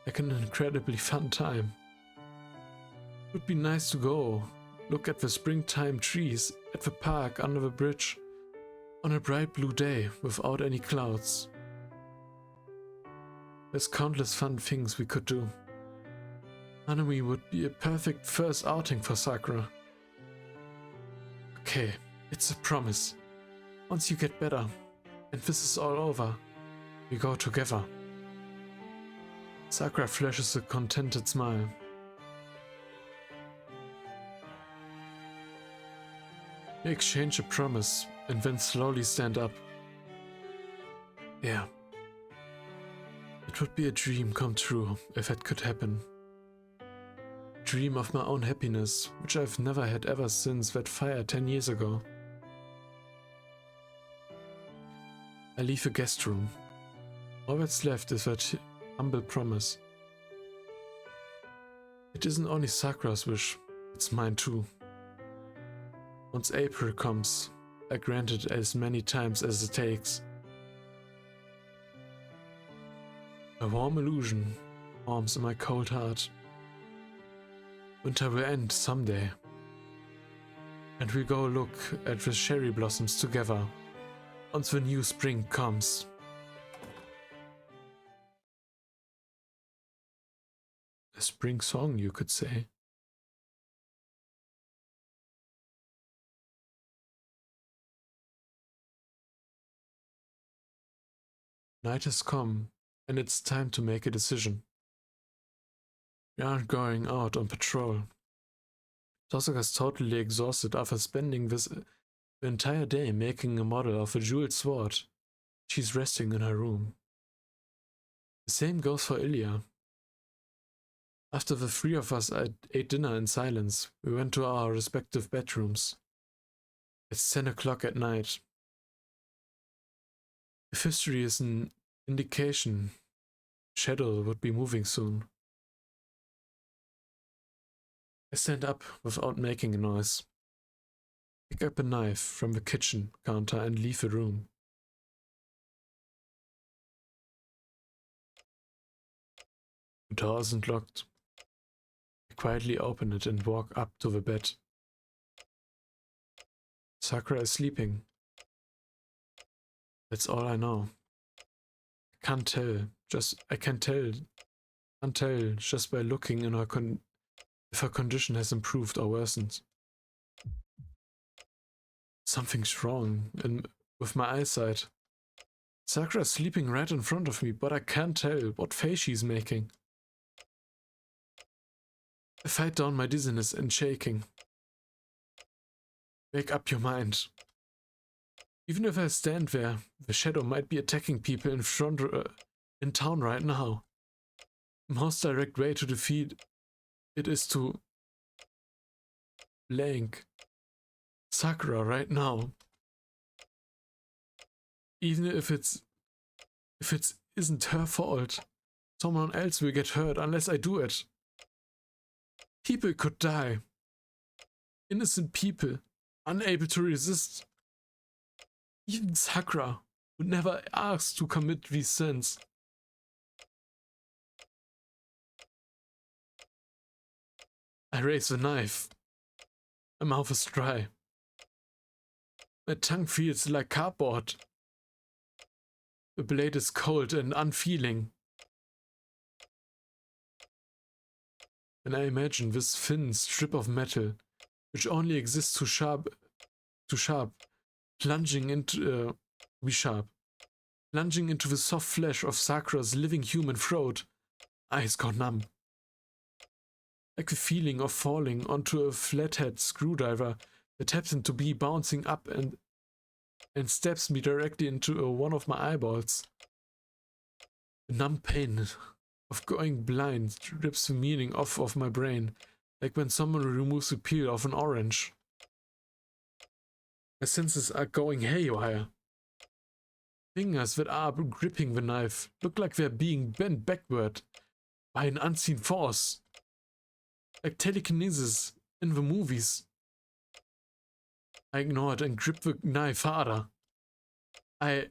like an incredibly fun time. It would be nice to go look at the springtime trees at the park under the bridge on a bright blue day without any clouds. There's countless fun things we could do. Hanami would be a perfect first outing for Sakura. Okay, it's a promise. Once you get better, and this is all over, we go together. Sakura flashes a contented smile. We exchange a promise and then slowly stand up. Yeah. It would be a dream come true if that could happen. Dream of my own happiness, which I've never had ever since that fire 10 years ago. I leave the guest room. All that's left is that humble promise. It isn't only Sakura's wish, it's mine too. Once April comes, I grant it as many times as it takes. A warm illusion forms in my cold heart. Winter will end someday, and we go look at the cherry blossoms together once the new spring comes. A spring song, you could say. Night has come, and it's time to make a decision. We aren't going out on patrol. Tosaka's totally exhausted after spending the entire day making a model of a jeweled sword. She's resting in her room. The same goes for Ilya. After the three of us ate dinner in silence, we went to our respective bedrooms. It's 10 o'clock at night. If history is an indication, Shadow would be moving soon. I stand up without making a noise. Pick up a knife from the kitchen counter and leave the room. The door isn't locked. I quietly open it and walk up to the bed. Sakura is sleeping. That's all I know. I can't tell. Can't tell just by looking in her if her condition has improved or worsened. Something's wrong with my eyesight. Sakura's sleeping right in front of me, but I can't tell what face she's making. I fight down my dizziness and shaking. Wake up your mind. Even if I stand there, the shadow might be attacking people in town right now. The most direct way to defeat it is to blank Sakura right now. Even if it isn't her fault, someone else will get hurt unless I do it. People could die. Innocent people, unable to resist. Even Sakura would never ask to commit these sins. I raise the knife. My mouth is dry. My tongue feels like cardboard. The blade is cold and unfeeling. And I imagine this thin strip of metal, which only exists to sharp, plunging into the soft flesh of Sakura's living human throat. Eyes go numb. Like the feeling of falling onto a flathead screwdriver that happens to be bouncing up and stabs me directly into one of my eyeballs. The numb pain of going blind strips the meaning off of my brain, like when someone removes the peel of an orange. My senses are going haywire. Fingers that are gripping the knife look like they're being bent backward by an unseen force. Like telekinesis in the movies. I ignore it and grip the knife harder. I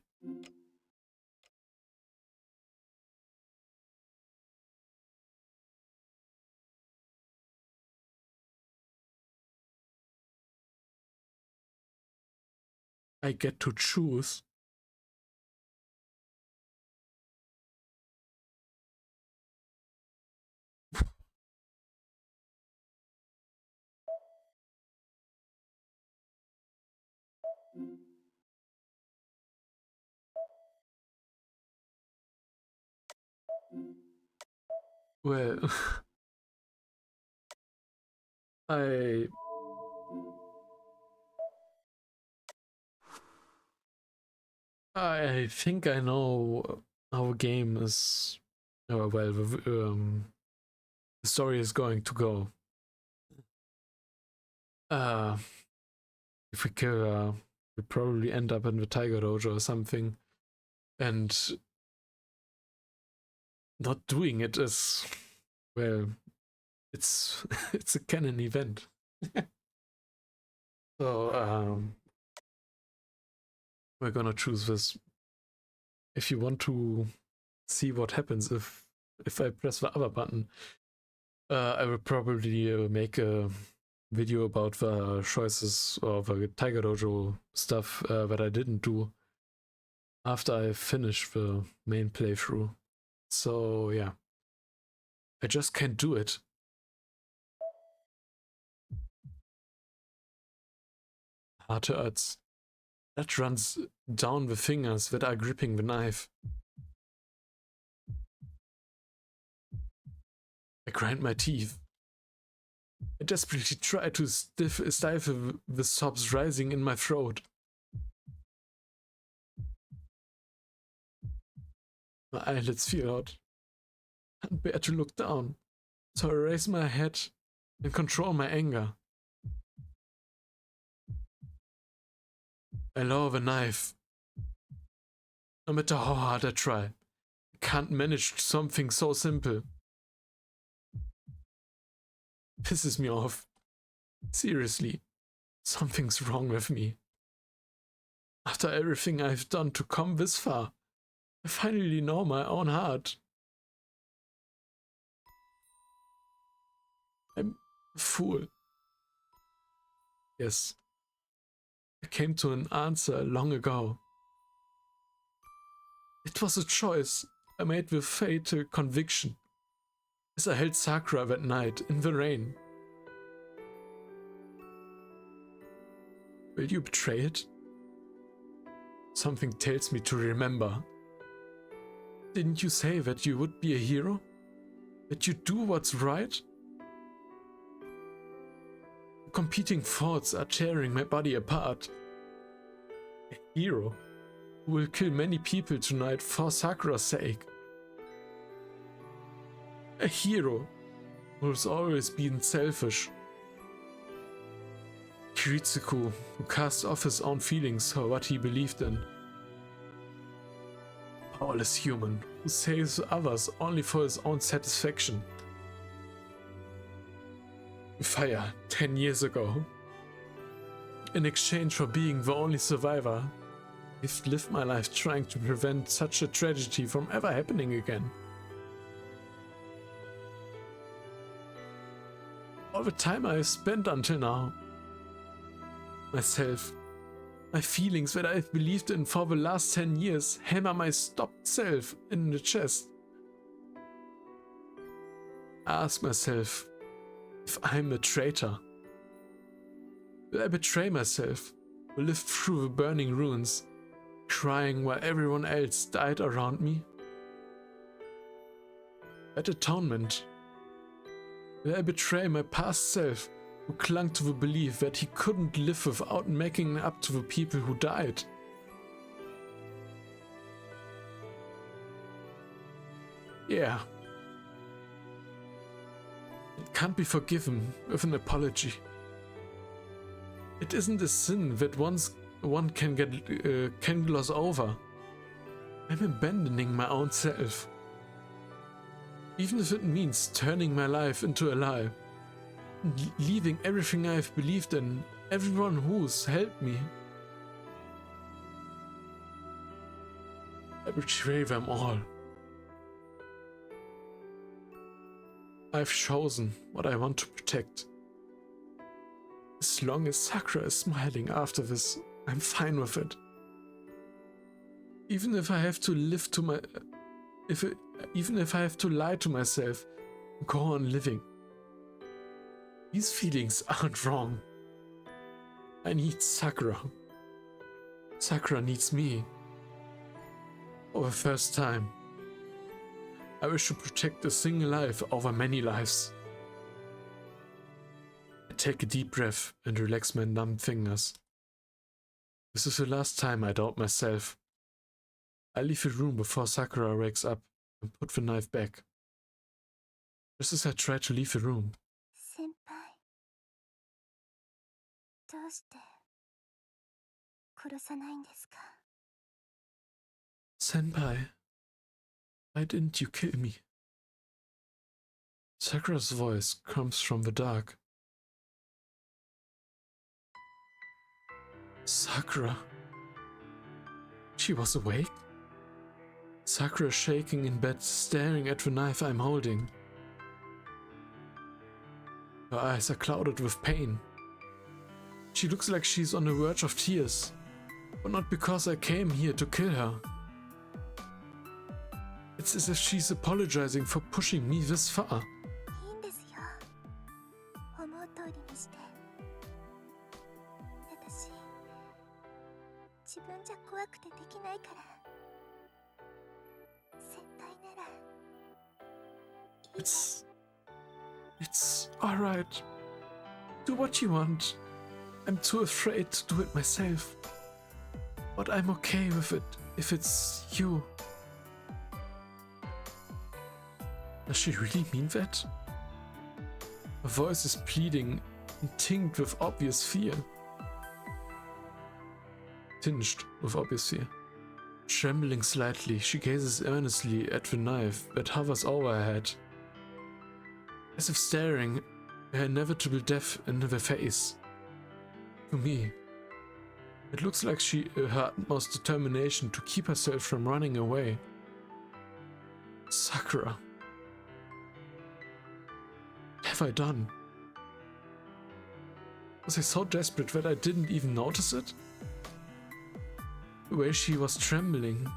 get to choose. Well, I think I know how a game is. Well, the story is going to go. If we kill her, we probably end up in the Tiger Dojo or something, and not doing it is, well, it's it's a canon event. So we're gonna choose this. If you want to see what happens if I press the other button, I will probably make a video about the choices or the Tiger Dojo stuff that I didn't do after I finish the main playthrough. So yeah, I just can't do it. Heart hurts. That runs down the fingers that are gripping the knife. I grind my teeth. I desperately try to stifle the sobs rising in my throat. My eyelids feel out. I can't bear to look down, so I raise my head and control my anger. I lower the knife. No matter how hard I try, I can't manage something so simple. Pisses me off. Seriously, something's wrong with me. After everything I've done to come this far, I finally know my own heart. I'm a fool. Yes, I came to an answer long ago. It was a choice I made with fatal conviction as I held Sakura that night in the rain. Will you betray it? Something tells me to remember. Didn't you say that you would be a hero? That you do what's right? Competing thoughts are tearing my body apart. A hero who will kill many people tonight for Sakura's sake. A hero who has always been selfish. Kiritsuku, who cast off his own feelings for what he believed in. Powerless human who saves others only for his own satisfaction. Fire 10 years ago. In exchange for being the only survivor, I've lived my life trying to prevent such a tragedy from ever happening again. All the time I've spent until now. Myself, my feelings that I've believed in for the last 10 years hammer my stopped self in the chest. I ask myself if I'm a traitor. Will I betray myself? Will live through the burning ruins, crying while everyone else died around me? At atonement, will I betray my past self who clung to the belief that he couldn't live without making up to the people who died? Yeah. It can't be forgiven with an apology. It isn't a sin that one can gloss over. I'm abandoning my own self. Even if it means turning my life into a lie. Leaving everything I've believed in, everyone who's helped me. I betray them all. I've chosen what I want to protect. As long as Sakura is smiling after this, I'm fine with it. Even if I have to live to my... even if I have to lie to myself, go on living. These feelings aren't wrong. I need Sakura. Sakura needs me. For the first time. I wish to protect a single life over many lives. I take a deep breath and relax my numb fingers. This is the last time I doubt myself. I leave the room before Sakura wakes up and put the knife back. Just as I try to leave the room. 先輩、どうして殺さないんですか? Senpai, why didn't you kill me? Sakura's voice comes from the dark. Sakura. She was awake? Sakura shaking in bed, staring at the knife I'm holding. Her eyes are clouded with pain. She looks like she's on the verge of tears, but not because I came here to kill her. It's as if she's apologizing for pushing me this far. いいんですよ。思う通りにして。私、自分じゃ怖くてできないから。先輩なら。It's alright. Do what you want. I'm too afraid to do it myself. But I'm okay with it if it's you. Does she really mean that? Her voice is pleading and tinged with obvious fear. Tinged with obvious fear. Trembling slightly, she gazes earnestly at the knife that hovers over her head, as if staring her inevitable death in the face. To me, it looks like her utmost determination to keep herself from running away. Sakura. What have I done? Was I so desperate that I didn't even notice it? The way she was trembling.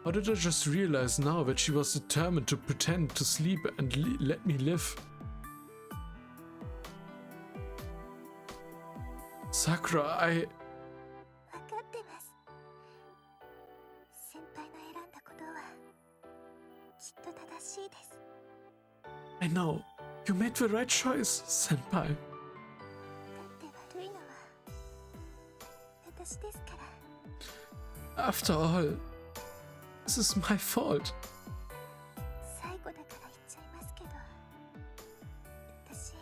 Or did I just realize now that she was determined to pretend to sleep and let me live? Sakura, 分かってます。先輩の選んだことはきっと正しいです。 I know. You made the right choice, senpai. だって悪いのは私ですから。 After all, this is my fault. 最後だから言っちゃいますけど、私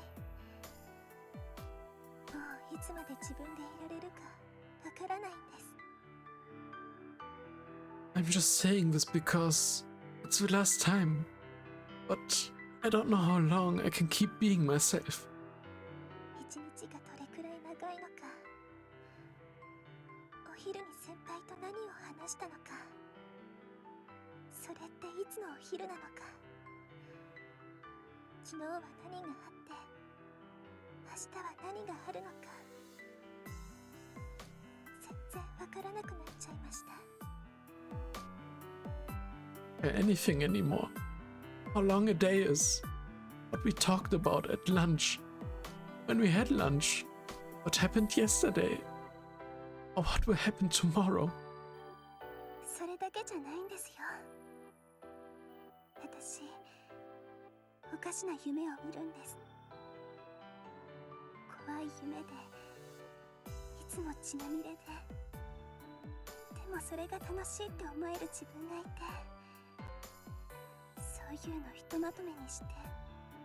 もういつまで自分でいられるかわからないんです。 I'm just saying this because it's the last time. But I don't know how long I can keep being myself. 一日がどれくらい長いのか、お昼に先輩と何を話したのか、それっていつのお昼なのか、昨日は何があって明日は何があるのか、全然わからなくなっちゃいました。 Anything anymore. How long a day is. What we talked about at lunch. When we had lunch. What happened yesterday. Or what will happen tomorrow. それだけじゃないんですよ。私、おかしな夢を見るんです。怖い夢で、いつも血まみれで、でもそれが楽しいって思える自分がいて、そういうのひとまとめにして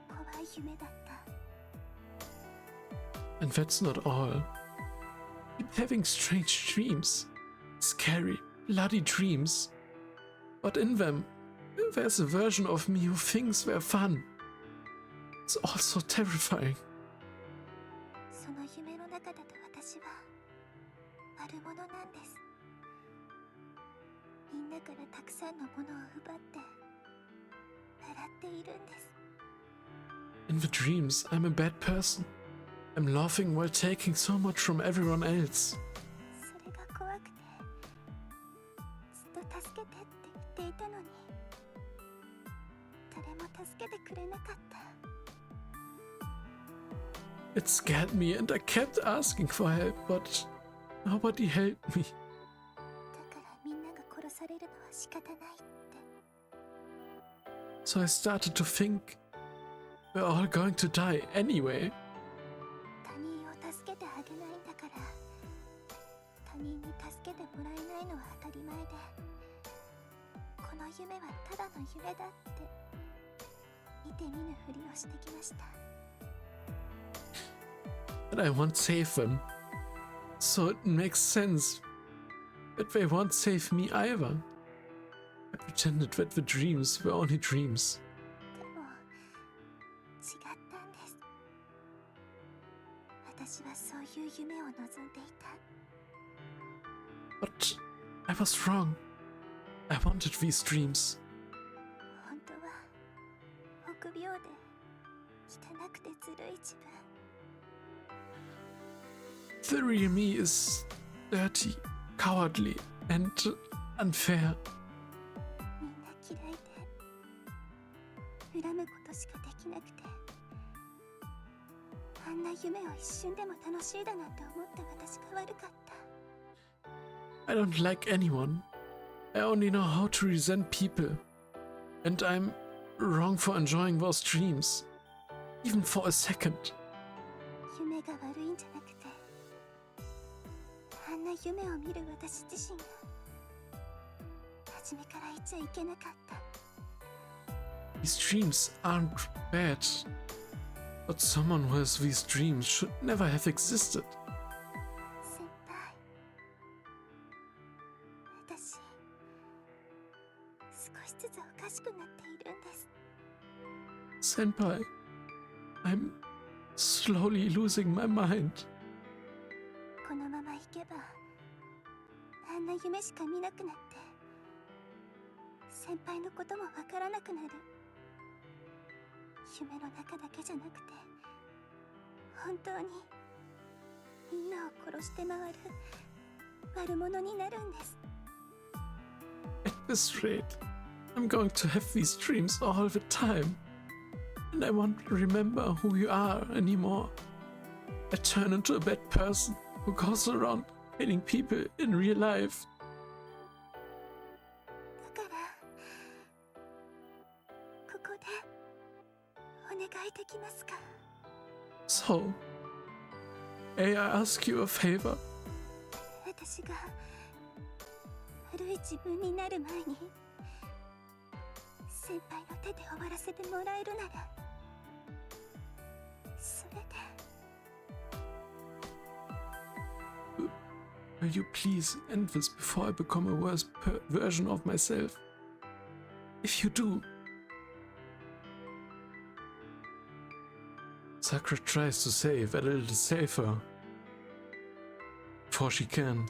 怖い夢だった。 And that's not all. Keep having strange dreams. Scary, bloody dreams. But in them, there's a version of me who thinks they're fun. It's also terrifying. その夢の中だと私は悪者なんです。みんなからたくさんのものを奪って笑っているんです。 In the dreams, I'm a bad person. I'm laughing while taking so much from everyone else. それが怖くてずっと助けてって言っていたのに誰も助けてくれなかった。 It scared me and I kept asking for help, but nobody helped me. だからみんなが殺されるのは仕方ないって。 So I started to think we're all going to die anyway. 他人を助けてあげないんだから、他人に助けてもらえないのは当たり前で、この夢はただの夢だって見て見ぬふりをしてきました。 But I won't save them. So it makes sense that they won't save me either. I pretended that the dreams were only dreams. でも違ったんです。私はそういう夢を望んでいた。 But I was wrong. I wanted these dreams. 本当は臆病で汚くてずるい自分。 The real me is dirty, cowardly, and unfair. みんな嫌いで恨むことしかできなくて、あんな夢を一瞬でも楽しいだなんて思った私が悪かった。 I don't like anyone. I only know how to resent people. And I'm wrong for enjoying those dreams. Even for a second. が悪いんじゃなくて、あんな夢を見る私自身が初めから言っちゃいけなかった。 These dreams aren't bad, but someone who has these dreams should never have existed. 先輩、私少しずつおかしくなっているんです。 Senpai, I'm slowly losing my mind. このまま行けばあんな夢しか見なくなって、先輩のこともわからなくなる。夢の中だけじゃなくて、本当にみんなを殺して回る悪者になるんです。 At this rate, I'm going to have these dreams all the time. And I won't remember who you are anymore. I turn into a bad person who goes around killing people in real life. だからここでお願いできますか？ So, may I ask you a favor? 私が悪い自分になる前に先輩の手で終わらせてもらえるなら、それで。 Will you please end this before I become a worse version of myself? If you do... Sakura tries to say that a little safer before she can.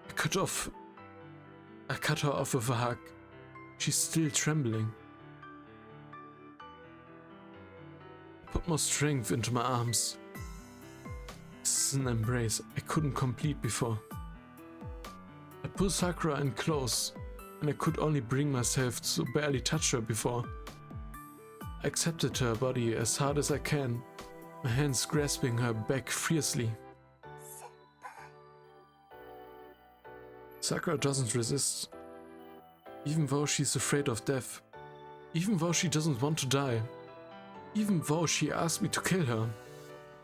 I cut her off with a hug. She's still trembling. I put more strength into my arms. This is an embrace I couldn't complete before. I pull Sakura in close, and I could only bring myself to barely touch her before. I accepted her body as hard as I can, my hands grasping her back fiercely. Sakura doesn't resist, even though she's afraid of death, even though she doesn't want to die, even though she asked me to kill her.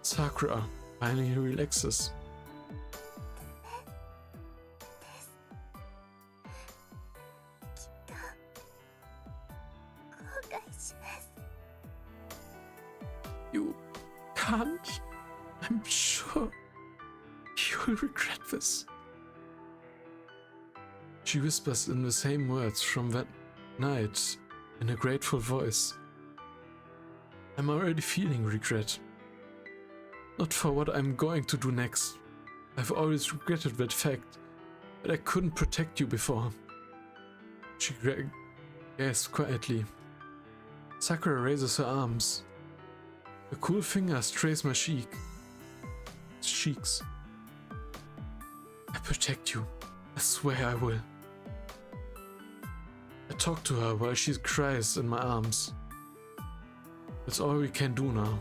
Sakura finally relaxes. 後悔します。 You can't. I'm sure you'll regret this. She whispers in the same words from that night in a grateful voice. I'm already feeling regret. Not for what I'm going to do next. I've always regretted that fact, that I couldn't protect you before. She gasps quietly. Sakura raises her arms. Her cool fingers trace my cheeks. I protect you. I swear I will. I talk to her while she cries in my arms. That's all we can do now.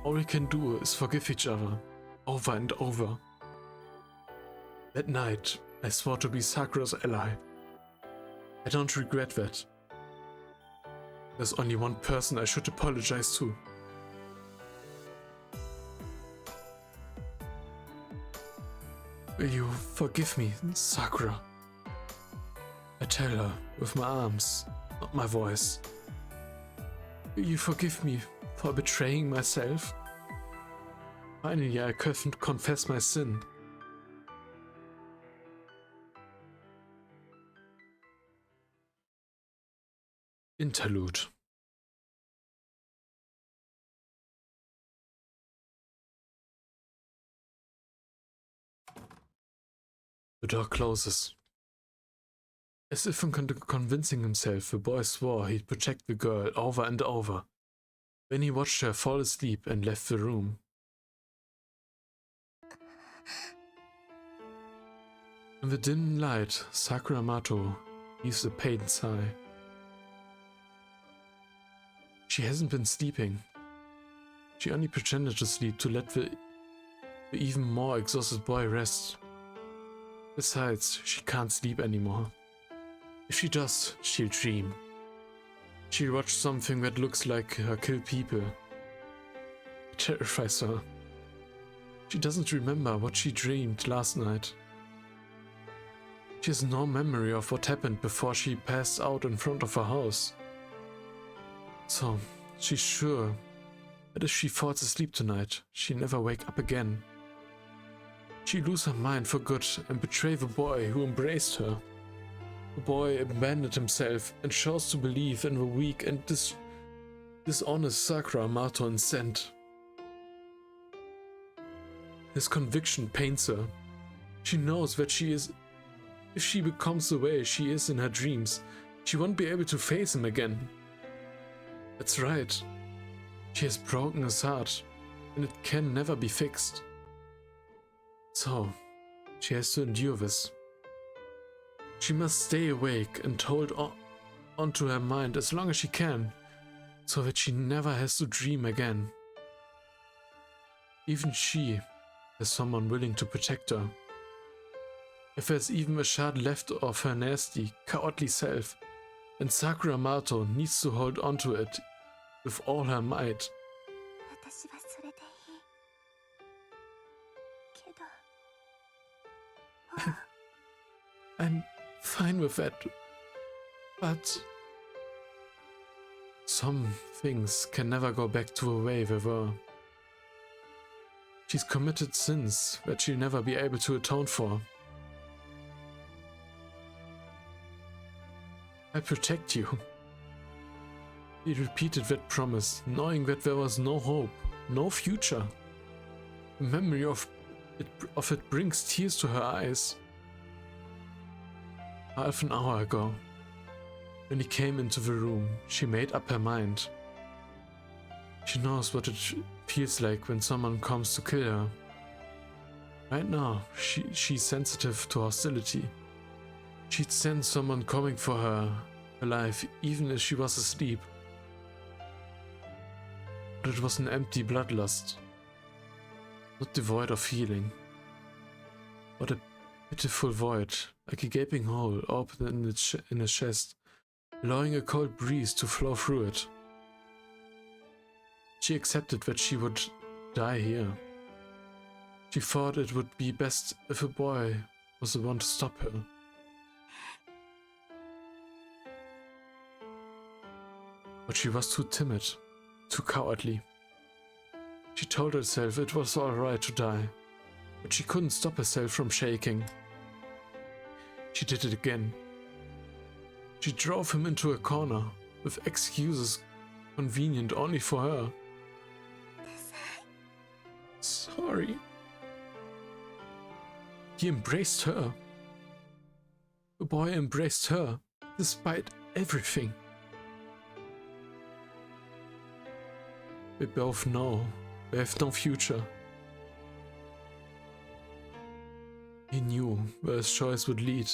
All we can do is forgive each other, over and over. That night, I swore to be Sakura's ally. I don't regret that. There's only one person I should apologize to. Will you forgive me, Sakura? I tell her with my arms, not my voice. Will you forgive me for betraying myself? Finally, I confess my sin. Interlude. The door closes. As if convincing himself, the boy swore he'd protect the girl over and over. Then he watched her fall asleep and left the room. In the dim light, Sakura Mato heaves a pained sigh. She hasn't been sleeping. She only pretended to sleep to let the even more exhausted boy rest. Besides, she can't sleep anymore. If she does, she'll dream. She watched something that looks like her kill people. It terrifies her. She doesn't remember what she dreamed last night. She has no memory of what happened before she passed out in front of her house. So, she's sure that if she falls asleep tonight, she'll never wake up again. She'll lose her mind for good and betray the boy who embraced her. The boy abandoned himself and chose to believe in the weak and dishonest Sakura Mato instead. His conviction pains her. She knows that if she becomes the way she is in her dreams, she won't be able to face him again. That's right. She has broken his heart, and it can never be fixed. So, she has to endure this. She must stay awake and hold on to her mind as long as she can, so that she never has to dream again. Even she has someone willing to protect her. If there's even a shard left of her nasty, cowardly self, and Sakura Mato needs to hold on to it with all her might. 私はそれでいいけど I'm fine with that, but some things can never go back to the way they were. She's committed sins that she'll never be able to atone for. I'll protect you. He repeated that promise, knowing that there was no hope, no future. The memory of it brings tears to her eyes. Half an hour ago, when he came into the room, she made up her mind. She knows what it feels like when someone comes to kill her. Right now, she's sensitive to hostility. She'd sense someone coming for her alive, even if she was asleep. But it was an empty bloodlust, not devoid of feeling, but a pitiful void, like a gaping hole open in his chest, allowing a cold breeze to flow through it. She accepted that she would die here. She thought it would be best if a boy was the one to stop her. But she was too timid, too cowardly. She told herself it was alright to die, but she couldn't stop herself from shaking. She did it again. She drove him into a corner, with excuses convenient only for her. Sorry. He embraced her. The boy embraced her, despite everything. They both know they have no future. He knew where his choice would lead,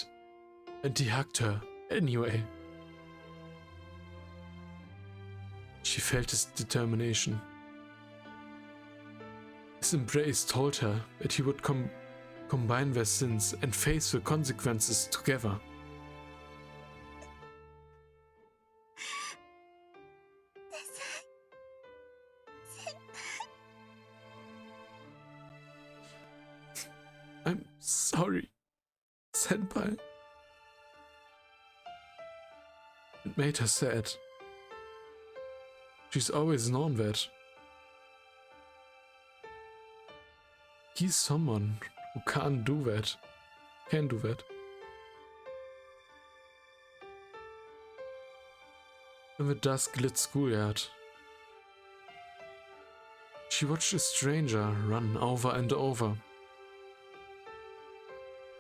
and he hugged her anyway. She felt his determination. His embrace told her that he would combine their sins and face the consequences together. I'm sorry, Senpai. It made her sad. She's always known that. He's someone who can do that. In the dusk-lit schoolyard, she watched a stranger run over and over.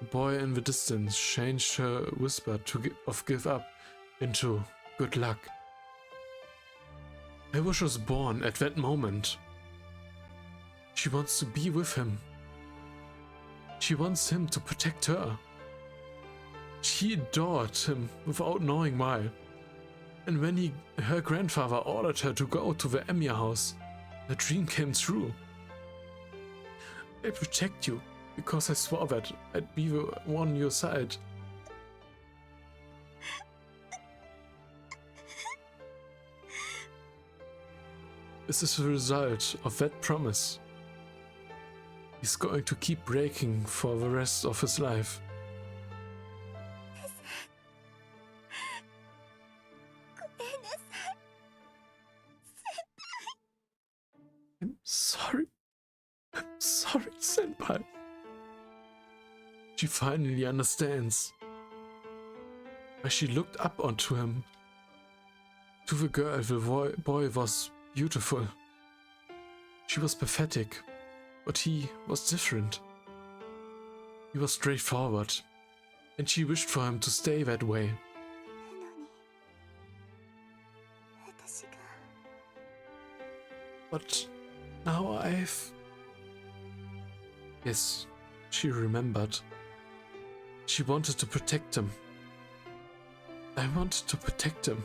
The boy in the distance changed her whisper of give up into good luck. I wish I was born at that moment. She wants to be with him. She wants him to protect her. She adored him without knowing why. And when her grandfather ordered her to go to the Emiya house, her dream came true. I protect you, because I swore that I'd be the one on your side. This is the result of that promise. He's going to keep breaking for the rest of his life. I'm sorry. I'm sorry, Senpai. She finally understands. As she looked up onto him. To the girl, the boy was beautiful. She was pathetic, but he was different. He was straightforward, and she wished for him to stay that way. But now Yes, she remembered. She wanted to protect him. I wanted to protect him.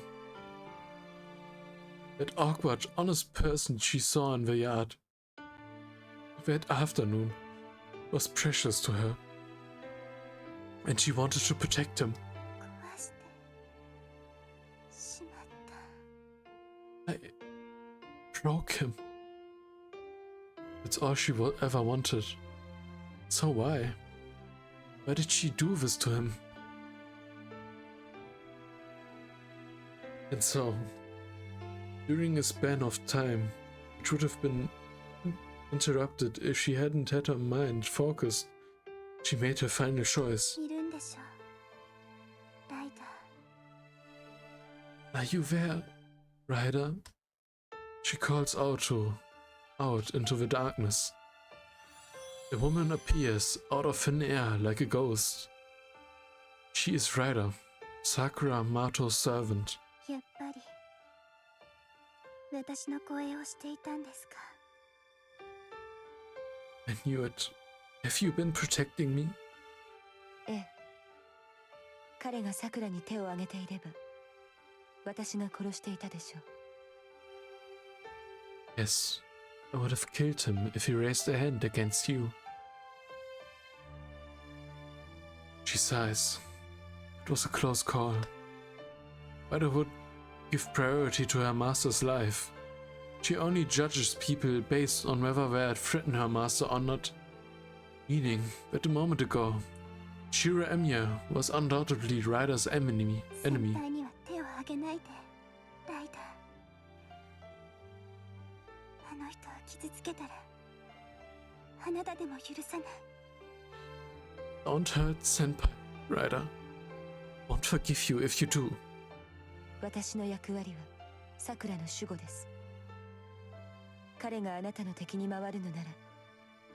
That awkward, honest person she saw in the yard. That afternoon was precious to her. And she wanted to protect him. I broke him. That's all she ever wanted. So why? Why did she do this to him? And so, during a span of time, which would have been interrupted if she hadn't had her mind focused, she made her final choice. Are you there, Ryder? She calls out into the darkness. A woman appears out of thin air like a ghost. She is Ryder, Sakura Mato's servant. I knew it. Have you been protecting me? ええ。彼が桜に手を挙げていれば、私が殺していたでしょう。Yes, I would have killed him if he raised a hand against you. She sighs. It was a close call. Ryder would give priority to her master's life. She only judges people based on whether they had threatened her master or not. Meaning that a moment ago, Shira Emiya was undoubtedly Ryder's enemy. Don't hurt Senpai, Ryder. Won't forgive you if you do. 私の役割は桜の守護です。彼があなたの敵に回るのなら、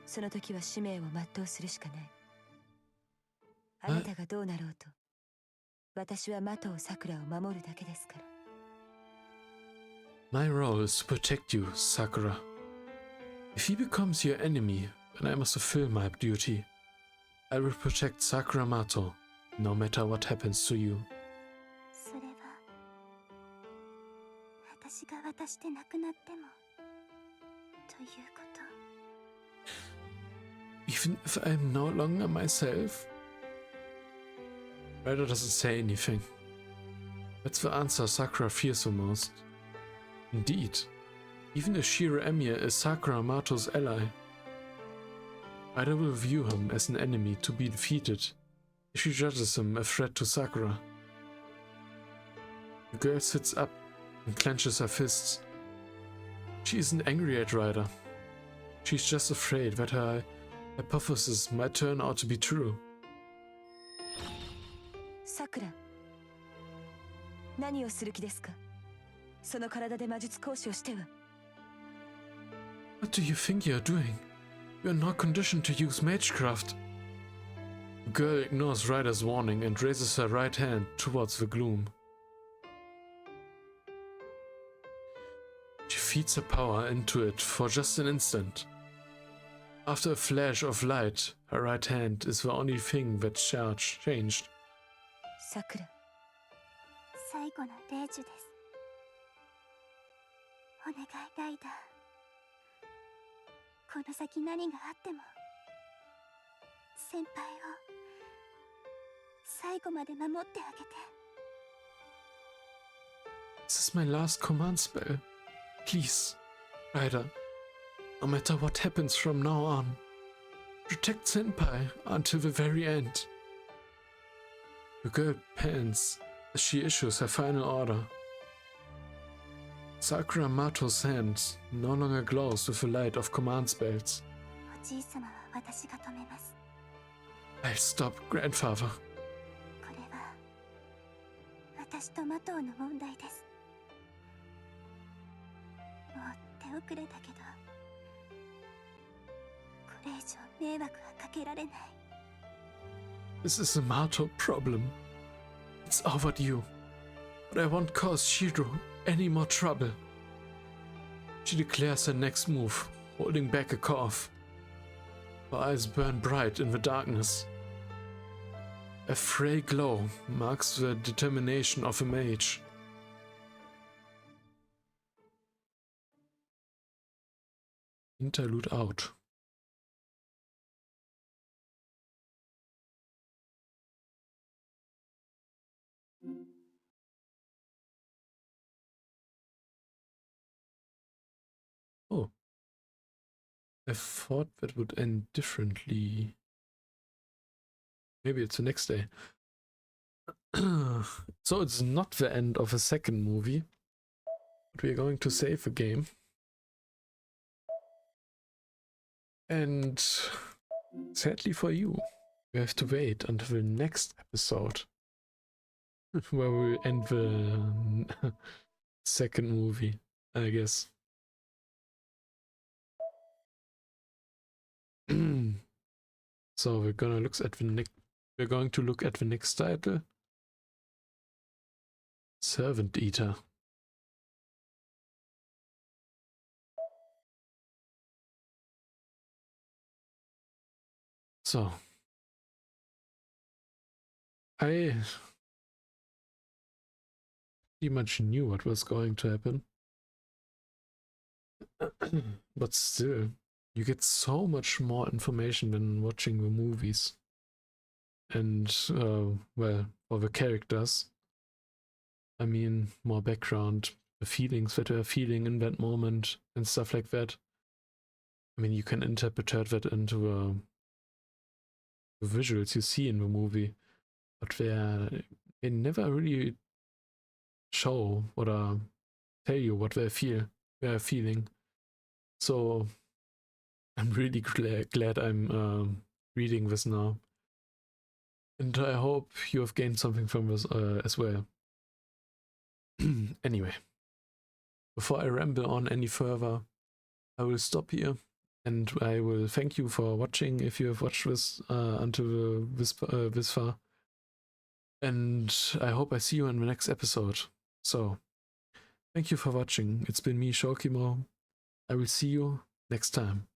その時は使命を全うするしかない。あなたがどうなろうと、私は的を桜を守るだけですから。My role is to protect you, Sakura. If he becomes your enemy, then I must fulfill my duty. I will protect Sakura Mato, no matter what happens to you. それは私が渡してなくなってもということ。Even if I'm no longer myself? Ryder doesn't say anything. That's the answer Sakura fears the most. Indeed, even if Shira Emiya is Sakura Mato's ally, Ryder will view him as an enemy to be defeated if she judges him a threat to Sakura. The girl sits up and clenches her fists. She isn't angry at Ryder. She's just afraid that her hypothesis might turn out to be true. Sakura, 何をする気ですか？その体で魔術講師をしては。What do you think you're doing? You're not conditioned to use magecraft. The girl ignores Ryder's warning and raises her right hand towards the gloom. She feeds her power into it for just an instant. After a flash of light, her right hand is the only thing that changed. Sakura. 最後の霊樹です。お願いライダー。この先何があっても先輩を最後まで守ってあげて。This is my last command spell. Please, Ryder, no matter what happens from now on, protect Senpai until the very end. The girl pants as she issues her final order. Sakura Mato's hand no longer glows with the light of command spells. おじい様は私が止めます。 I'll stop, grandfather. これは私とマトウの問題です。もう手遅れだけど、これ以上迷惑はかけられない。 This is a Mato problem. It's overdue. But I won't cause Shiro any more trouble. She declares her next move, holding back a cough. Her eyes burn bright in the darkness. A frail glow marks the determination of a mage. Interlude out. Oh. I thought that would end differently. Maybe it's the next day. So it's not the end of a second movie. But we are going to save the game. And sadly for you, you have to wait until the next episode. Where we end the second movie, I guess. So we're going to look at the next title. Servant Eater. So I pretty much knew what was going to happen. But still, you get so much more information than watching the movies. And, well, for the characters, I mean, more background, the feelings that they're feeling in that moment, and stuff like that. I mean, you can interpret that into the visuals you see in the movie, but they never really show or tell you what they're feeling. So I'm really glad I'm reading this now. And I hope you have gained something from this as well. Anyway, before I ramble on any further, I will stop here and I will thank you for watching if you have watched this until this far. And I hope I see you in the next episode. So, thank you for watching. It's been me, Shokimo. I will see you next time.